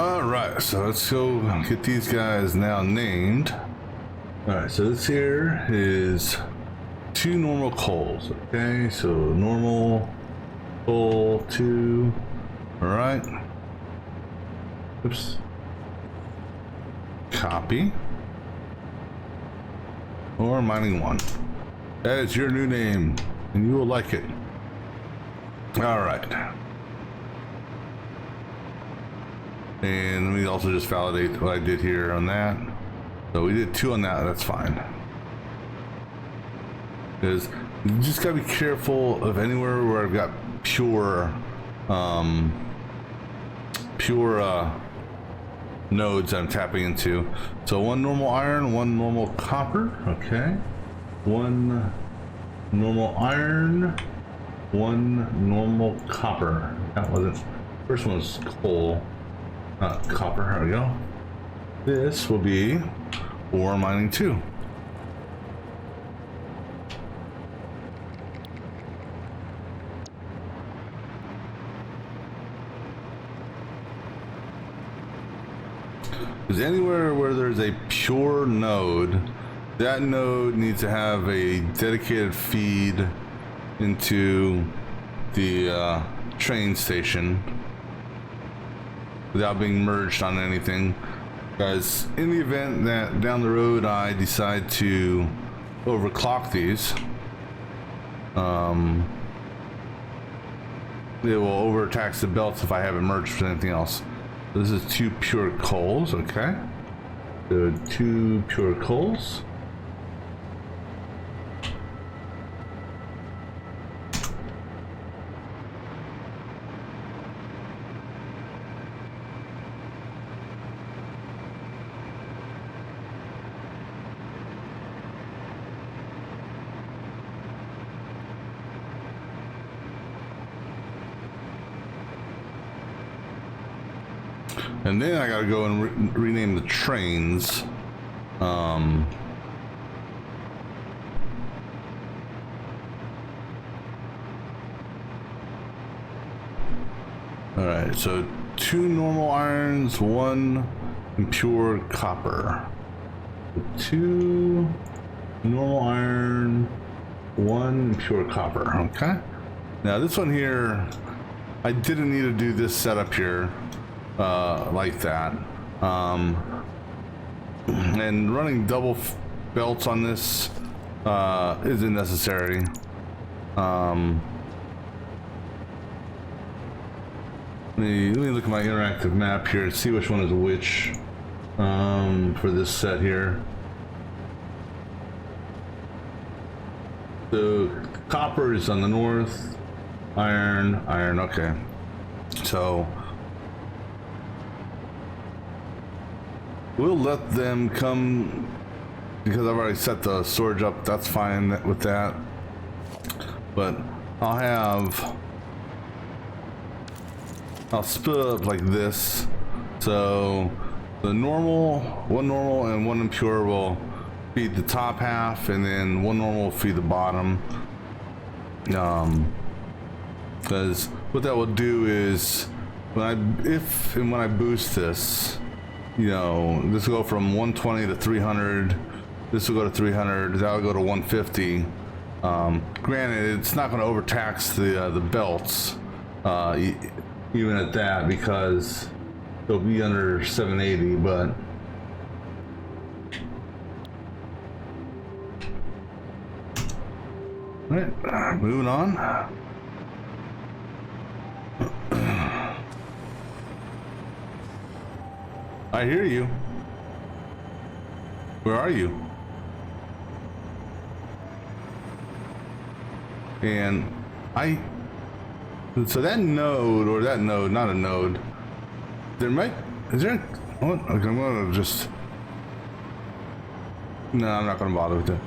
All right, so let's go get these guys now named. All right, so this here is 2 normal coals. Okay, so normal coal 2. All right. Oops. Copy. Or mining 1. That is your new name, and you will like it. All right. And let me also just validate what I did here on that. So we did 2 on that, that's fine. Because you just gotta be careful of anywhere where I've got pure nodes I'm tapping into. So 1 normal iron, 1 normal copper, okay. 1 normal iron, 1 normal copper. That wasn't, first one was coal. Copper, here we go. This will be ore mining 2. Because anywhere where there's a pure node, that node needs to have a dedicated feed into the train station without being merged on anything. Guys, in the event that down the road I decide to overclock these, it will overtax the belts if I haven't merged with anything else. This is 2 pure coals, okay? So 2 pure coals. And then I gotta go and rename the trains. All right, so 2 normal irons, 1 pure copper. 2 normal iron, 1 pure copper. Okay. Now this one here, I didn't need to do this setup here. Like that, and running double belts on this isn't necessary. Let me look at my interactive map here and see which one is which for this set here. So copper is on the north, iron, okay. So we'll let them come because I've already set the storage up. That's fine with that. But I'll split it up like this. So the normal, 1 normal and 1 impure will feed the top half, and then 1 normal will feed the bottom. Because what that will do is when I boost this, you know, this will go from 120 to 300. This will go to 300. That'll go to 150. Granted, it's not going to overtax the belts, even at that, because they'll be under 780. But all right, moving on. I hear you. Where are you? And so that node, or that node, not a node, is there, what? Okay, I'm gonna just, no, I'm not gonna bother with it.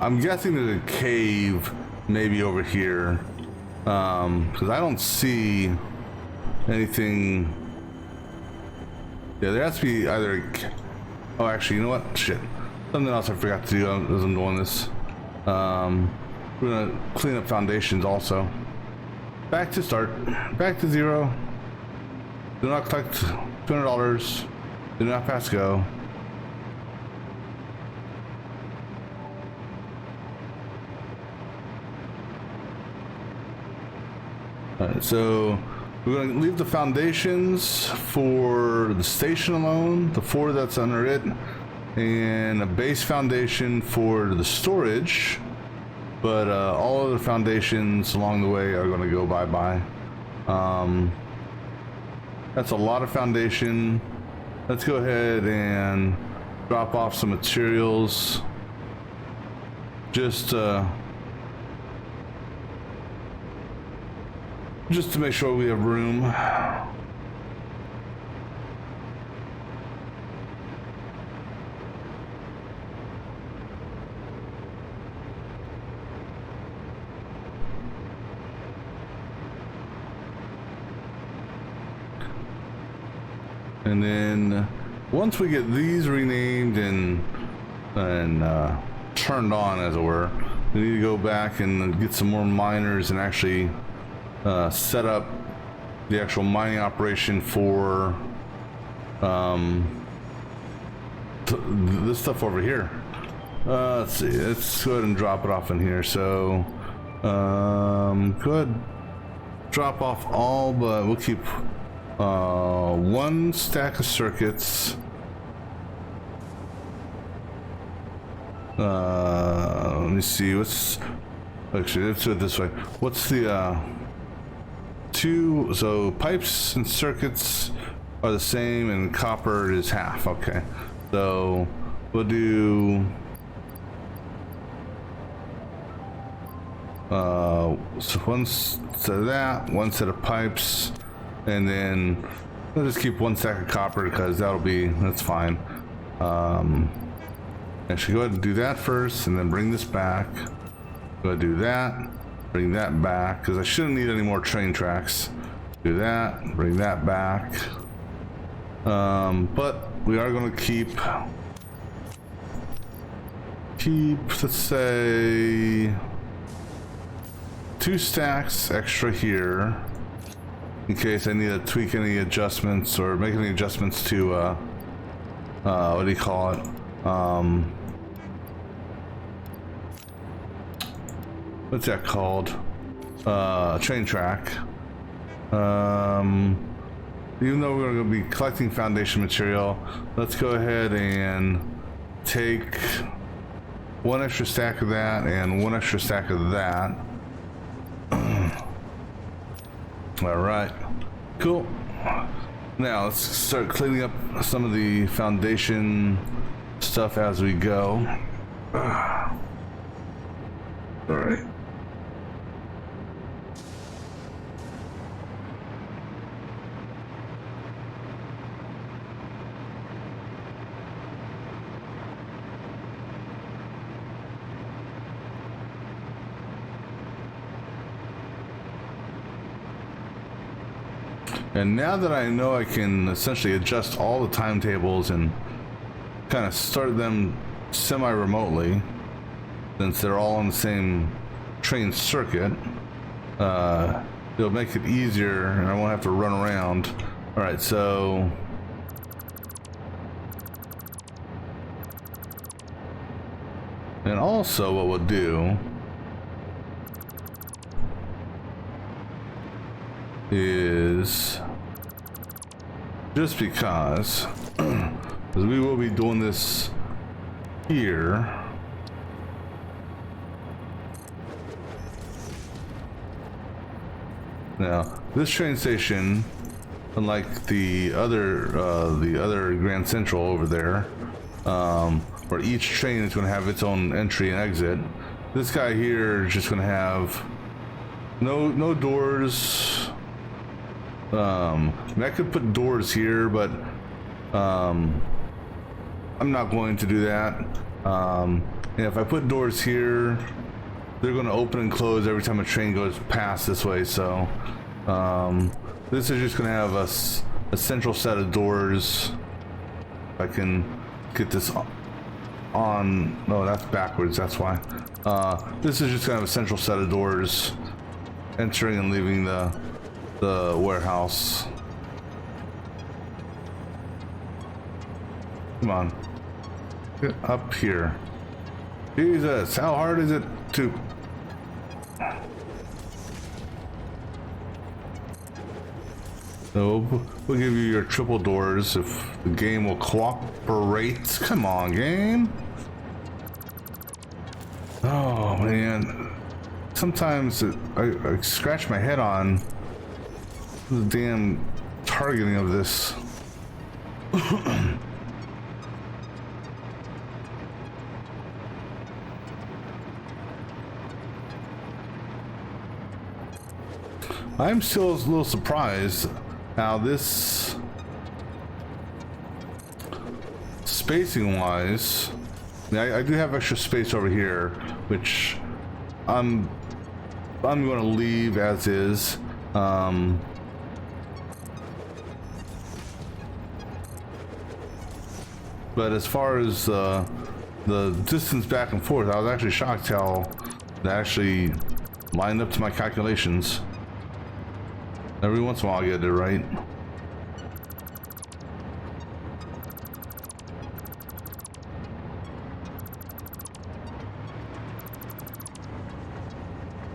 I'm guessing there's a cave maybe over here, because I don't see anything. Yeah, there has to be either, oh, actually, you know what? Shit. Something else I forgot to do as I'm doing this. We're gonna clean up foundations also. Back to start. Back to 0. Do not collect $200. Do not pass go. Alright, so we're going to leave the foundations for the station alone, the 4 that's under it, and a base foundation for the storage. But all other foundations along the way are going to go bye-bye. That's a lot of foundation. Let's go ahead and drop off some materials. Just to make sure we have room. And then once we get these renamed and turned on, as it were, we need to go back and get some more miners and actually set up the actual mining operation for this stuff over here. Let's see, let's go ahead and drop it off in here. So go ahead, drop off all, but we'll keep 1 stack of circuits. Let me see, what's actually, let's do it this way. What's the 2, so pipes and circuits are the same and copper is half. Okay, so we'll do so 1 set of that, 1 set of pipes, and then we'll just keep 1 stack of copper because that's fine. Actually, go ahead and do that first, and then bring this back. Go ahead and do that, bring that back, because I shouldn't need any more train tracks. Do that, bring that back. But we are going to keep, let's say, 2 stacks extra here, in case I need to tweak any adjustments or make any adjustments to, what do you call it? What's that called? Train track. Even though we're going to be collecting foundation material, let's go ahead and take 1 extra stack of that and 1 extra stack of that. All right, cool. Now let's start cleaning up some of the foundation stuff as we go. All right. And now that I know I can essentially adjust all the timetables and kind of start them semi-remotely, since they're all on the same train circuit, it'll make it easier and I won't have to run around. All right, so and also what we'll do is, just because we will be doing this here, now this train station, unlike the other Grand Central over there, where each train is going to have its own entry and exit, this guy here is just going to have no doors. I could put doors here, but I'm not going to do that. And if I put doors here, they're going to open and close every time a train goes past this way. So this is just going to have a central set of doors. If I can get this on. No, that's backwards. That's why. This is just going to have a central set of doors entering and leaving the warehouse. Come on. Get up here. Jesus, how hard is it to... So we'll give you your triple doors if the game will cooperate. Come on, game. Oh man. Sometimes I scratch my head on the damn targeting of this. I'm still a little surprised how this spacing wise, I do have extra space over here, which I'm going to leave as is. But as far as the distance back and forth, I was actually shocked how that actually lined up to my calculations. Every once in a while I get it right.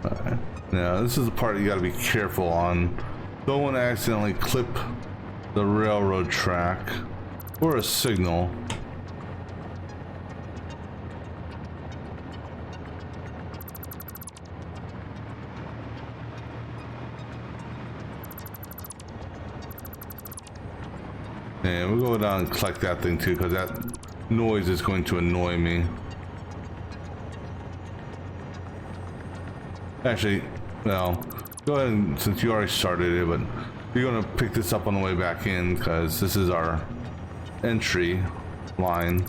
Alright. Now this is the part you gotta be careful on. Don't want to accidentally clip the railroad track or a signal. And we'll go down and collect that thing too, because that noise is going to annoy me. Actually, well, go ahead and, since you already started it, but you're going to pick this up on the way back in, because this is our entry line.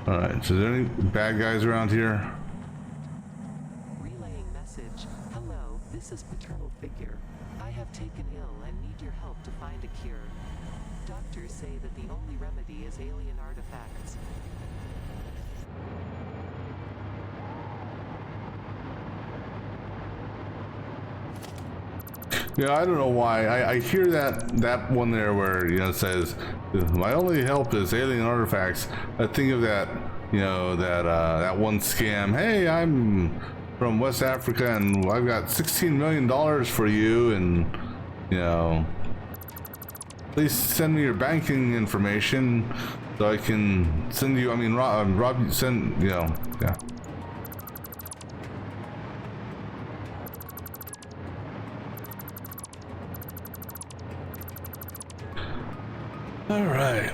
Alright, so is there any bad guys around here? Relaying message. Hello, this is paternal figure. I have taken ill and need your help to find a cure. Doctors say that the only remedy is alien artifacts. Yeah, I don't know why. I hear that one there where, you know, it says, my only help is alien artifacts. I think of that, you know, that one scam. Hey, I'm from West Africa and I've got $16 million for you, and, you know, please send me your banking information so I can send you, I mean, rob send, you know, yeah. All right.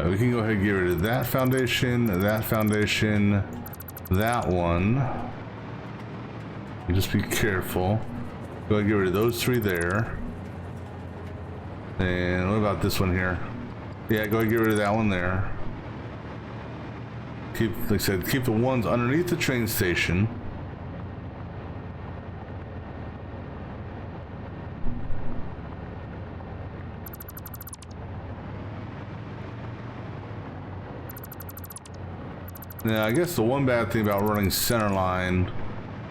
We can go ahead and get rid of that foundation, that one. You just be careful. Go ahead and get rid of those three there. And what about this one here? Yeah, go ahead and get rid of that one there. Keep, like I said, keep the ones underneath the train station. Now, I guess the one bad thing about running center line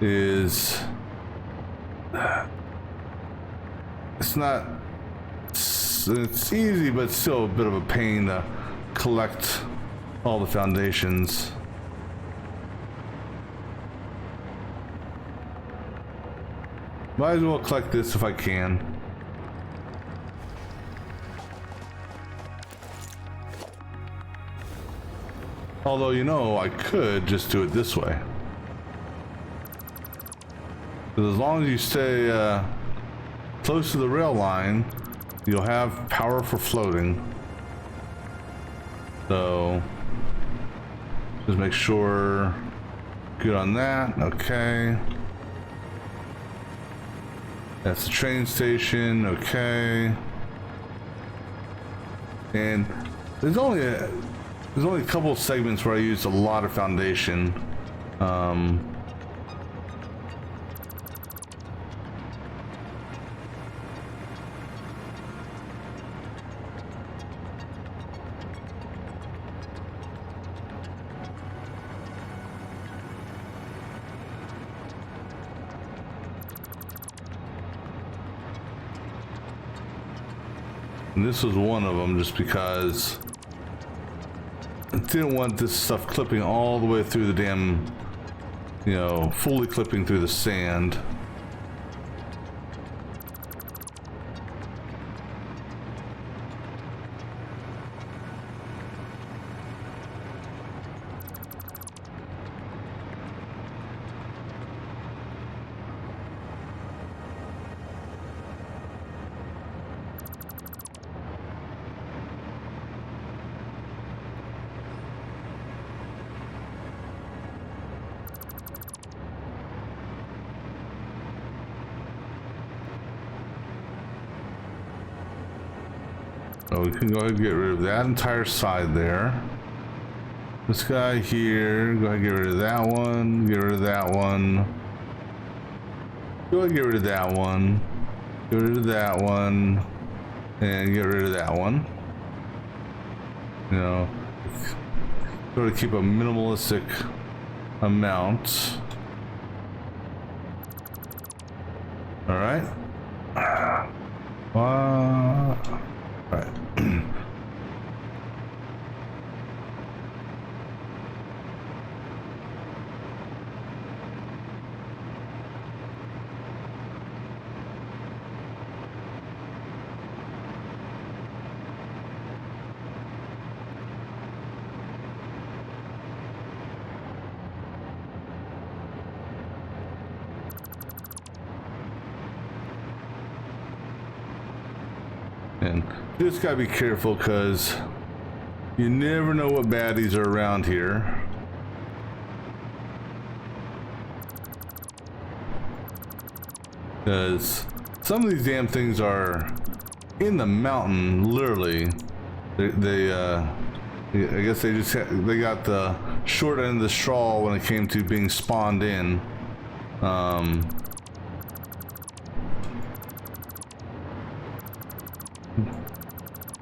is it's not, it's easy, but still a bit of a pain to collect all the foundations. Might as well collect this if I can. Although, you know, I could just do it this way. Because as long as you stay close to the rail line, you'll have power for floating. So, just make sure Good on that. Okay. That's the train station. Okay. And there's only a couple of segments where I used a lot of foundation. And this was one of them, just because I didn't want this stuff clipping all the way through the damn, you know, fully clipping through the sand. So we can go ahead and get rid of that entire side there. This guy here, go ahead and get rid of that one, get rid of that one. Go ahead and get rid of that one, get rid of that one, and get rid of that one. You know, sort of keep a minimalistic amount. All right. All right. And just gotta be careful, because you never know what baddies are around here. Because some of these damn things are in the mountain, literally. I guess they got the short end of the straw when it came to being spawned in.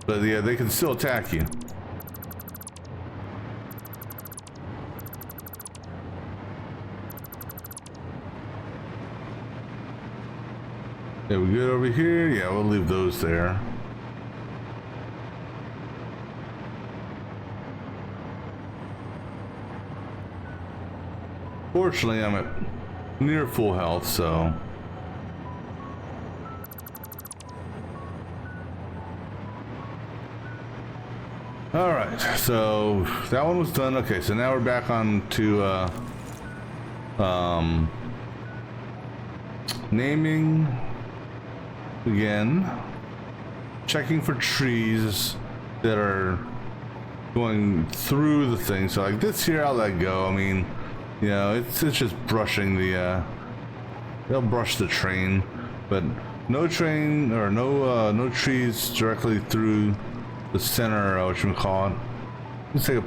But yeah, they can still attack you. Yeah, we good over here? Yeah, we'll leave those there. Fortunately, I'm at near full health, so... All right, so that one was done. Okay, so now we're back on to naming again, checking for trees that are going through the thing. So like this here, I'll let go. I mean, you know, it's just brushing the they'll brush the train, but no train or no trees directly through the center, what you call it. Let's take a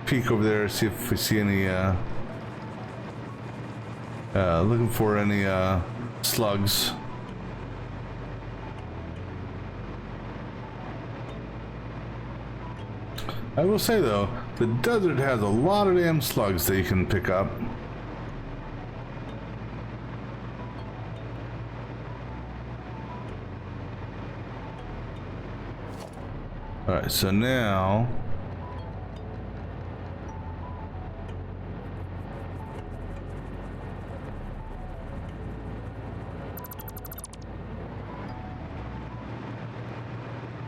peek over there, see if we see any looking for any slugs. I will say though, the desert has a lot of damn slugs that you can pick up. Alright, so now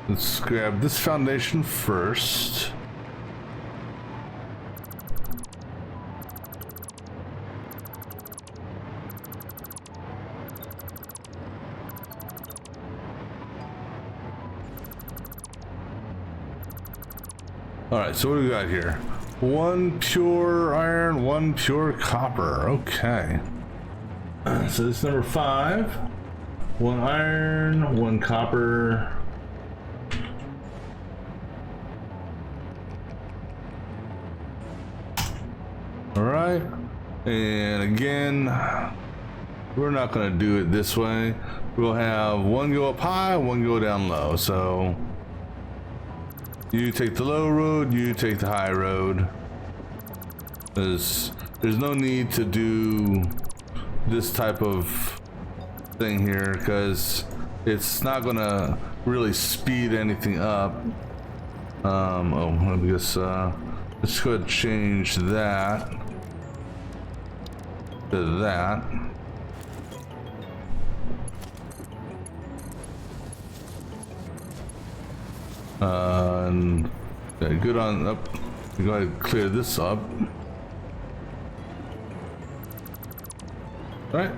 let's grab this foundation first. All right, so what do we got here? 1 pure iron, 1 pure copper. Okay. So this is number 5. 1 iron, 1 copper. All right. And again, we're not going to do it this way. We'll have 1 go up high, 1 go down low. So you take the low road, you take the high road. There's no need to do this type of thing here because it's not going to really speed anything up. I guess let's go ahead and change that to that. And okay, good on up. Go ahead and clear this up. All right,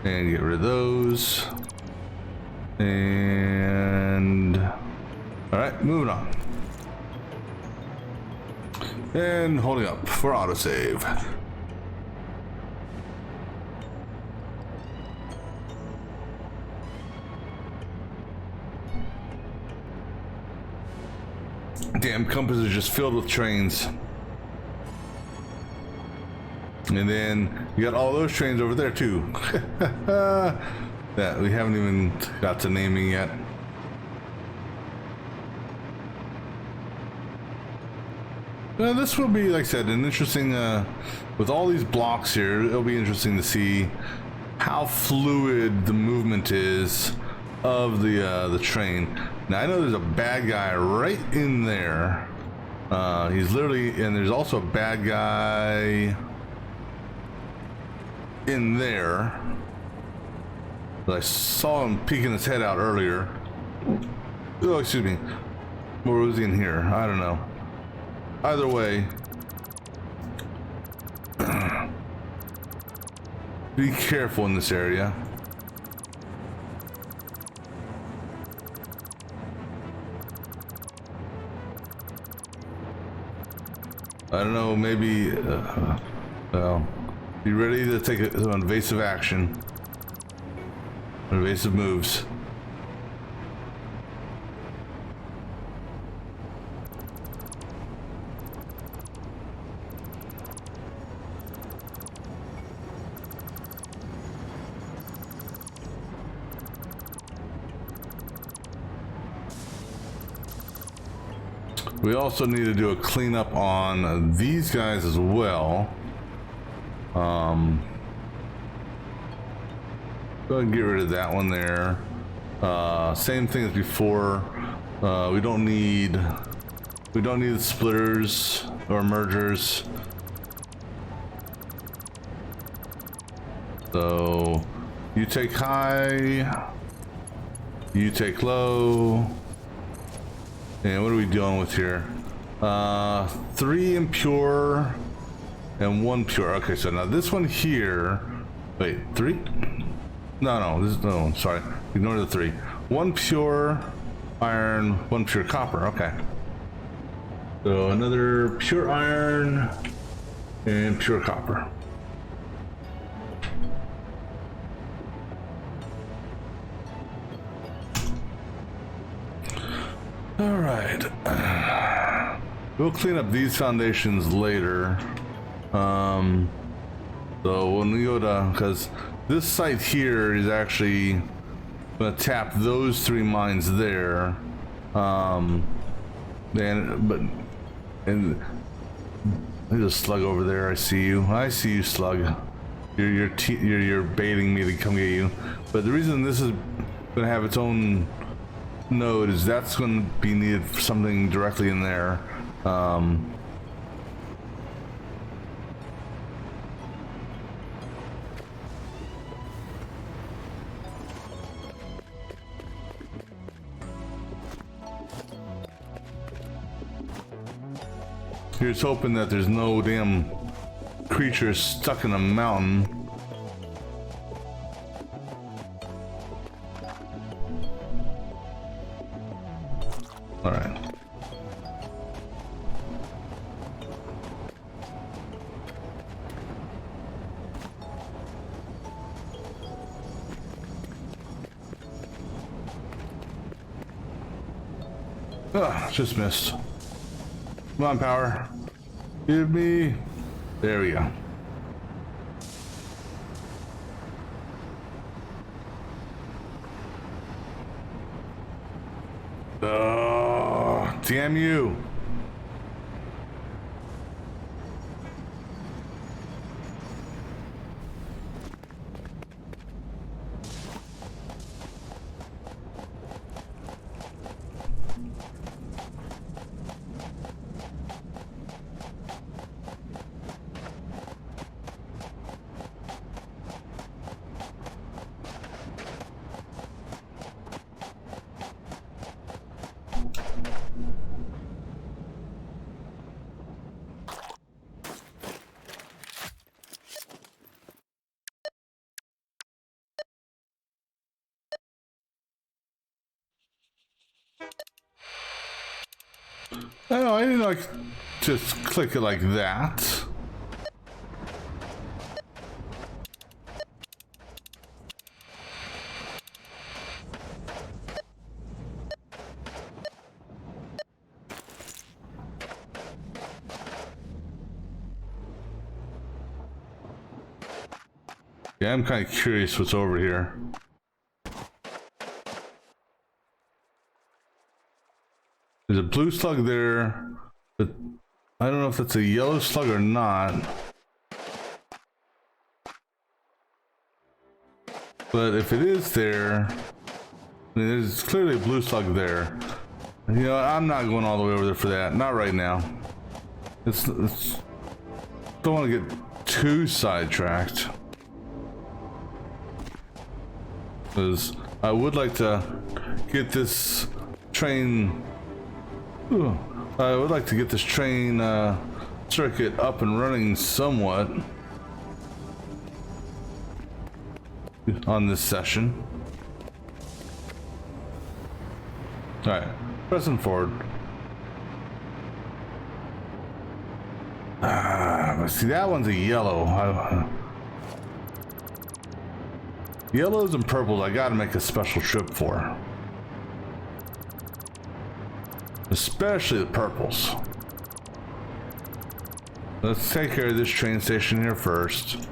and get rid of those. And all right, moving on. And holding up for autosave. Damn, compass is just filled with trains. And then you got all those trains over there too. That we haven't even got to naming yet. Now this will be, like I said, an interesting, with all these blocks here, it'll be interesting to see how fluid the movement is of the train. Now I know there's a bad guy right in there. He's literally, and there's also a bad guy in there. But I saw him peeking his head out earlier. Oh, excuse me. Or was he in here? I don't know. Either way, be careful in this area. I don't know, maybe, well, be ready to take some evasive action. Evasive moves. We also need to do a cleanup on these guys as well. Go ahead and get rid of that one there. Same thing as before. We don't need the splitters or mergers. So you take high, you take low. And what are we dealing with here? 3 impure and 1 pure. Okay, so now this one here. Wait, 3? No, this is no. Sorry, ignore the 3. 1 pure iron, 1 pure copper. Okay. So another pure iron and pure copper. All right. We'll clean up these foundations later. So when we go to, because this site here is actually going to tap those 3 mines there. And there's a slug over there. I see you. I see you, slug. You're baiting me to come get you. But the reason this is going to have its own node is that's going to be needed for something directly in there. Here's hoping that there's no damn creatures stuck in a mountain. All right. Ugh, just missed. Come on, power. Give me. There we go. Oh, damn you. Oh, I didn't like just click it like that. Yeah, I'm kind of curious what's over here. There's a blue slug there, but I don't know if it's a yellow slug or not. But if it is there, I mean, there's clearly a blue slug there. You know, I'm not going all the way over there for that. Not right now. It's don't want to get too sidetracked. Because I would like to get this train. I would like to get this train circuit up and running somewhat on this session. All right, pressing forward. But see, that one's a yellow. Yellows and purples I gotta make a special trip for. Especially the purples. Let's take care of this train station here first.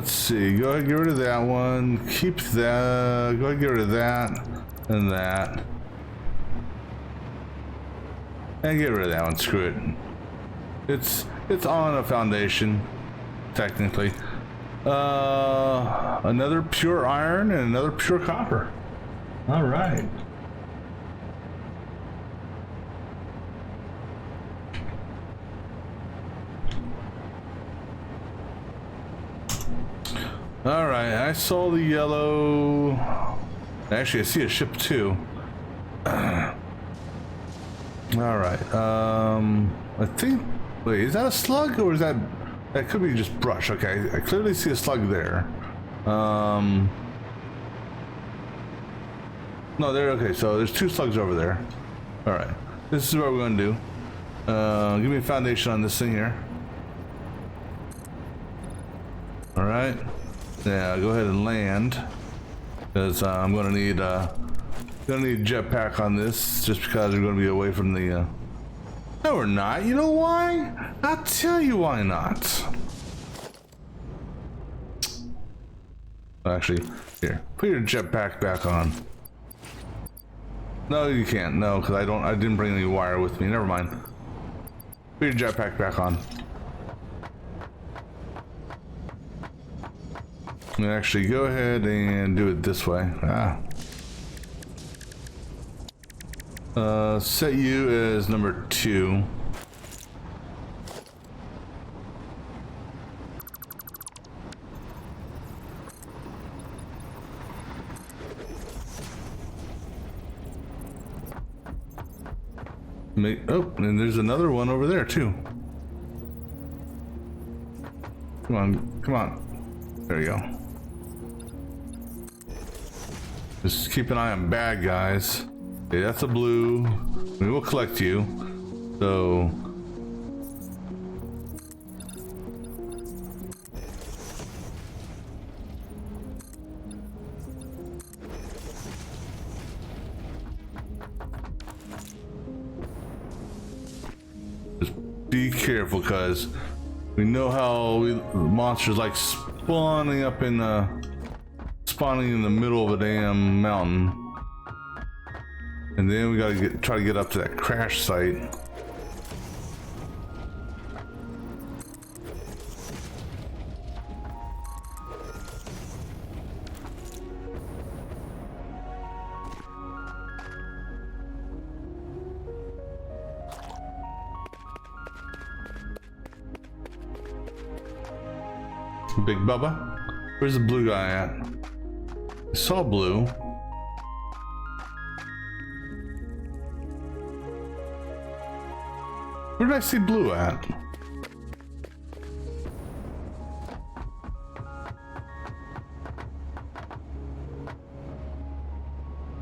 Let's see, go ahead and get rid of that one, keep that, go ahead and get rid of that, and that. And get rid of that one, screw it. It's on a foundation, technically. Another pure iron and another pure copper. All right. All right, I saw the yellow. Actually, I see a ship too. All right. I think. Wait, is that a slug or is that? That could be just brush. Okay, I clearly see a slug there. No, there. Okay, so there's two slugs over there. All right, this is what we're gonna do. Give me a foundation on this thing here. All right. Yeah, go ahead and land, because I'm gonna need jetpack on this, just because we're gonna be away from the. No, we're not. You know why? I'll tell you why not. Actually, here, put your jetpack back on. No, you can't. No, because I didn't bring any wire with me. Never mind. Put your jetpack back on. Actually, go ahead and do it this way. Set you as number 2. Oh, and there's another one over there too. Come on, come on. There you go. Just keep an eye on bad guys. Okay, that's a blue. We will collect you. So just be careful, because we know how monsters like spawning in the middle of a damn mountain. And then we gotta try to get up to that crash site. Big Bubba? Where's the blue guy at? I saw blue. Where did I see blue at?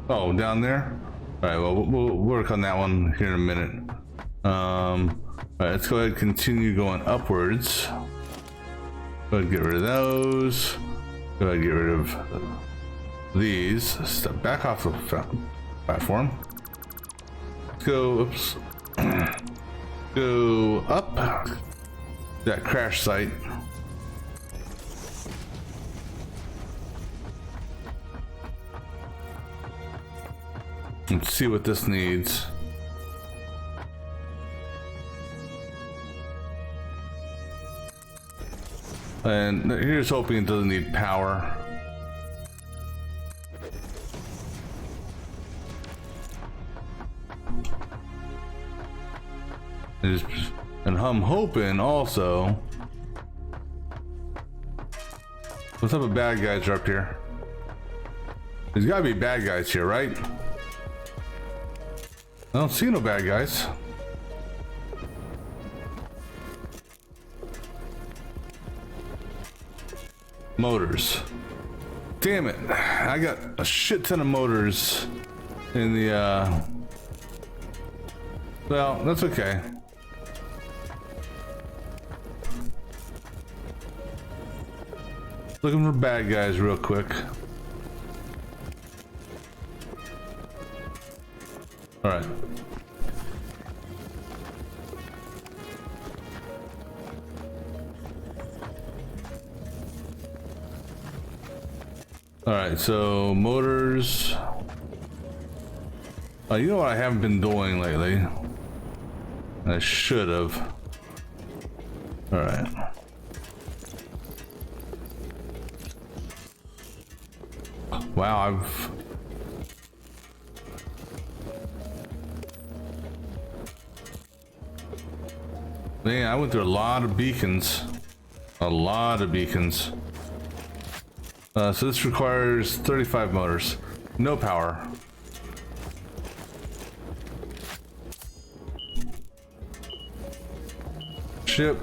Oh, down there? Alright, well, we'll work on that one here in a minute. Alright, let's go ahead and continue going upwards. Go ahead and get rid of those. Go ahead and get rid of these. Step back off the platform. Let's go, oops. Go up that crash site. Let's see what this needs. And here's hoping it doesn't need power. And I'm hoping also. What type of bad guys are up here? There's gotta be bad guys here, right? I don't see no bad guys. Motors. Damn it. I got a shit ton of motors in the, well, that's okay. Looking for bad guys real quick. All right. All right, so motors. You know what I haven't been doing lately? I should have. All right. Wow, man, I went through a lot of beacons. A lot of beacons. So this requires 35 motors. No power. Ship.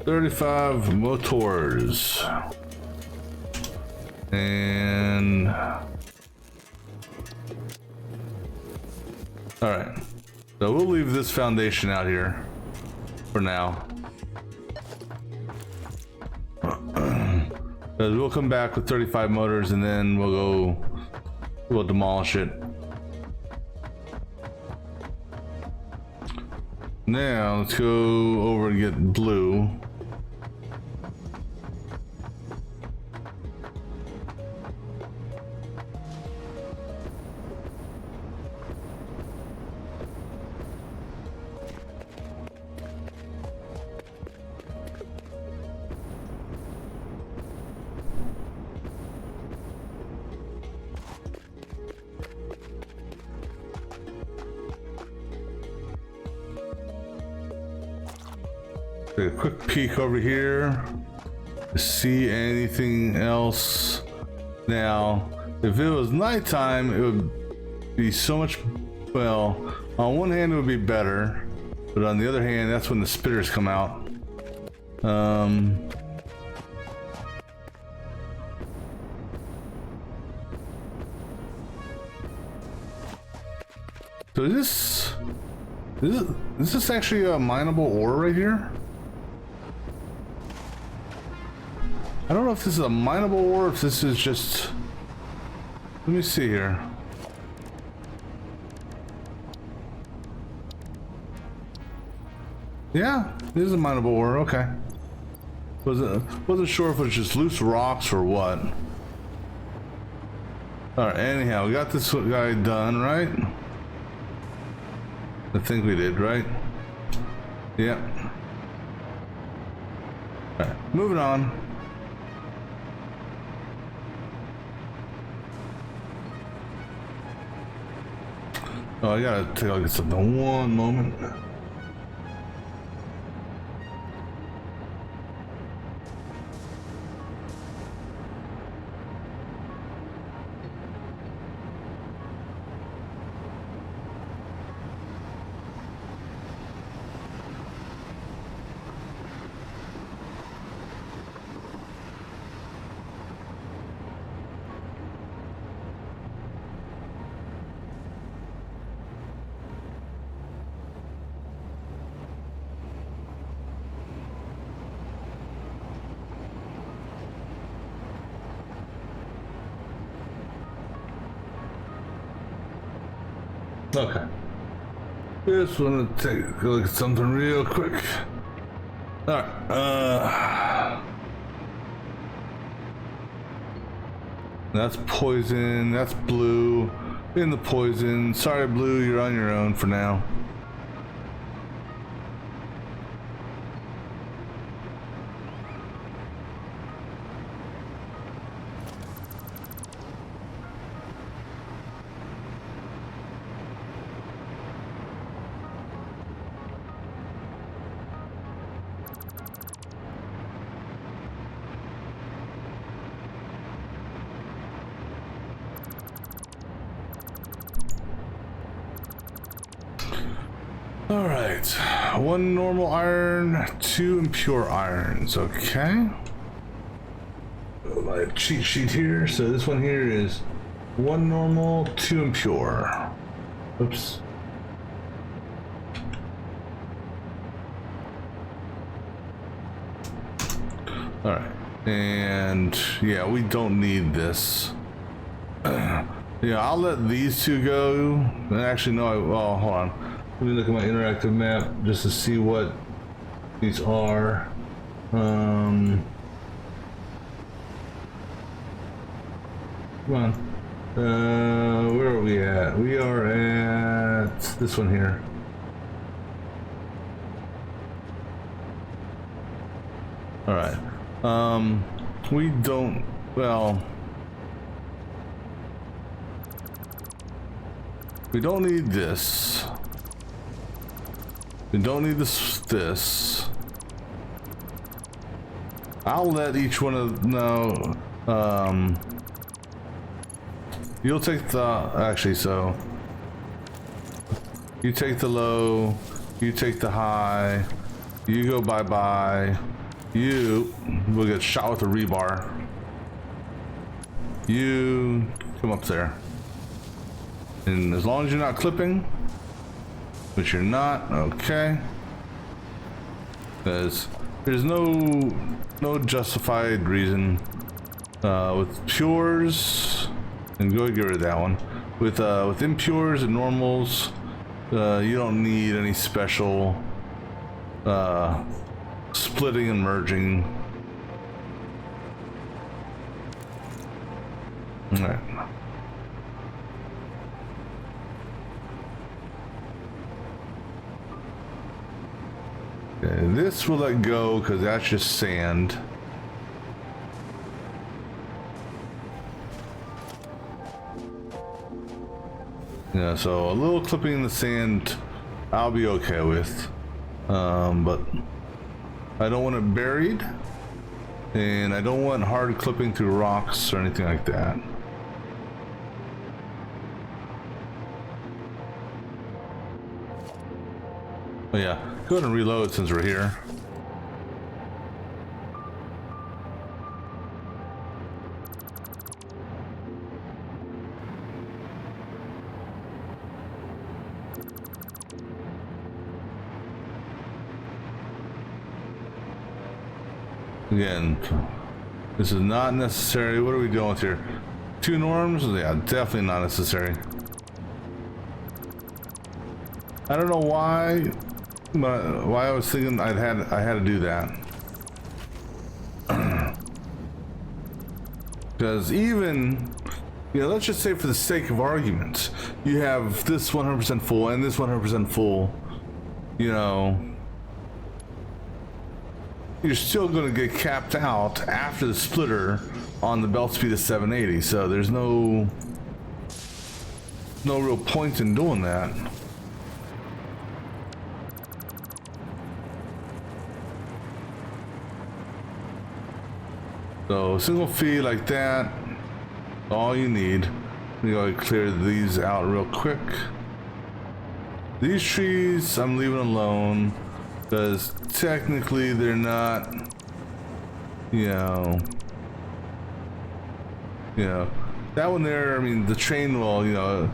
35 motors. And all right, so we'll leave this foundation out here for now. We'll come back with 35 motors and then we'll demolish it. Now let's go over and get blue. Take a quick peek over here to see anything else. Now, if it was nighttime, it would be so much, well, on one hand it would be better, But on the other hand, that's when the spitters come out. So is this actually a mineable ore right here? I don't know if this is a mineable ore or if this is just... Let me see here. Yeah, it is a mineable ore, okay. Wasn't sure if it was just loose rocks or what. Alright, anyhow, we got this guy done, right? I think we did, right? Yep. Alright, moving on. Oh, I gotta take a look at something. One moment. Okay. Just want to take a look at something real quick. Alright, that's poison, that's blue. In the poison. Sorry, blue, you're on your own for now. Alright, 1 normal iron, 2 impure irons, okay. My cheat sheet here, so this one here is 1 normal, 2 impure. Oops. Alright, and yeah, we don't need this. Yeah, I'll let these two go. Actually, no, well, hold on. Let me look at my interactive map just to see what these are. Come on. Where are we at? We are at this one here. All right. We don't, well, we don't need this. We don't need this. I'll let each one of, no, you'll take the, actually, so you take the low, you take the high, you go bye-bye, you will get shot with a rebar, you come up there, and as long as you're not clipping, which you're not, okay, because there's no justified reason with pures, and go get rid of that one. With impures and normals, you don't need any special splitting and merging. All right. Okay, this will let go because that's just sand. Yeah, so a little clipping in the sand I'll be okay with. But I don't want it buried, and I don't want hard clipping through rocks or anything like that. Oh yeah, go ahead and reload since we're here. Again, this is not necessary. What are we doing with here? 2 norms? Yeah, definitely not necessary. I don't know why, but why I was thinking I had to do that. Because even, you know, let's just say for the sake of argument, you have this 100% full and this 100% full, you know, you're still going to get capped out after the splitter on the belt speed of 780. So there's no real point in doing that. So single feed like that, all you need. We gotta clear these out real quick. These trees I'm leaving alone because technically they're not, you know, that one there, I mean, the train will, you know,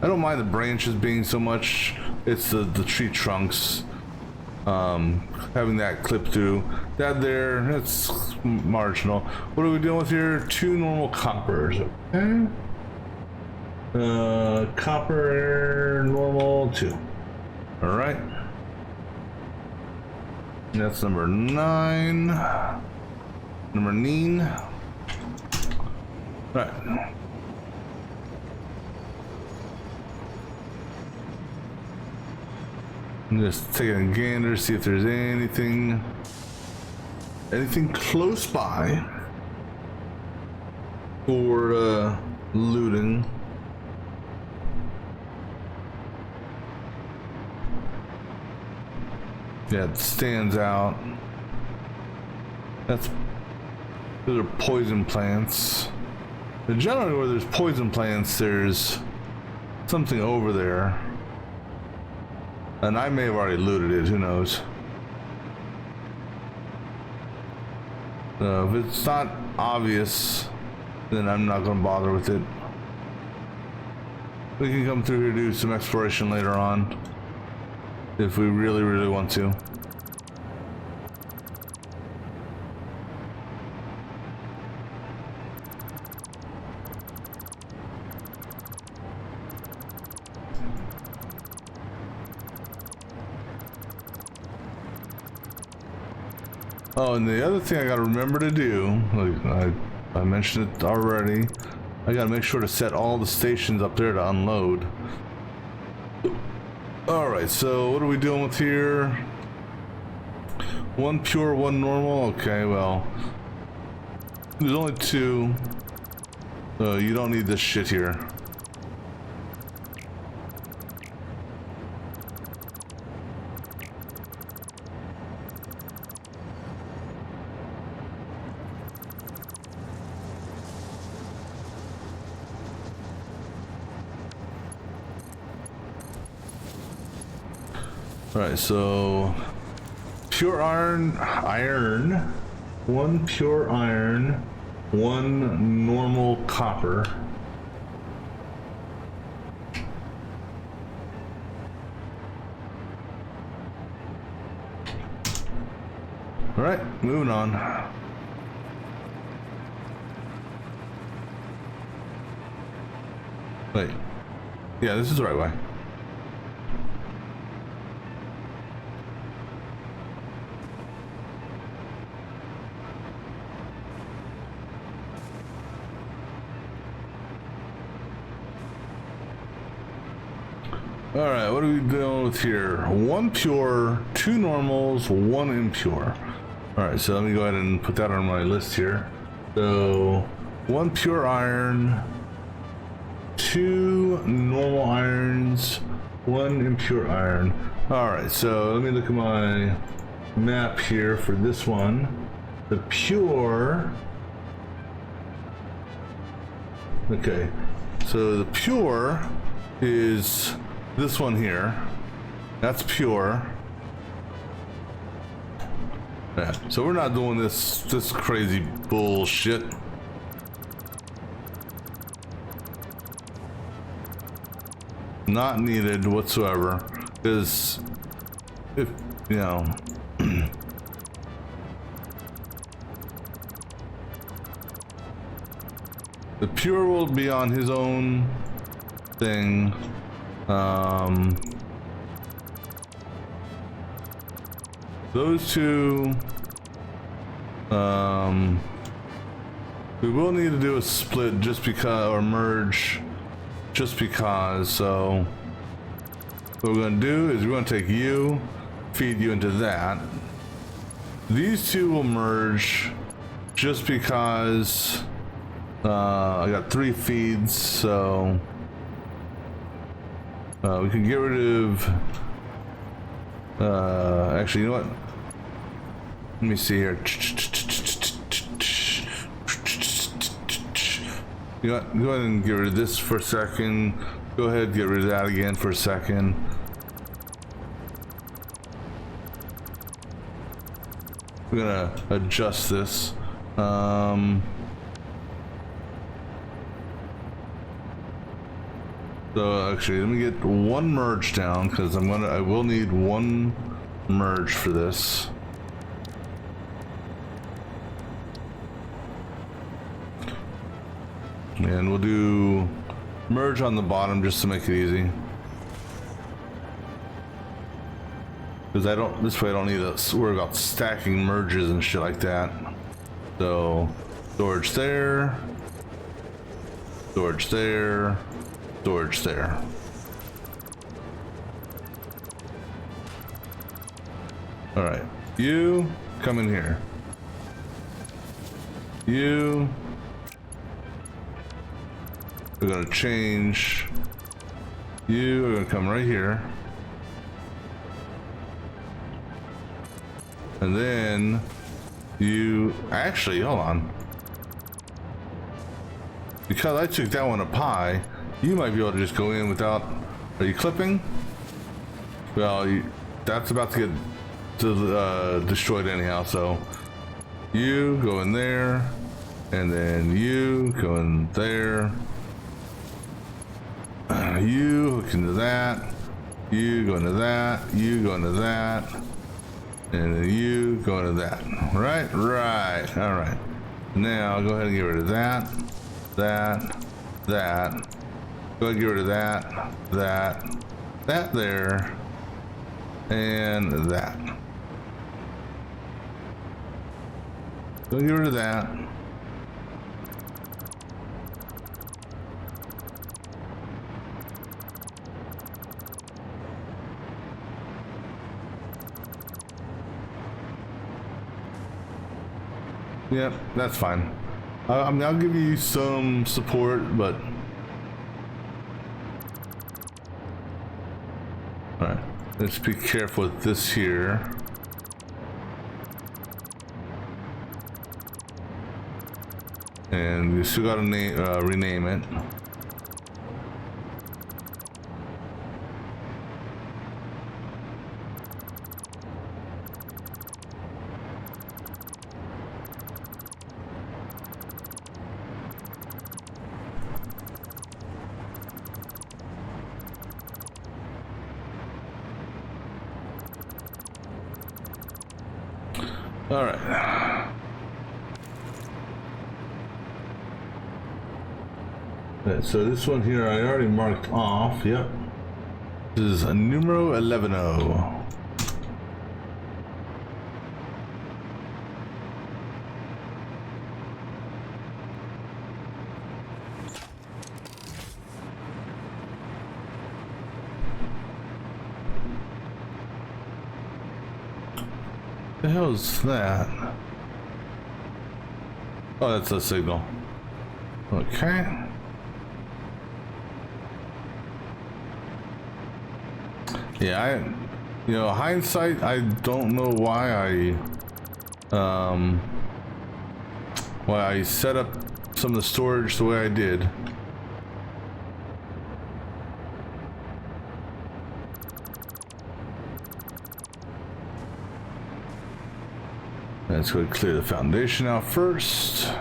I don't mind the branches being so much, it's the tree trunks, having that clip through. That there, it's marginal. What are we doing with here? 2 normal coppers, okay? Copper, normal, 2. All right. That's number 9. Number 9. All right. I'm just taking a gander, see if there's anything close by for looting. Yeah, it stands out. Those are poison plants. And generally where there's poison plants, there's something over there. And I may have already looted it, who knows. If it's not obvious, then I'm not going to bother with it. We can come through here and do some exploration later on, if we really, really want to. Oh, and the other thing I gotta remember to do, like I mentioned it already, I gotta make sure to set all the stations up there to unload. Alright, so what are we doing with here? 1 pure, 1 normal? Okay, well, there's only 2. So you don't need this shit here. Alright, so pure iron, 1 pure iron, 1 normal copper. Alright, moving on. Wait. Yeah, this is the right way. Alright, what are we doing with here? 1 pure, 2 normals, 1 impure. Alright, so let me go ahead and put that on my list here. So, 1 pure iron, 2 normal irons, 1 impure iron. Alright, so let me look at my map here for this one. The pure... Okay, so the pure is this one here. That's pure. Yeah, so we're not doing this crazy bullshit. Not needed whatsoever. Because if you know the pure will be on his own thing. Those two, we will need to do a split just because, or merge just because. So what we're going to do is we're going to take you, feed you into that. These two will merge just because I got 3 feeds, so we can get rid of actually, you know what, let me see here. You know what? Go ahead and get rid of this for a second. Go ahead and get rid of that again for a second. We're gonna adjust this. So actually, let me get one merge down because I will need one merge for this. And we'll do merge on the bottom just to make it easy. Because this way I don't need to worry about stacking merges and shit like that. So, storage there, storage there, storage there. Alright, you come in here. You, we're gonna change. You are gonna come right here. And then you actually, hold on. Because I took that one up high, you might be able to just go in without, are you clipping? Well, that's about to get destroyed anyhow, so you go in there, and then you go in there. You hook into that, you go into that, you go into that, and then you go into that. Right? Right. All right. Now go ahead and get rid of that, that, that. Go ahead and get rid of that, that there, and that. Go ahead and get rid of that. Yep, that's fine. I mean, I'll give you some support, but... Alright, let's be careful with this here. And we still gotta rename it. All right. So this one here I already marked off. Yep. This is a numero 11. The hell is that? Oh, that's a signal. Okay. Yeah, you know, hindsight, I don't know why I set up some of the storage the way I did. Let's go clear the foundation out first.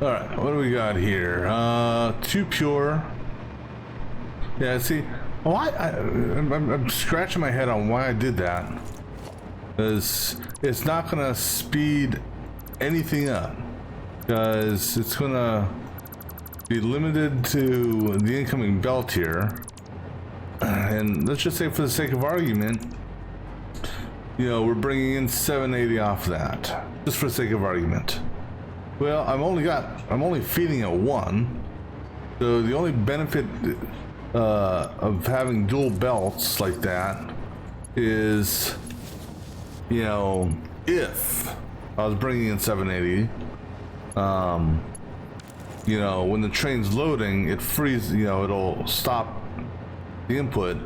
All right, what do we got here? 2 pure. Yeah, see, I'm scratching my head on why I did that. Because it's not gonna speed anything up. Because it's gonna be limited to the incoming belt here. And let's just say, for the sake of argument, you know, we're bringing in 780 off that, just for the sake of argument. Well, I'm only feeding at 1, so the only benefit of having dual belts like that is, you know, if I was bringing in 780, you know, when the train's loading, it freezes, you know, it'll stop the input,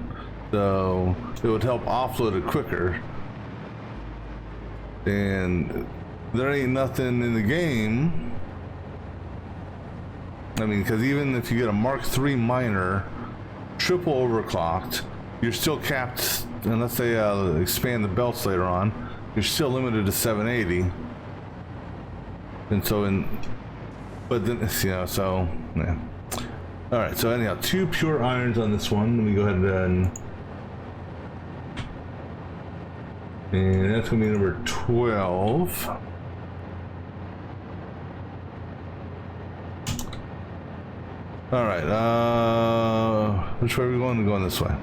so it would help offload it quicker. And there ain't nothing in the game. I mean, because even if you get a Mark III miner, triple overclocked, you're still capped, unless they expand the belts later on, you're still limited to 780. And so but then, you know, so, yeah. All right, so anyhow, 2 pure irons on this one. Let me go ahead and that's gonna be number 12. All right, which way are we going? We're going this way.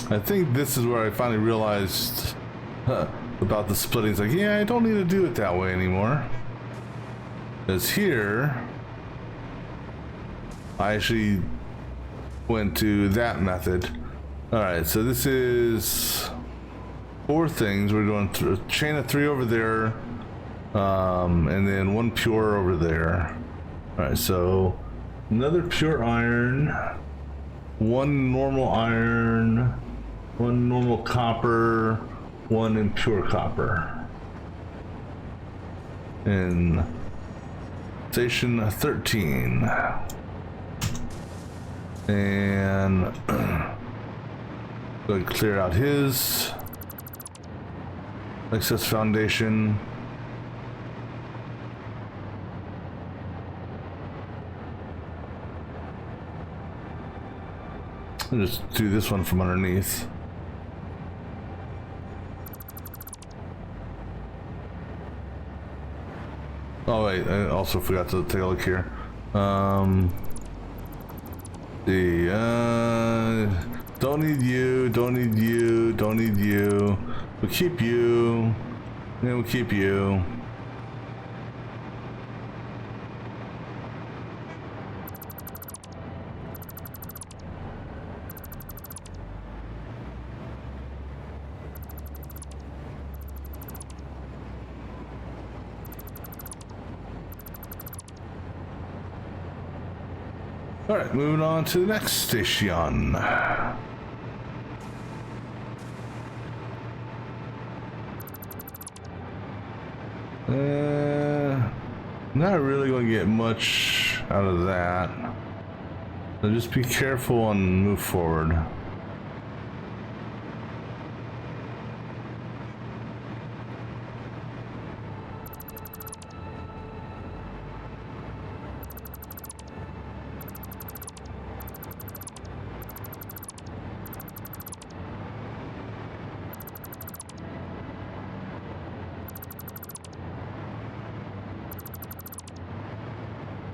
I think this is where I finally realized about the splitting. It's like, yeah, I don't need to do it that way anymore. Because here, I actually went to that method. All right, so this is 4 things. We're doing a chain of 3 over there, and then 1 pure over there. All right, so another pure iron, 1 normal iron, 1 normal copper, 1 impure copper. And station 13. And go and clear out his excess foundation. I'll just do this one from underneath. Oh wait, I also forgot to take a look here. Don't need you, don't need you, don't need you. We'll keep you, and we'll keep you. All right, moving on to the next station. Not really going to get much out of that. So just be careful and move forward.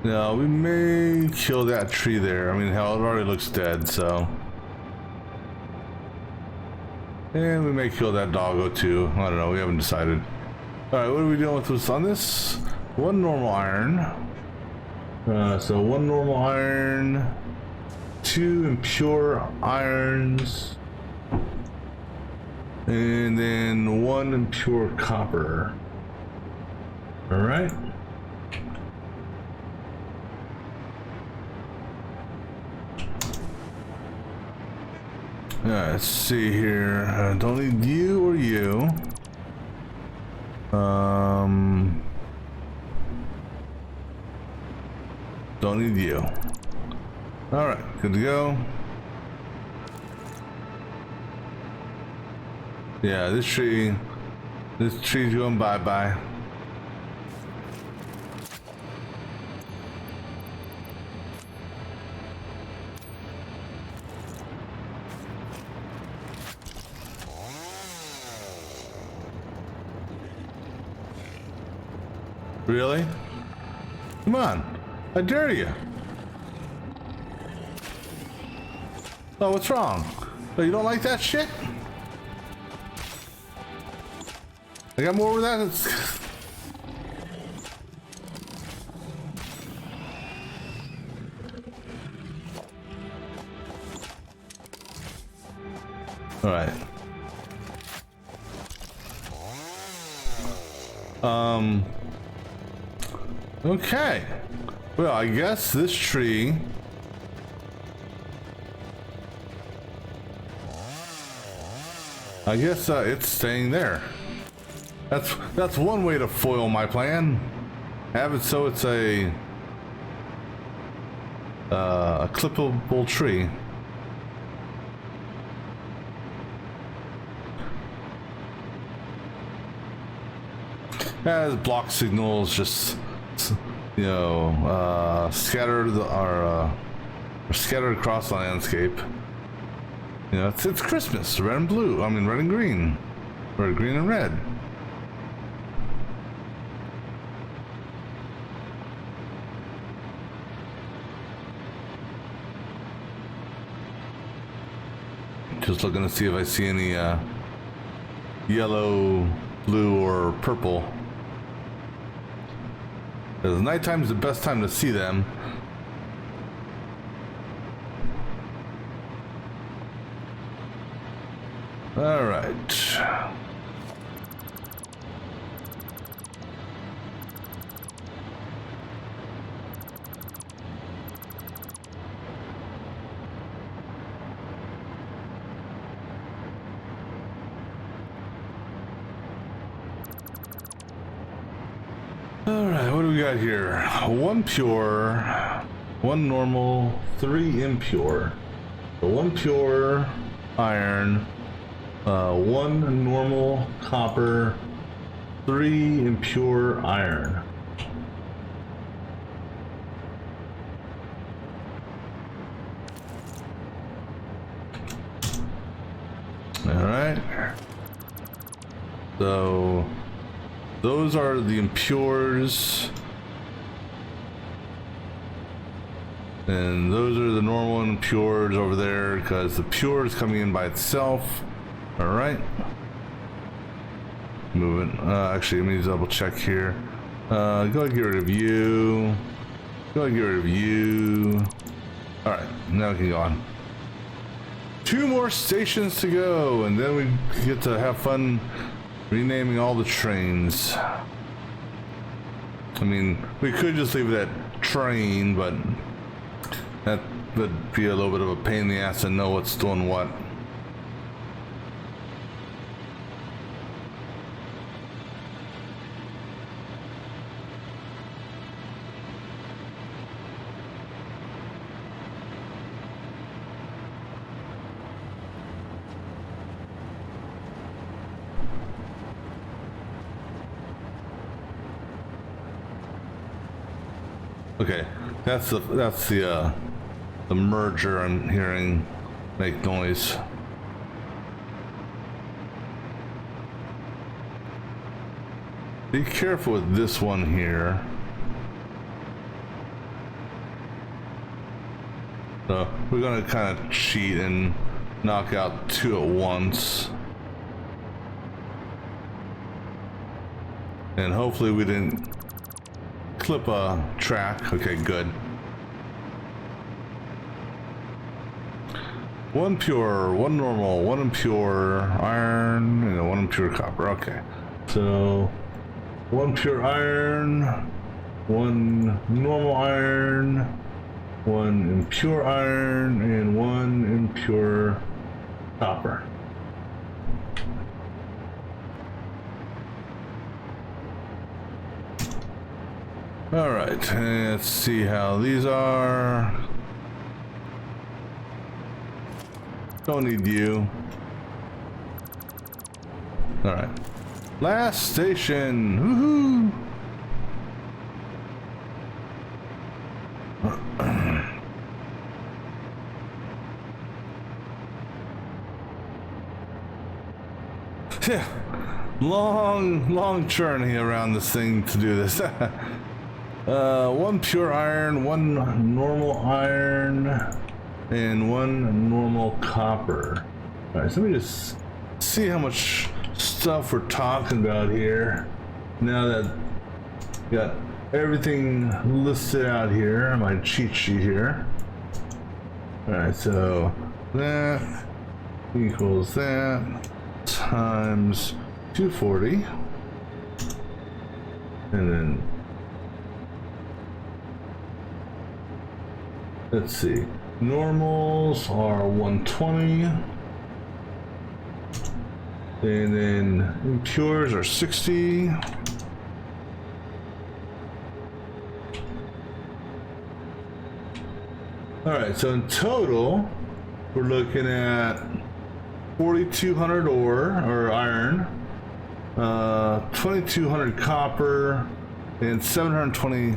No, we may kill that tree there. I mean, hell, it already looks dead, so. And we may kill that doggo too. I don't know, we haven't decided. Alright, what are we doing with this on this? 1 normal iron. So 1 normal iron, 2 impure irons, and then 1 impure copper. Alright. Let's see here. Don't need you or you. Don't need you. All right, good to go. Yeah, this tree's going bye-bye. Really? Come on, I dare you. Oh, what's wrong? Oh, you don't like that shit? I got more of that. All right. Okay. Well, I guess this tree. I guess it's staying there. That's one way to foil my plan. Have it so it's a clippable tree. As block signals just, you know, scattered across the landscape. You know, it's Christmas, red and blue. I mean, red and green, or green and red. Just looking to see if I see any yellow, blue, or purple. Because nighttime is the best time to see them. All right. Alright, what do we got here? 1 pure, 1 normal, 3 impure. So 1 pure iron, 1 normal copper, 3 impure iron. Alright. So those are the impures, and those are the normal impures over there, because the pure is coming in by itself. All right, moving. Actually, let me double check here. Go ahead and get rid of you. Go ahead and get rid of you. All right, now we can go on. 2 more stations to go, and then we get to have fun renaming all the trains. I mean, we could just leave it at train, but that would be a little bit of a pain in the ass to know what's doing what. Okay, that's the merger I'm hearing make noise. Be careful with this one here. So we're gonna kind of cheat and knock out 2 at once. And hopefully we didn't clip a track. Okay, good. 1 pure, 1 normal, 1 impure iron, and 1 impure copper. Okay, so 1 pure iron, 1 normal iron, 1 impure iron, and 1 impure copper. All right, let's see how these are. Don't need you. All right, last station. Woohoo! Yeah, long journey around this thing to do this. One pure iron, one normal iron, and one normal copper. All right, so let me just see how much stuff we're talking about here. Now that got everything listed out here on my cheat sheet here. All right, so that equals that times 240, and then let's see, normals are 120, and then impures are 60. All right, so in total we're looking at 4,200 ore or iron, 2,200 copper, and 720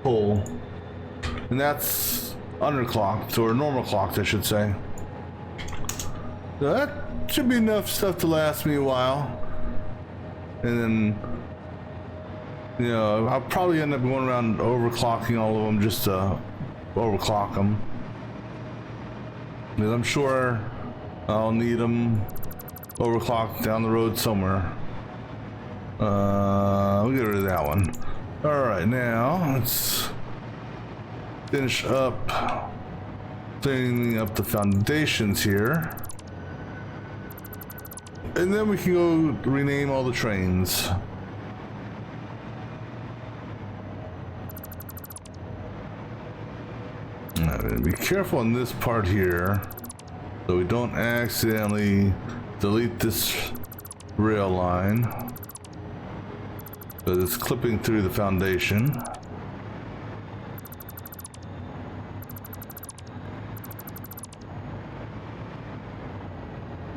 coal, and that's underclocked or normal clocked, I should say. So that should be enough stuff to last me a while, and then I'll probably end up going around overclocking all of them just to overclock them. Because I'm sure I'll need them overclocked down the road somewhere. We'll get rid of that one. Alright, now let's finish up cleaning up the foundations here. And then we can go rename all the trains. Be careful on this part here so we don't accidentally delete this rail line, because it's clipping through the foundation.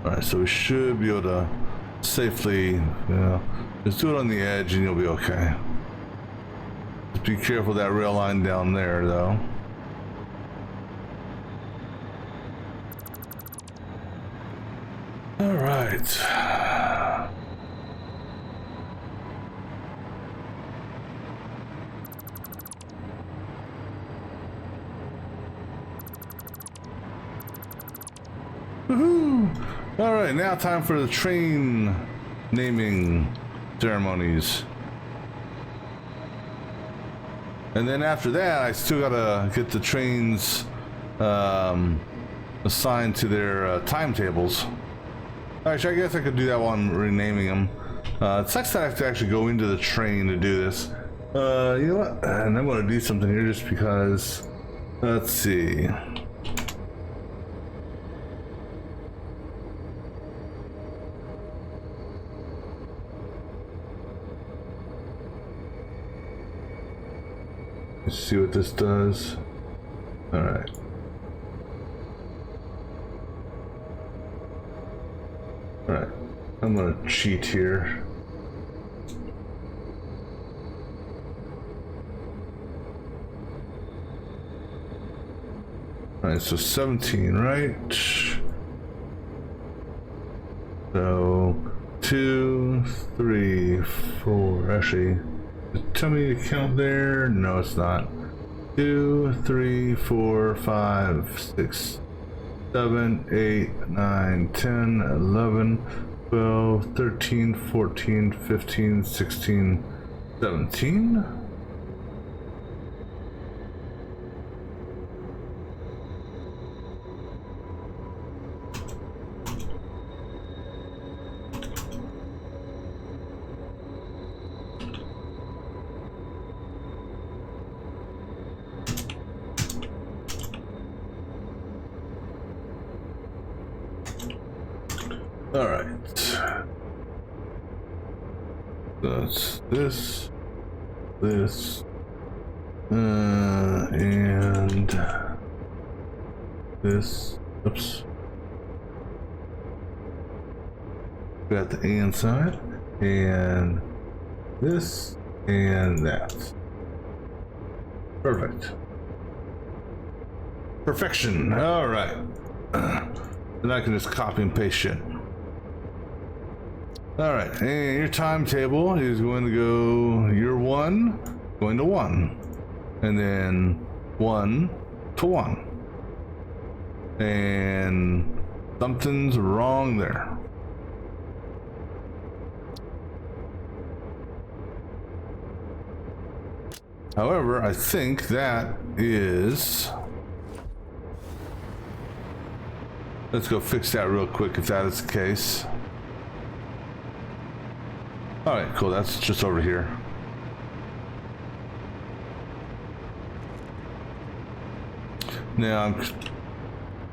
Alright, so we should be able to safely, just do it on the edge and you'll be okay. Just be careful of that rail line down there though. All right. Woohoo! All right, now time for the train naming ceremonies. And then after that, I still gotta get the trains assigned to their timetables. Actually, I guess I could do that while I'm renaming them. It sucks that I have to actually go into the train to do this. You know what? And I'm going to do something here just because. Let's see. Let's see what this does. All right. Alright, I'm gonna cheat here. Alright, so 17, right? So 2, 3, 4. Actually, tell me to count there. No, it's not. 2, 3, 4, 5, 6, 7, 8, 9, 10, 11, 12, 13, 14, 15, 16, 17. All right. That's this, and this. Oops. Got the and side, and this, and that. Perfect. Perfection. All right. Then I can just copy and paste shit. All right, and your timetable is going to go year 1, going to 1, and then 1 to 1. And something's wrong there. However, I think that is... Let's go fix that real quick if that is the case. All right, cool. That's just over here. Now,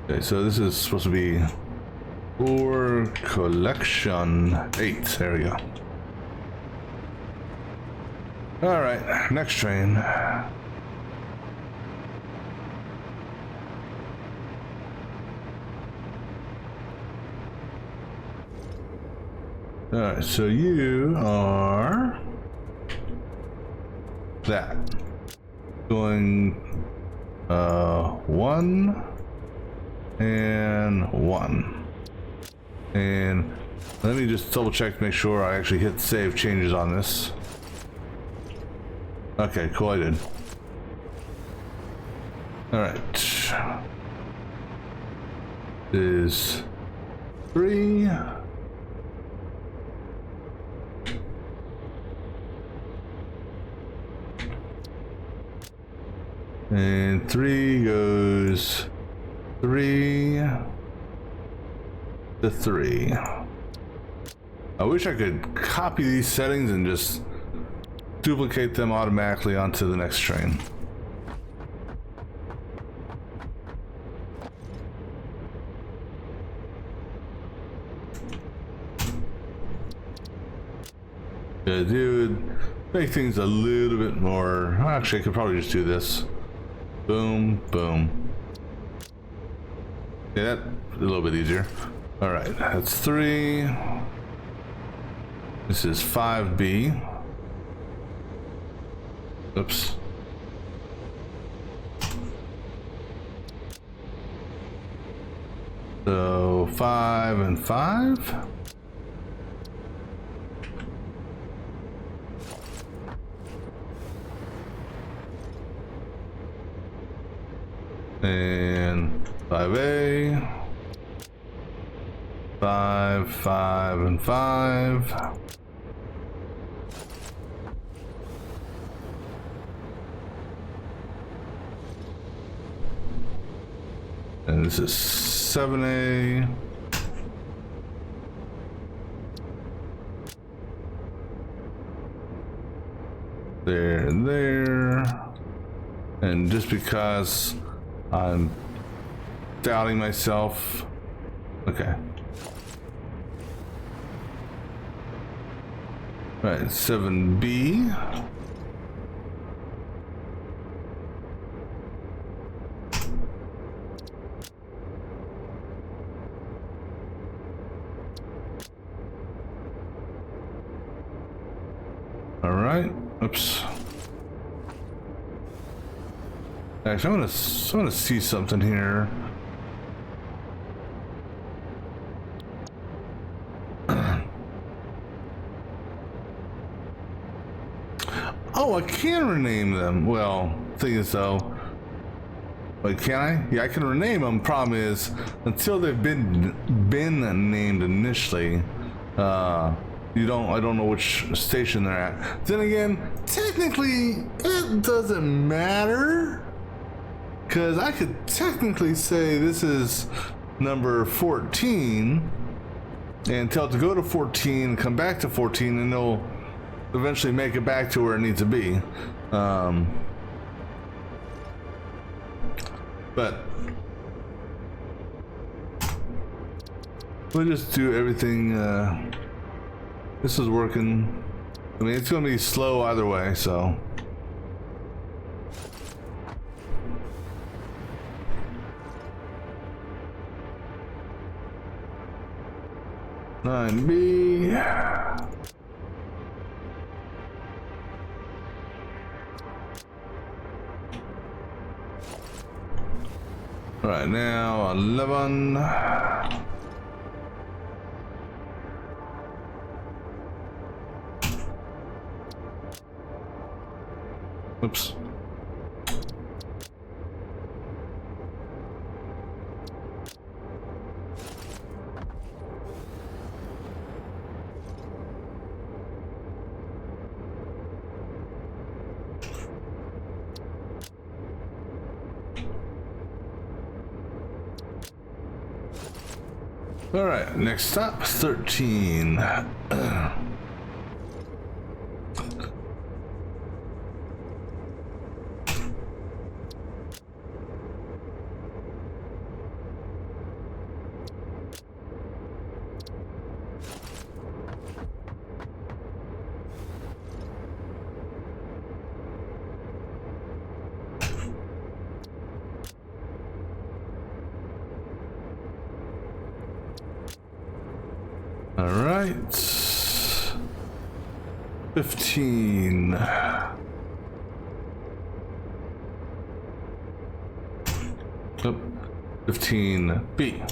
okay, so this is supposed to be for collection 8. There we go. All right, next train. All right, so you are that going 1 and 1, and let me just double check to make sure I actually hit save changes on this. Okay, cool, I did. All right, is 3. And 3 goes 3 to 3. I wish I could copy these settings and just duplicate them automatically onto the next train. Yeah, dude, make things a little bit more. Actually, I could probably just do this. Boom, boom. Yeah, that's a little bit easier. All right, that's 3. This is 5B. Oops. So 5 and 5. And 5A, 5, 5, and 5. And this is 7A. There and there. And just because I'm doubting myself. Okay. Right, 7B. All right. Oops. Actually, I'm gonna see something here. Oh, I can rename them. Well, thing is though, wait, can I? Yeah, I can rename them. Problem is, until they've been named initially, you don't. I don't know which station they're at. Then again, technically, it doesn't matter. Because I could technically say this is number 14 and tell it to go to 14 and come back to 14, and they'll eventually make it back to where it needs to be. But we'll just do everything. This is working. I mean, it's gonna be slow either way, so. Nine B. All right, now 11. Oops. All right, next stop, 13. All right, 15. Oh, 15B.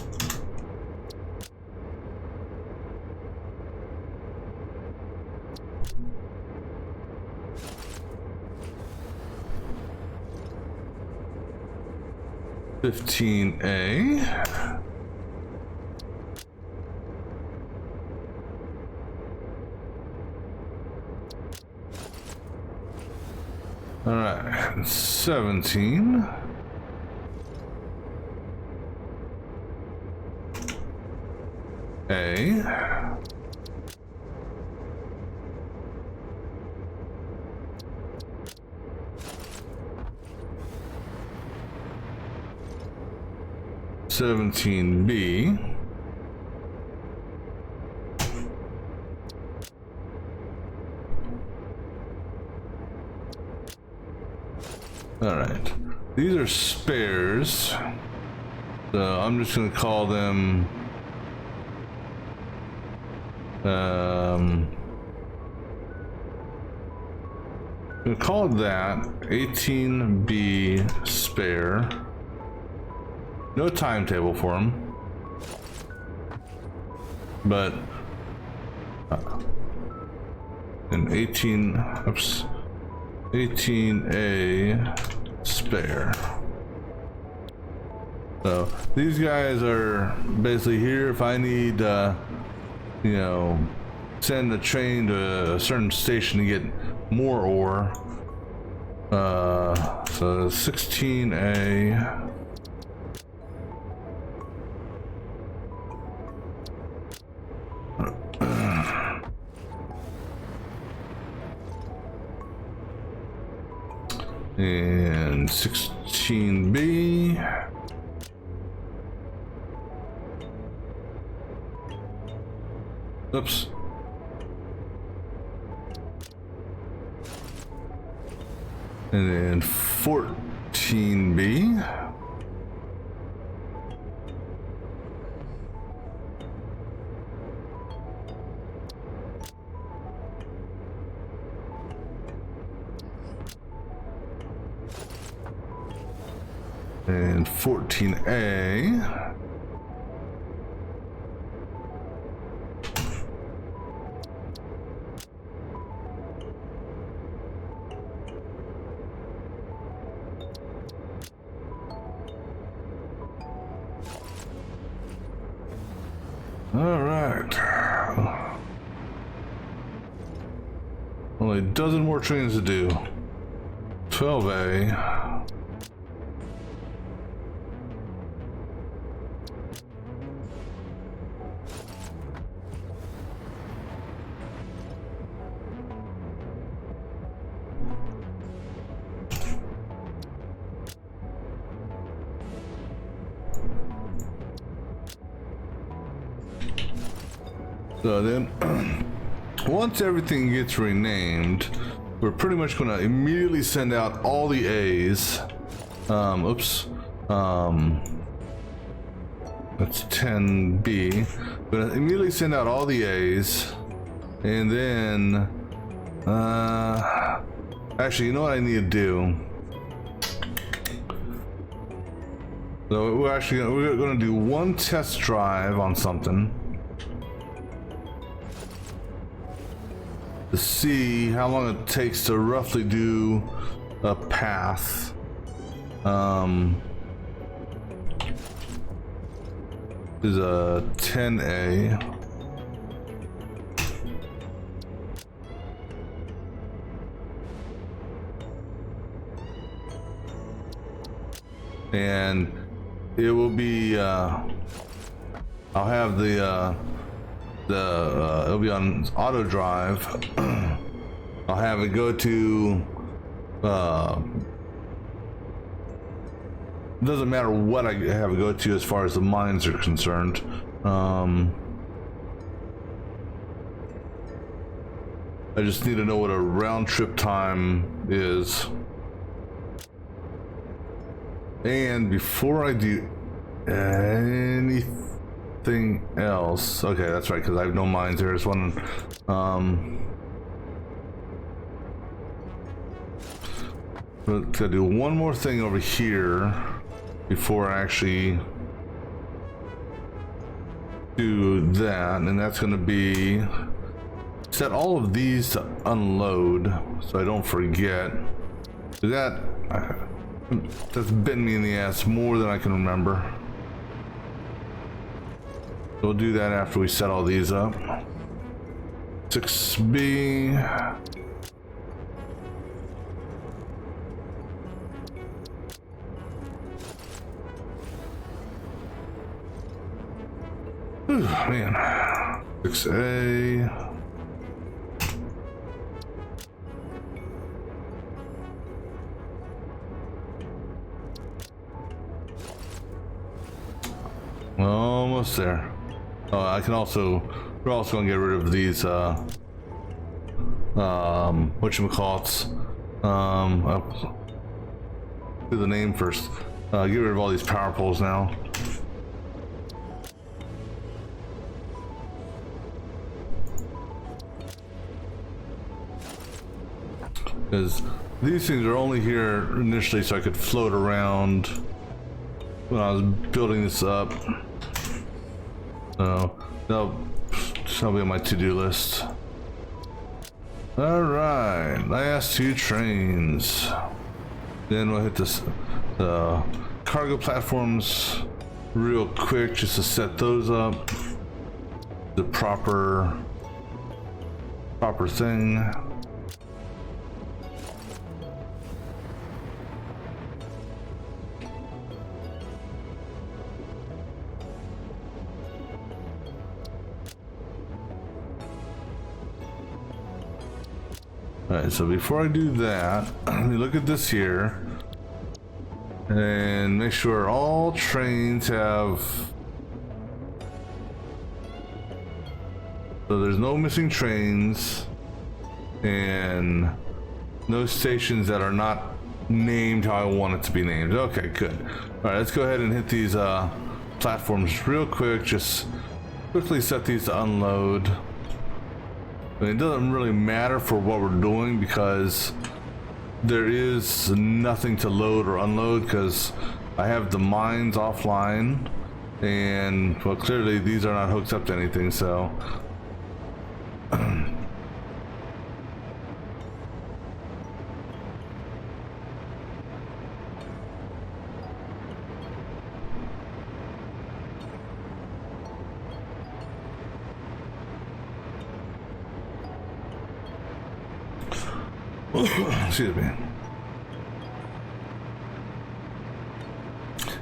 $15A. All right, 17. A. $17B. All right, these are spares, so I'm just gonna call them we'll call that 18B spare. No timetable for them, but an 18A spare. So these guys are basically here if I need you know, send a train to a certain station to get more ore. So 16A. And 16B. Oops. And then 14B. And 14A. All right. Only a dozen more trains to do. 12A. So then once everything gets renamed, we're pretty much going to immediately send out all the A's. Oops. That's 10B. We're going to immediately send out all the A's. And then, actually, you know what I need to do? So we're going to do one test drive on something to see how long it takes to roughly do a path. Is a 10A. And it will be I'll have the it'll be on auto drive. I'll have it go to doesn't matter what I have it go to as far as the mines are concerned. I just need to know what a round trip time is. And before I do anything else, okay, that's right, because I have no mines here. Just one. Gotta do one more thing over here before I actually do that, and that's going to be set all of these to unload so I don't forget. That's bitten me in the ass more than I can remember. So we'll do that after we set all these up. 6B. Whew, man. 6A. Almost there. I can also, we're also gonna get rid of these whatchamacallits. I'll do the name first. Get rid of all these power poles now. Because these things are only here initially so I could float around when I was building this up. So that'll be on my to-do list. All right, last two trains. Then we'll hit the cargo platforms real quick just to set those up. The proper thing. Alright, so before I do that, let me look at this here and make sure all trains have, so there's no missing trains and no stations that are not named how I want it to be named. Okay, good. Alright, let's go ahead and hit these platforms real quick. Just quickly set these to unload. It doesn't really matter for what we're doing because there is nothing to load or unload because I have the mines offline and, well, clearly these are not hooked up to anything, so excuse me.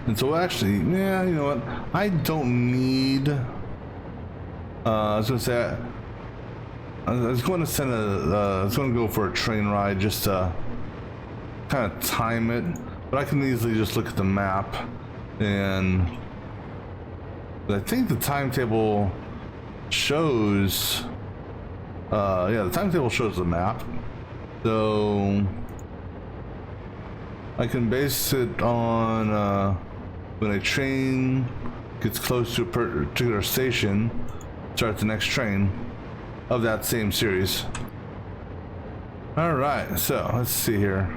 And so actually, yeah, you know what? I don't need. I was gonna say, I was going to send I was going to go for a train ride just to kind of time it, but I can easily just look at the map, and I think the timetable shows Yeah, the timetable shows the map. So I can base it on when a train gets close to a particular station, start the next train of that same series. All right, so let's see here.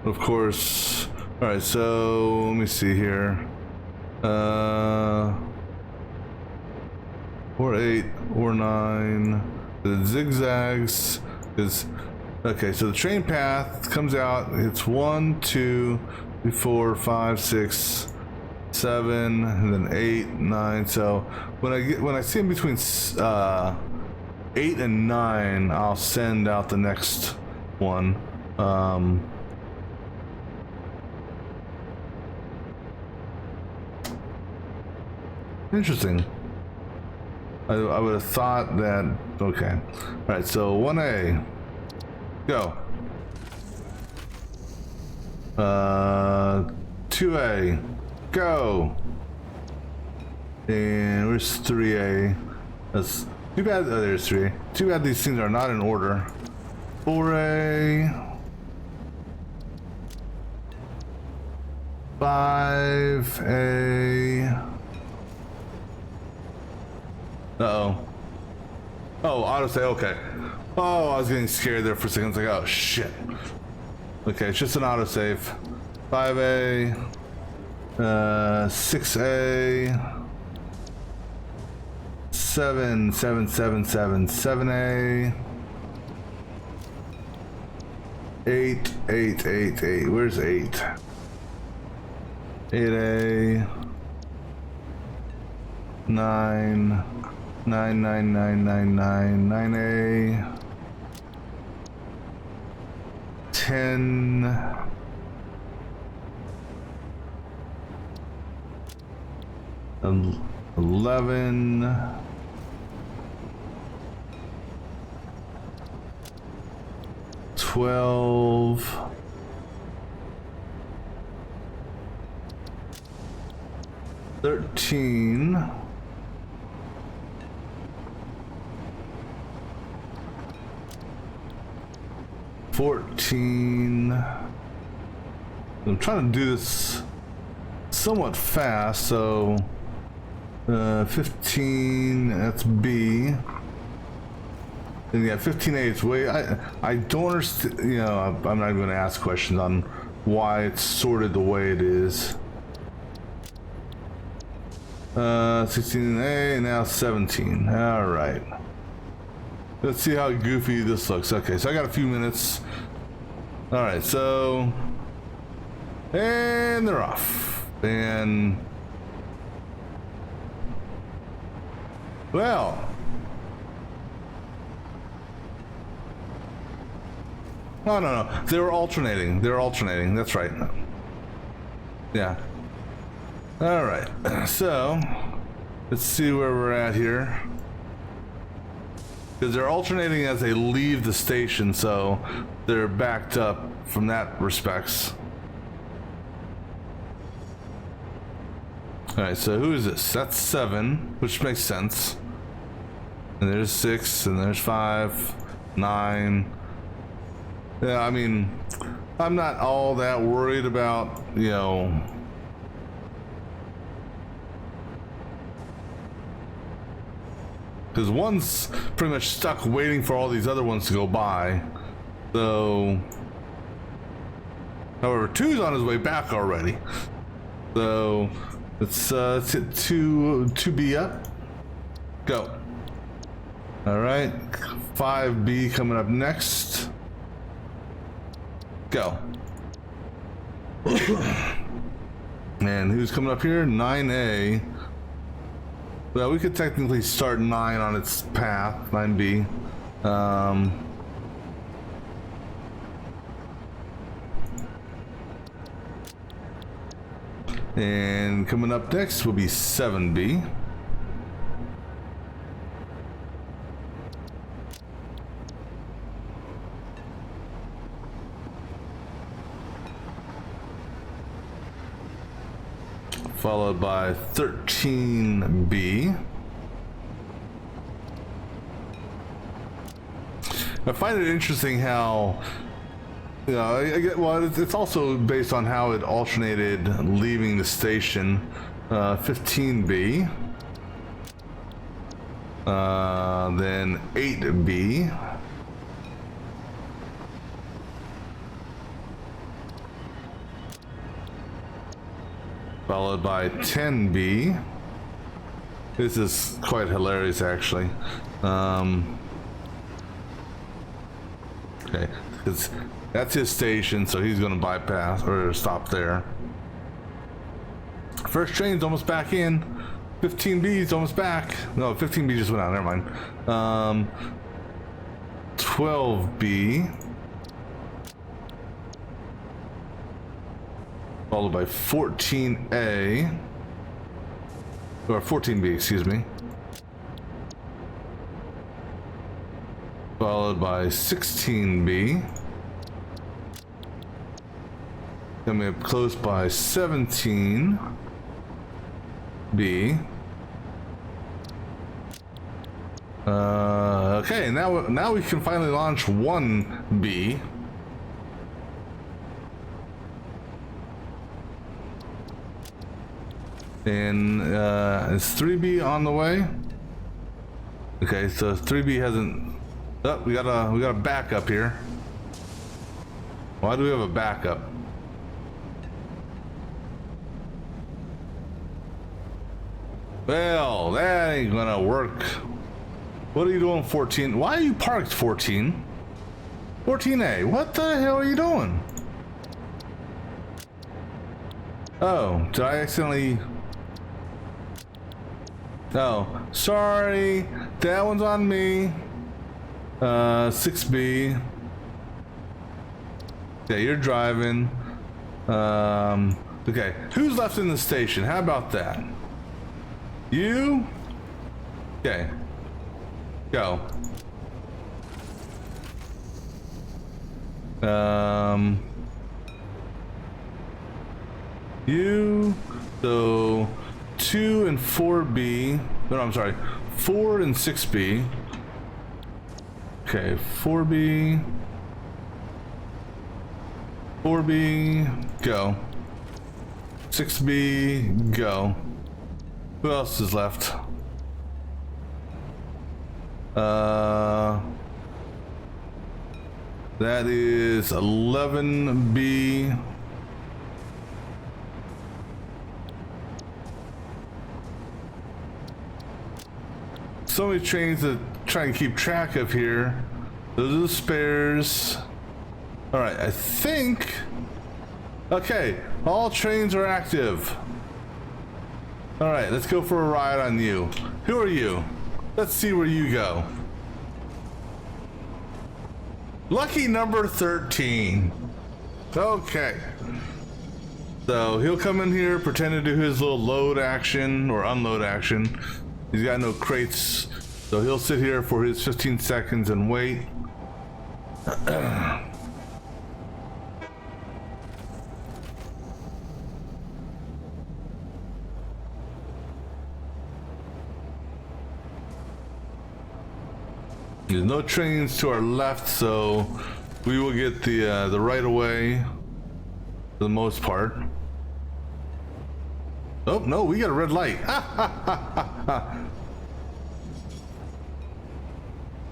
Of course. All right, so let me see here. 4, 8, or 9. The zigzags is okay. So the train path comes out. It's 1, 2, 3, 4, 5, 6, 7, and then 8, 9. So when I see in between 8 and 9, I'll send out the next one. Interesting. I would have thought that. Okay. All right. So 1A, go. 2A, go. And where's 3A? That's too bad. Oh, there's 3A. Too bad these things are not in order. 4A, 5A. Uh-oh. Oh, autosave, okay. Oh, I was getting scared there for a second. I was like, oh, shit. Okay, it's just an autosave. 5A. 6A. 7, 7, 7, 7, 7A. 8, 8, 8, 8. Where's 8? 8A. 9. 9, 9, 9, 9, 9, 9A, 10, 11, 12, 13, 14. I'm trying to do this somewhat fast, so 15, that's B. And yeah, 15A is way. I don't understand. You know, I'm not even going to ask questions on why it's sorted the way it is. 16A, now 17. All right. Let's see how goofy this looks. Okay, so I got a few minutes. All right, so and they're off. And well, no. They were alternating. That's right. Yeah. All right. So let's see where we're at here. Because they're alternating as they leave the station, so they're backed up from that respects. All right, so who is this? That's 7, which makes sense. And there's 6, and there's 5, 9. Yeah, I mean, I'm not all that worried about, you know, because one's pretty much stuck waiting for all these other ones to go by. So, however, 2's on his way back already. So, let's hit 2B up. Go. All right, 5B coming up next. Go. And who's coming up here? 9A. Well, we could technically start 9 on its path, 9B. And coming up next will be 7B. Followed by 13B. I find it interesting how, you know, I get, well, it's also based on how it alternated leaving the station. 15B, then 8B, followed by 10B. This is quite hilarious, actually. Okay, because that's his station, so he's going to bypass or stop there. First train's almost back in. 15B's almost back. No, 15B just went out. Never mind. 12B, followed by 14A, or 14B, excuse me, followed by 16B. Then we have close by 17B. Okay, now we can finally launch 1B. And is 3B on the way? Okay, so 3B hasn't. Oh, we got a backup here. Why do we have a backup? Well, that ain't gonna work. What are you doing, 14? Why are you parked, 14? 14A, what the hell are you doing? Oh, did I accidentally... Oh, sorry. That one's on me. 6B. Yeah, you're driving. Okay, who's left in the station? How about that? You? Okay. Go. You. So 2 and 4B. No, I'm sorry. 4 and 6B. Okay, 4B. 4B. Go. 6B. Go. Who else is left? That is 11B. So many trains to try and keep track of here. Those are the spares. All right, I think. Okay, all trains are active. All right, let's go for a ride on you. Who are you? Let's see where you go. Lucky number 13. Okay. So he'll come in here, pretend to do his little load action or unload action. He's got no crates, so he'll sit here for his 15 seconds and wait. There's no trains to our left, so we will get the right of way for the most part. Oh no, we got a red light.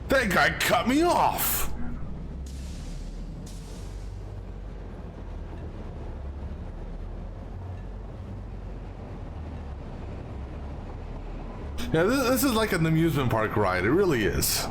That guy cut me off. Yeah, this is like an amusement park ride. It really is.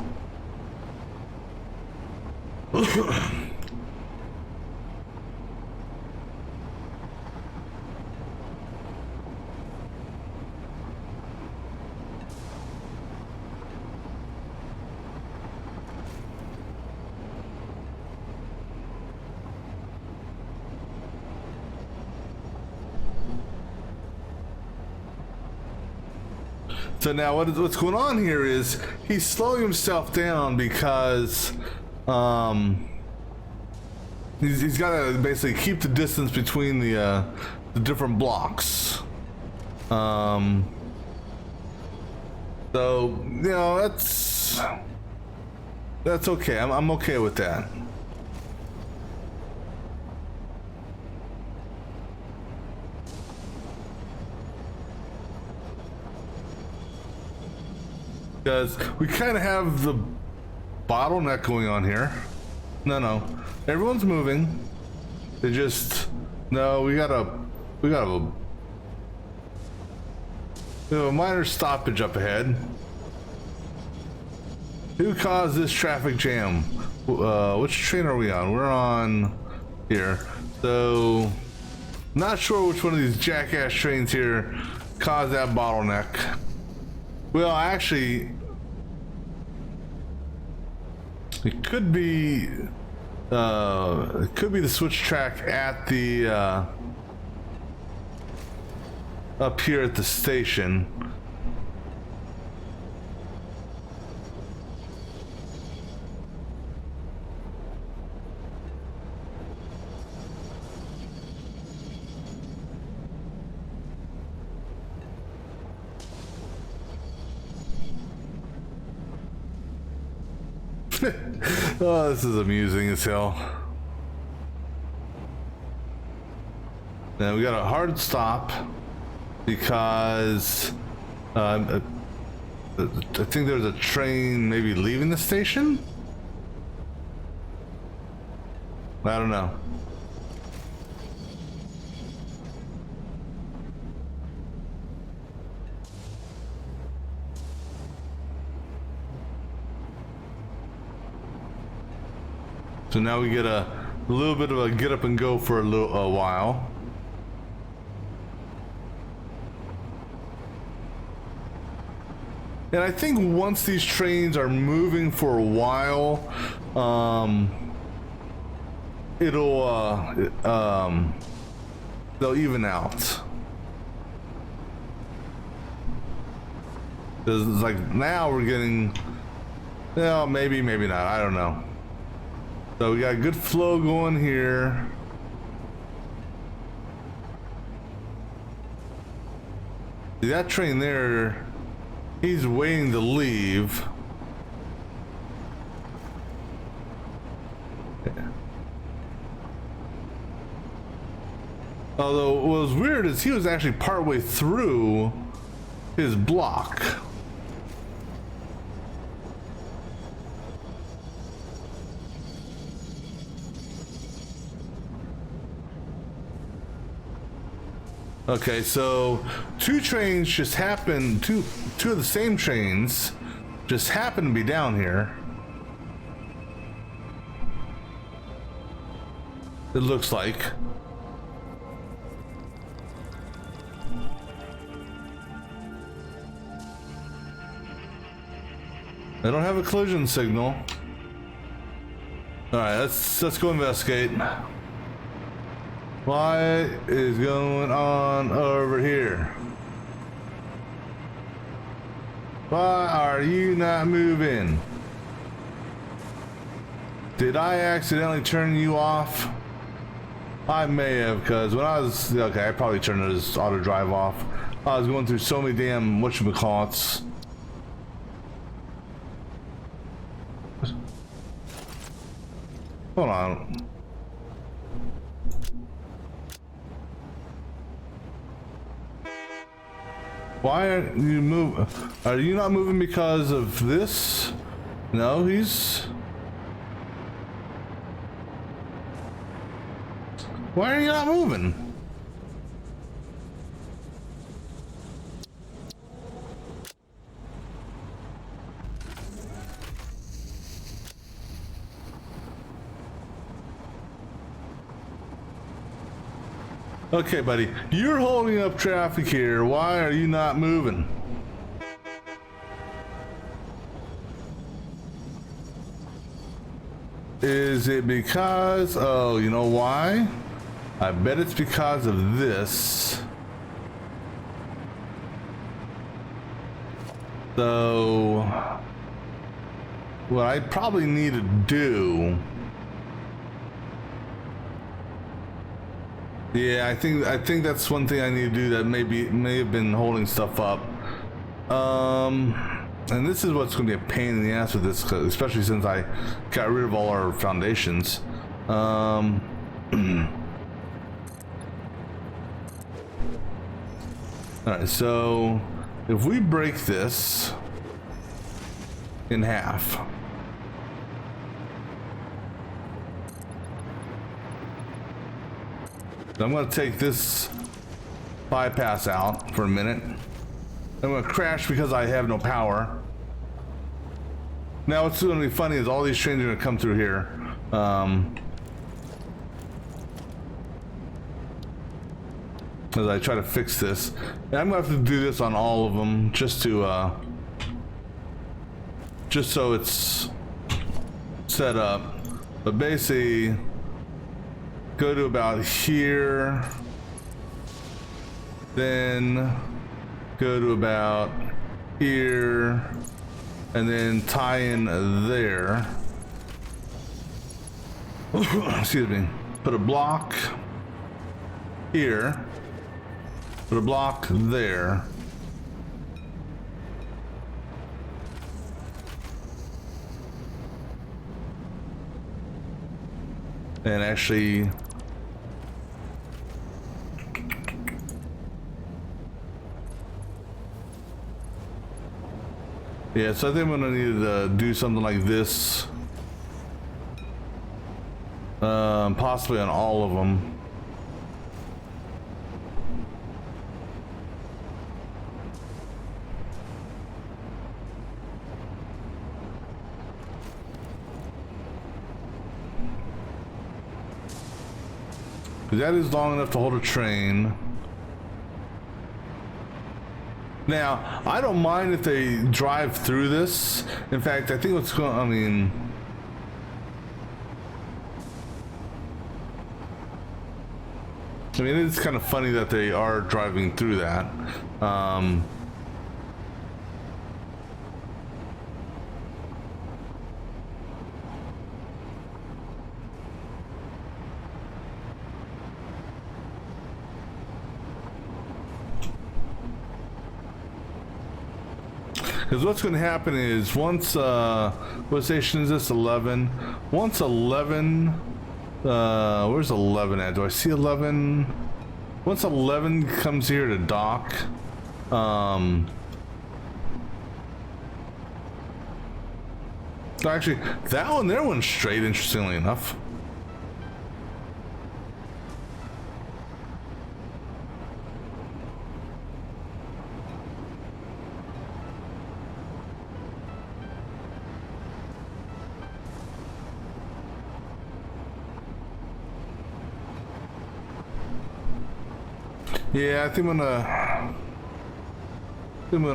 So now what's going on here is he's slowing himself down because he's got to basically keep the distance between the different blocks. So you know, that's That's okay. I'm okay with that. Because we kind of have the bottleneck going on here. No. Everyone's moving. They just... No, we have a minor stoppage up ahead. Who caused this traffic jam? Which train are we on? We're on here. So, not sure which one of these jackass trains here caused that bottleneck. Well, actually, it could be the switch track at the up here at the station. Oh, this is amusing as hell. Now we got a hard stop because I think there's a train maybe leaving the station. I don't know. So now we get a little bit of a get up and go for a while. And I think once these trains are moving for a while, they'll even out. It's like now we're getting, well, maybe not, I don't know. So we got good flow going here. See, that train there, he's waiting to leave. Although what was weird is he was actually partway through his block. Okay, so two trains just happened, two of the same trains just happen to be down here. It looks like. I don't have a collision signal. All right, let's go investigate. What is going on over here? Why are you not moving? Did I accidentally turn you off? I may have, because when I was, okay, I probably turned his auto drive off. I was going through so many damn whatchamacallits. Hold on. Why aren't you moving? Are you not moving because of this? No, he's... Why are you not moving? Okay, buddy, you're holding up traffic here. Why are you not moving? Is it because, oh, you know why? I bet it's because of this. So, what I probably need to do... Yeah, I think that's one thing I need to do that may have been holding stuff up. And this is what's going to be a pain in the ass with this, especially since I got rid of all our foundations. All right, so if we break this in half, I'm going to take this bypass out for a minute. I'm going to crash because I have no power. Now what's going to be funny is all these trains are going to come through here. As I try to fix this. And I'm going to have to do this on all of them just to, just so it's set up. But basically, go to about here, then go to about here, and then tie in there. Excuse me. Put a block here, put a block there. And actually, yeah, so I think I'm gonna need to do something like this, possibly on all of them. That is long enough to hold a train. Now, I don't mind if they drive through this. In fact, I think what's going, I mean, it's kind of funny that they are driving through that. Because what's going to happen is once, what station is this? 11. Once 11, where's 11 at? Do I see 11? Once 11 comes here to dock, actually, that one there went straight, interestingly enough. Yeah, I think I'm gonna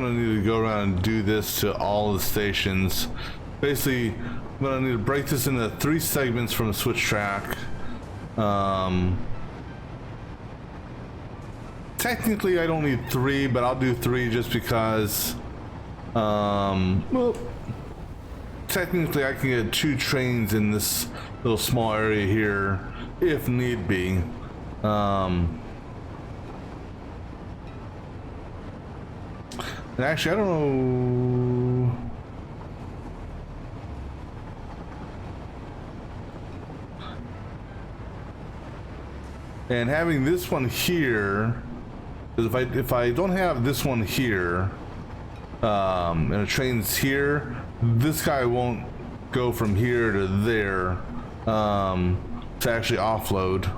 need to go around and do this to all the stations. Basically, I'm gonna need to break this into 3 segments from a switch track. Technically, I don't need 3, but I'll do 3 just because. Well, technically, I can get 2 trains in this little small area here, if need be. Actually, I don't know. And having this one here, because if I don't have this one here, and a train's here, this guy won't go from here to there, to actually offload.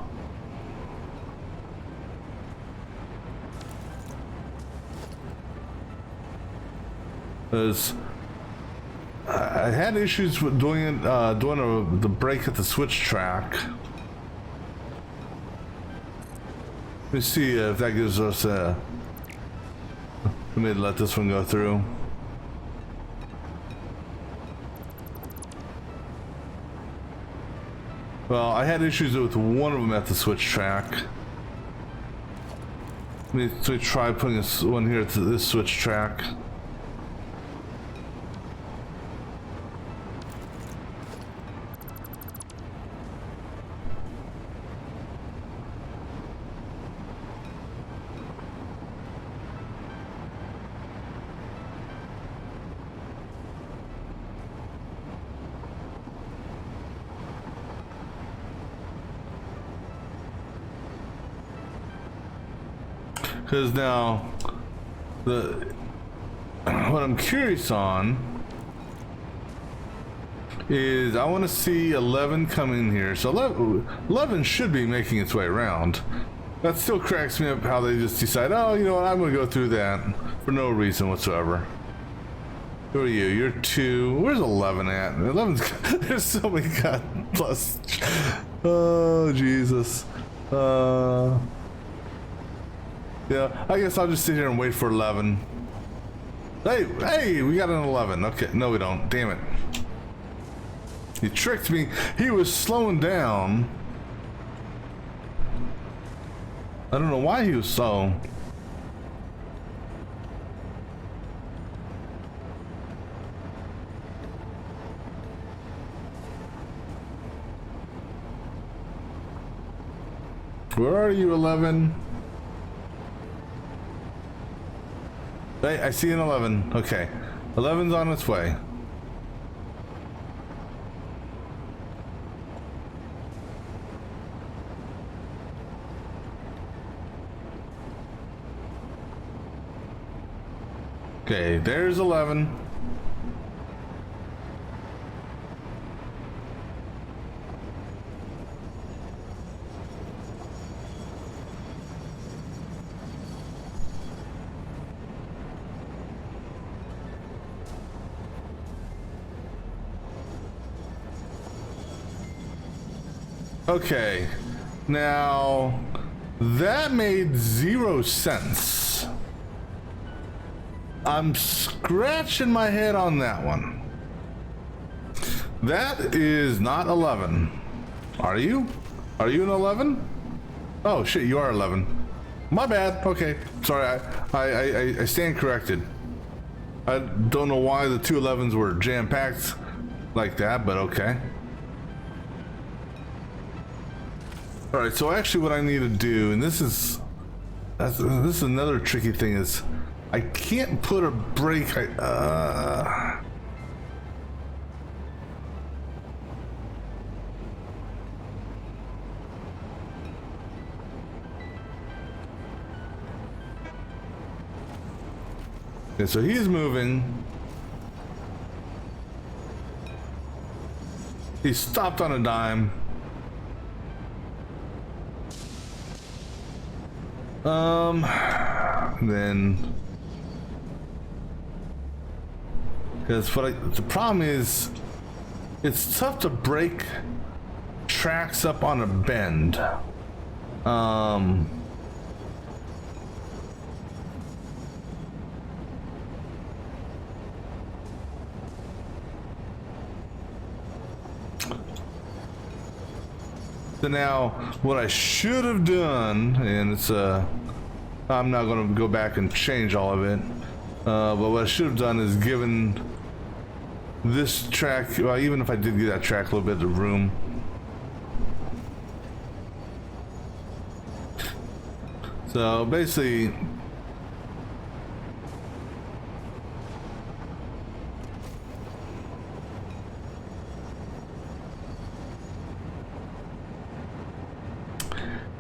Because I had issues with doing it, the break at the switch track. Let me see if that gives us a. Let me let this one go through. Well, I had issues with one of them at the switch track. Let me try putting this one here to this switch track. Because now the what I'm curious on is I want to see 11 come in here. So 11 should be making its way around. That still cracks me up how they just decide, oh, you know what, I'm going to go through that for no reason whatsoever. Who are you? You're 2. Where's 11 at? 11's there's so many God plus. Oh, Jesus. Yeah, I guess I'll just sit here and wait for 11. Hey, we got an 11. Okay, no we don't. Damn it. He tricked me. He was slowing down. I don't know why he was so. Where are you, 11? Hey, I see an 11. Okay. 11's on its way. Okay, there's 11. Okay, now that made 0 sense. I'm scratching my head on that one. That is not 11. Are you? Are you an 11? Oh shit, you are 11. My bad. Okay, sorry. I stand corrected. I don't know why the two 11s were jam-packed like that, but okay. All right, so actually what I need to do, and this is another tricky thing, is I can't put a brake. Okay, so he's moving. He stopped on a dime. Then, because the problem is, it's tough to break tracks up on a bend. So now, what I should have done, and it's I'm not going to go back and change all of it, but what I should have done is given this track, well, even if I did give that track a little bit of room, so basically,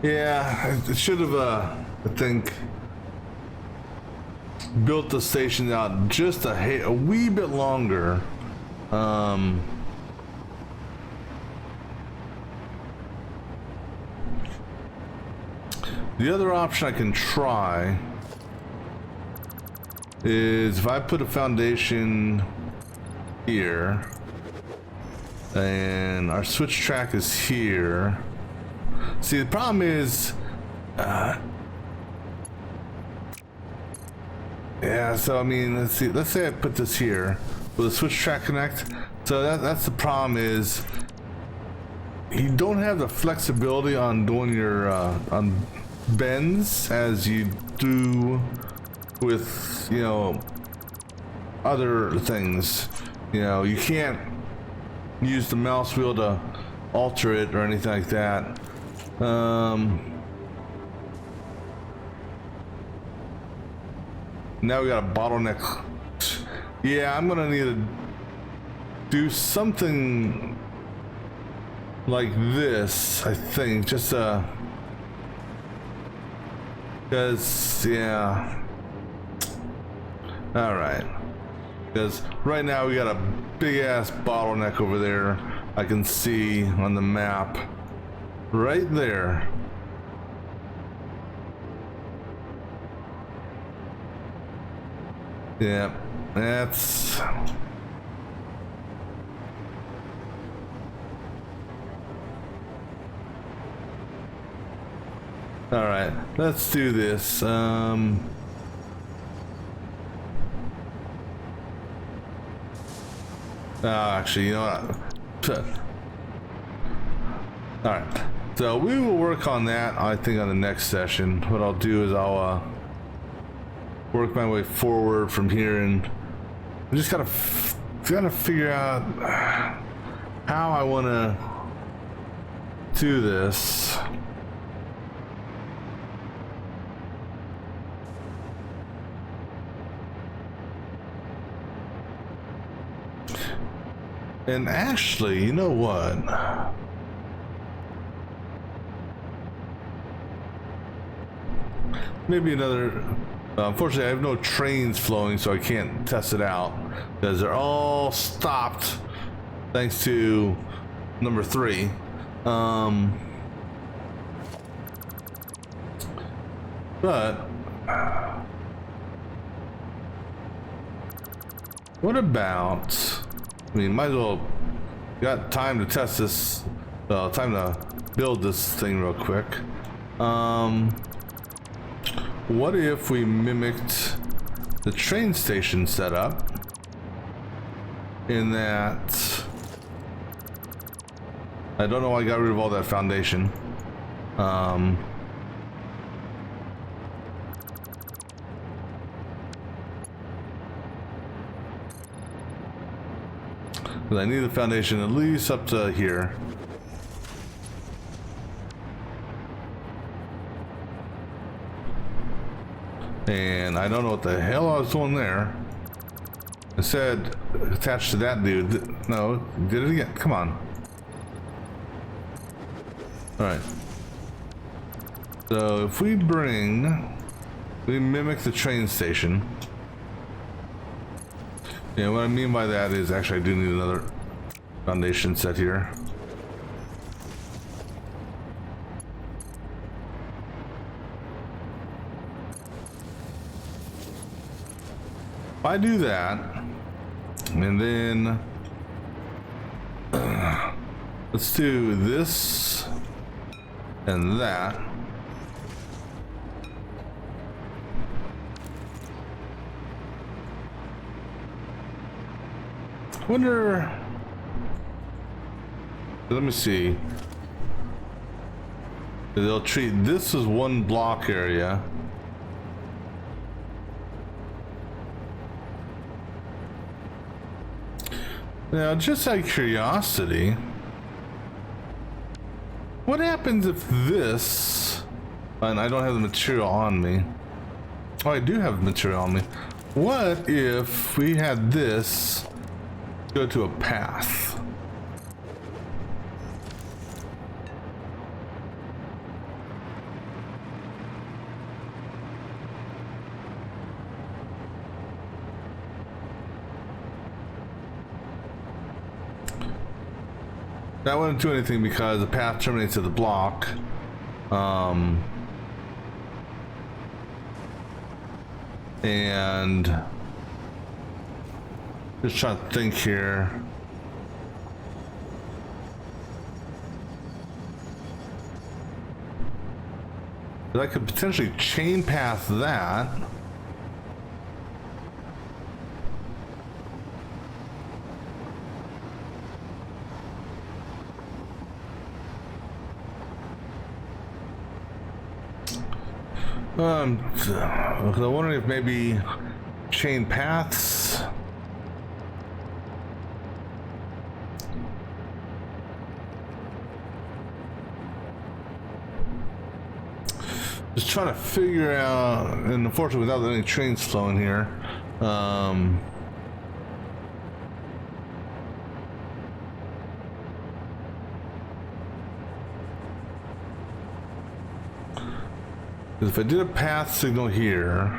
yeah, it should have, I think, built the station out just a wee bit longer. The other option I can try is if I put a foundation here, and our switch track is here. See, the problem is, yeah, so I mean, let's see, let's say I put this here, will the switch track connect? So that's the problem, is you don't have the flexibility on doing your, on bends as you do with, you know, other things. You know, you can't use the mouse wheel to alter it or anything like that. Now we got a bottleneck. Yeah, I'm gonna need to do something like this, I think. Just Because, yeah. Alright. Because right now we got a big ass bottleneck over there. I can see on the map. Right there. Yeah, that's... Alright, let's do this. Actually, you know what? Alright, so we will work on that, I think, on the next session. What I'll do is I'll work my way forward from here, and I just gotta figure out how I want to do this. And actually, you know what? Maybe another... unfortunately, I have no trains flowing, so I can't test it out because they're all stopped thanks to number 3. But what about... I mean, might as well got time to test this. Time to build this thing real quick. What if we mimicked the train station setup in that I don't know why I got rid of all that foundation. I need the foundation at least up to here. And I don't know what the hell I was doing there. I said attached to that dude. No, did it again. Come on. Alright. So if we mimic the train station. Yeah, what I mean by that is actually I do need another foundation set here. If I do that, and then let's do this and that. Wonder, let me see. They'll treat this as one block area. Now, just out of curiosity, what happens if this, and I don't have the material on me. Oh, I do have material on me. What if we had this go to a path? That wouldn't do anything because the path terminates at the block. And just trying to think here. I could potentially chain path that. I'm wondering if maybe chain paths. Just trying to figure out, and unfortunately without any trains flowing here, If I did a path signal here,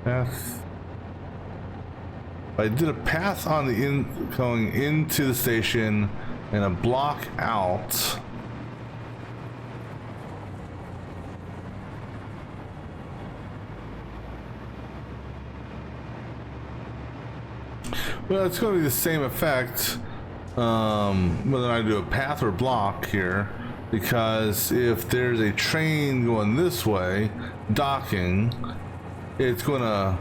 path. If I did a path on the going into the station and a block out. Well, it's going to be the same effect whether I do a path or block here, because if there's a train going this way, docking, it's going to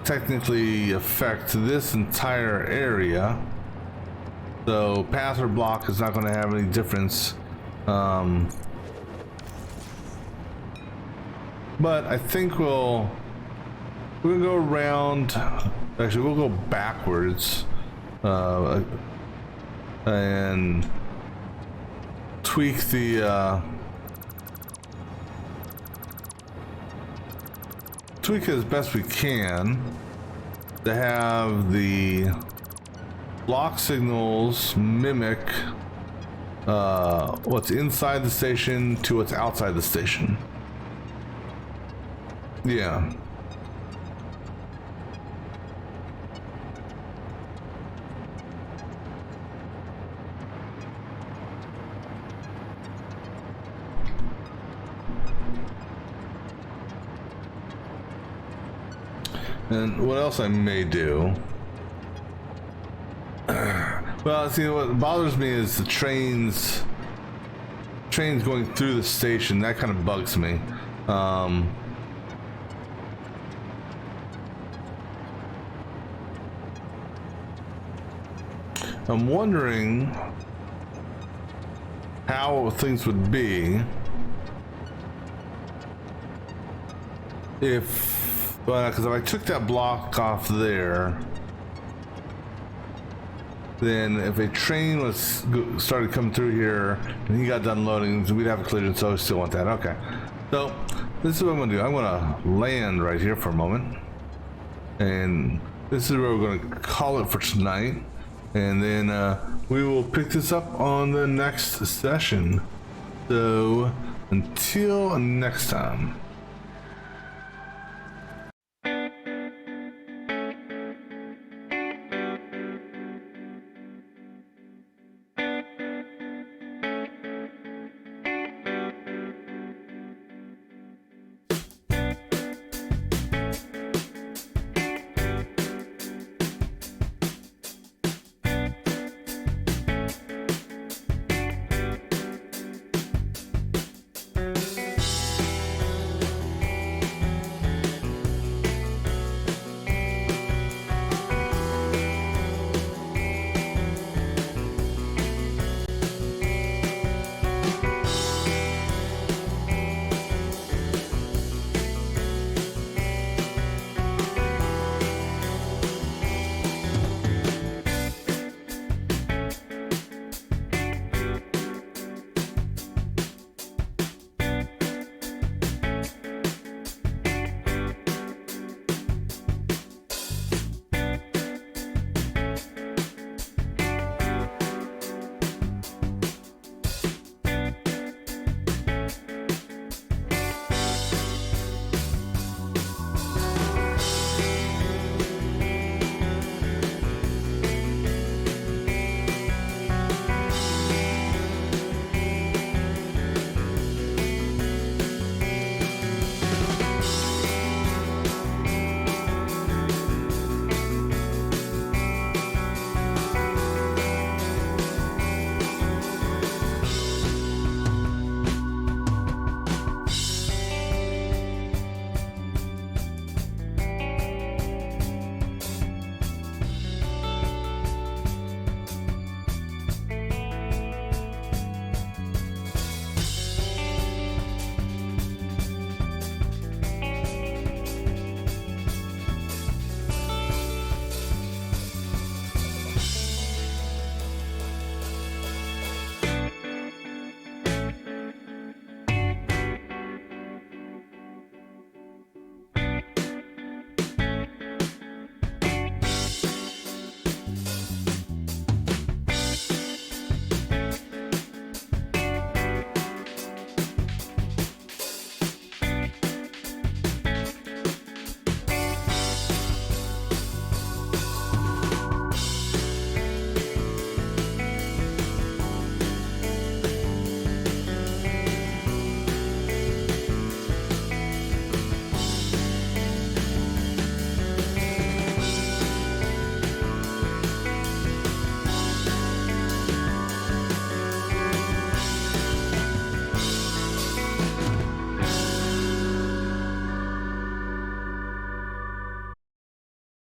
technically affect this entire area. So path or block is not going to have any difference. But I think we'll go around. Actually, we'll go backwards and tweak the tweak it as best we can to have the block signals mimic what's inside the station to what's outside the station. Yeah. And what else I may do? Well, see, what bothers me is the trains going through the station. That kind of bugs me. I'm wondering how things would be if, because if I took that block off there, then if a train was started coming through here and he got done loading, we'd have a collision. So I still want that. Okay, so this is what I'm gonna do. I'm gonna land right here for a moment, and this is where we're gonna call it for tonight, and then we will pick this up on the next session. So until next time.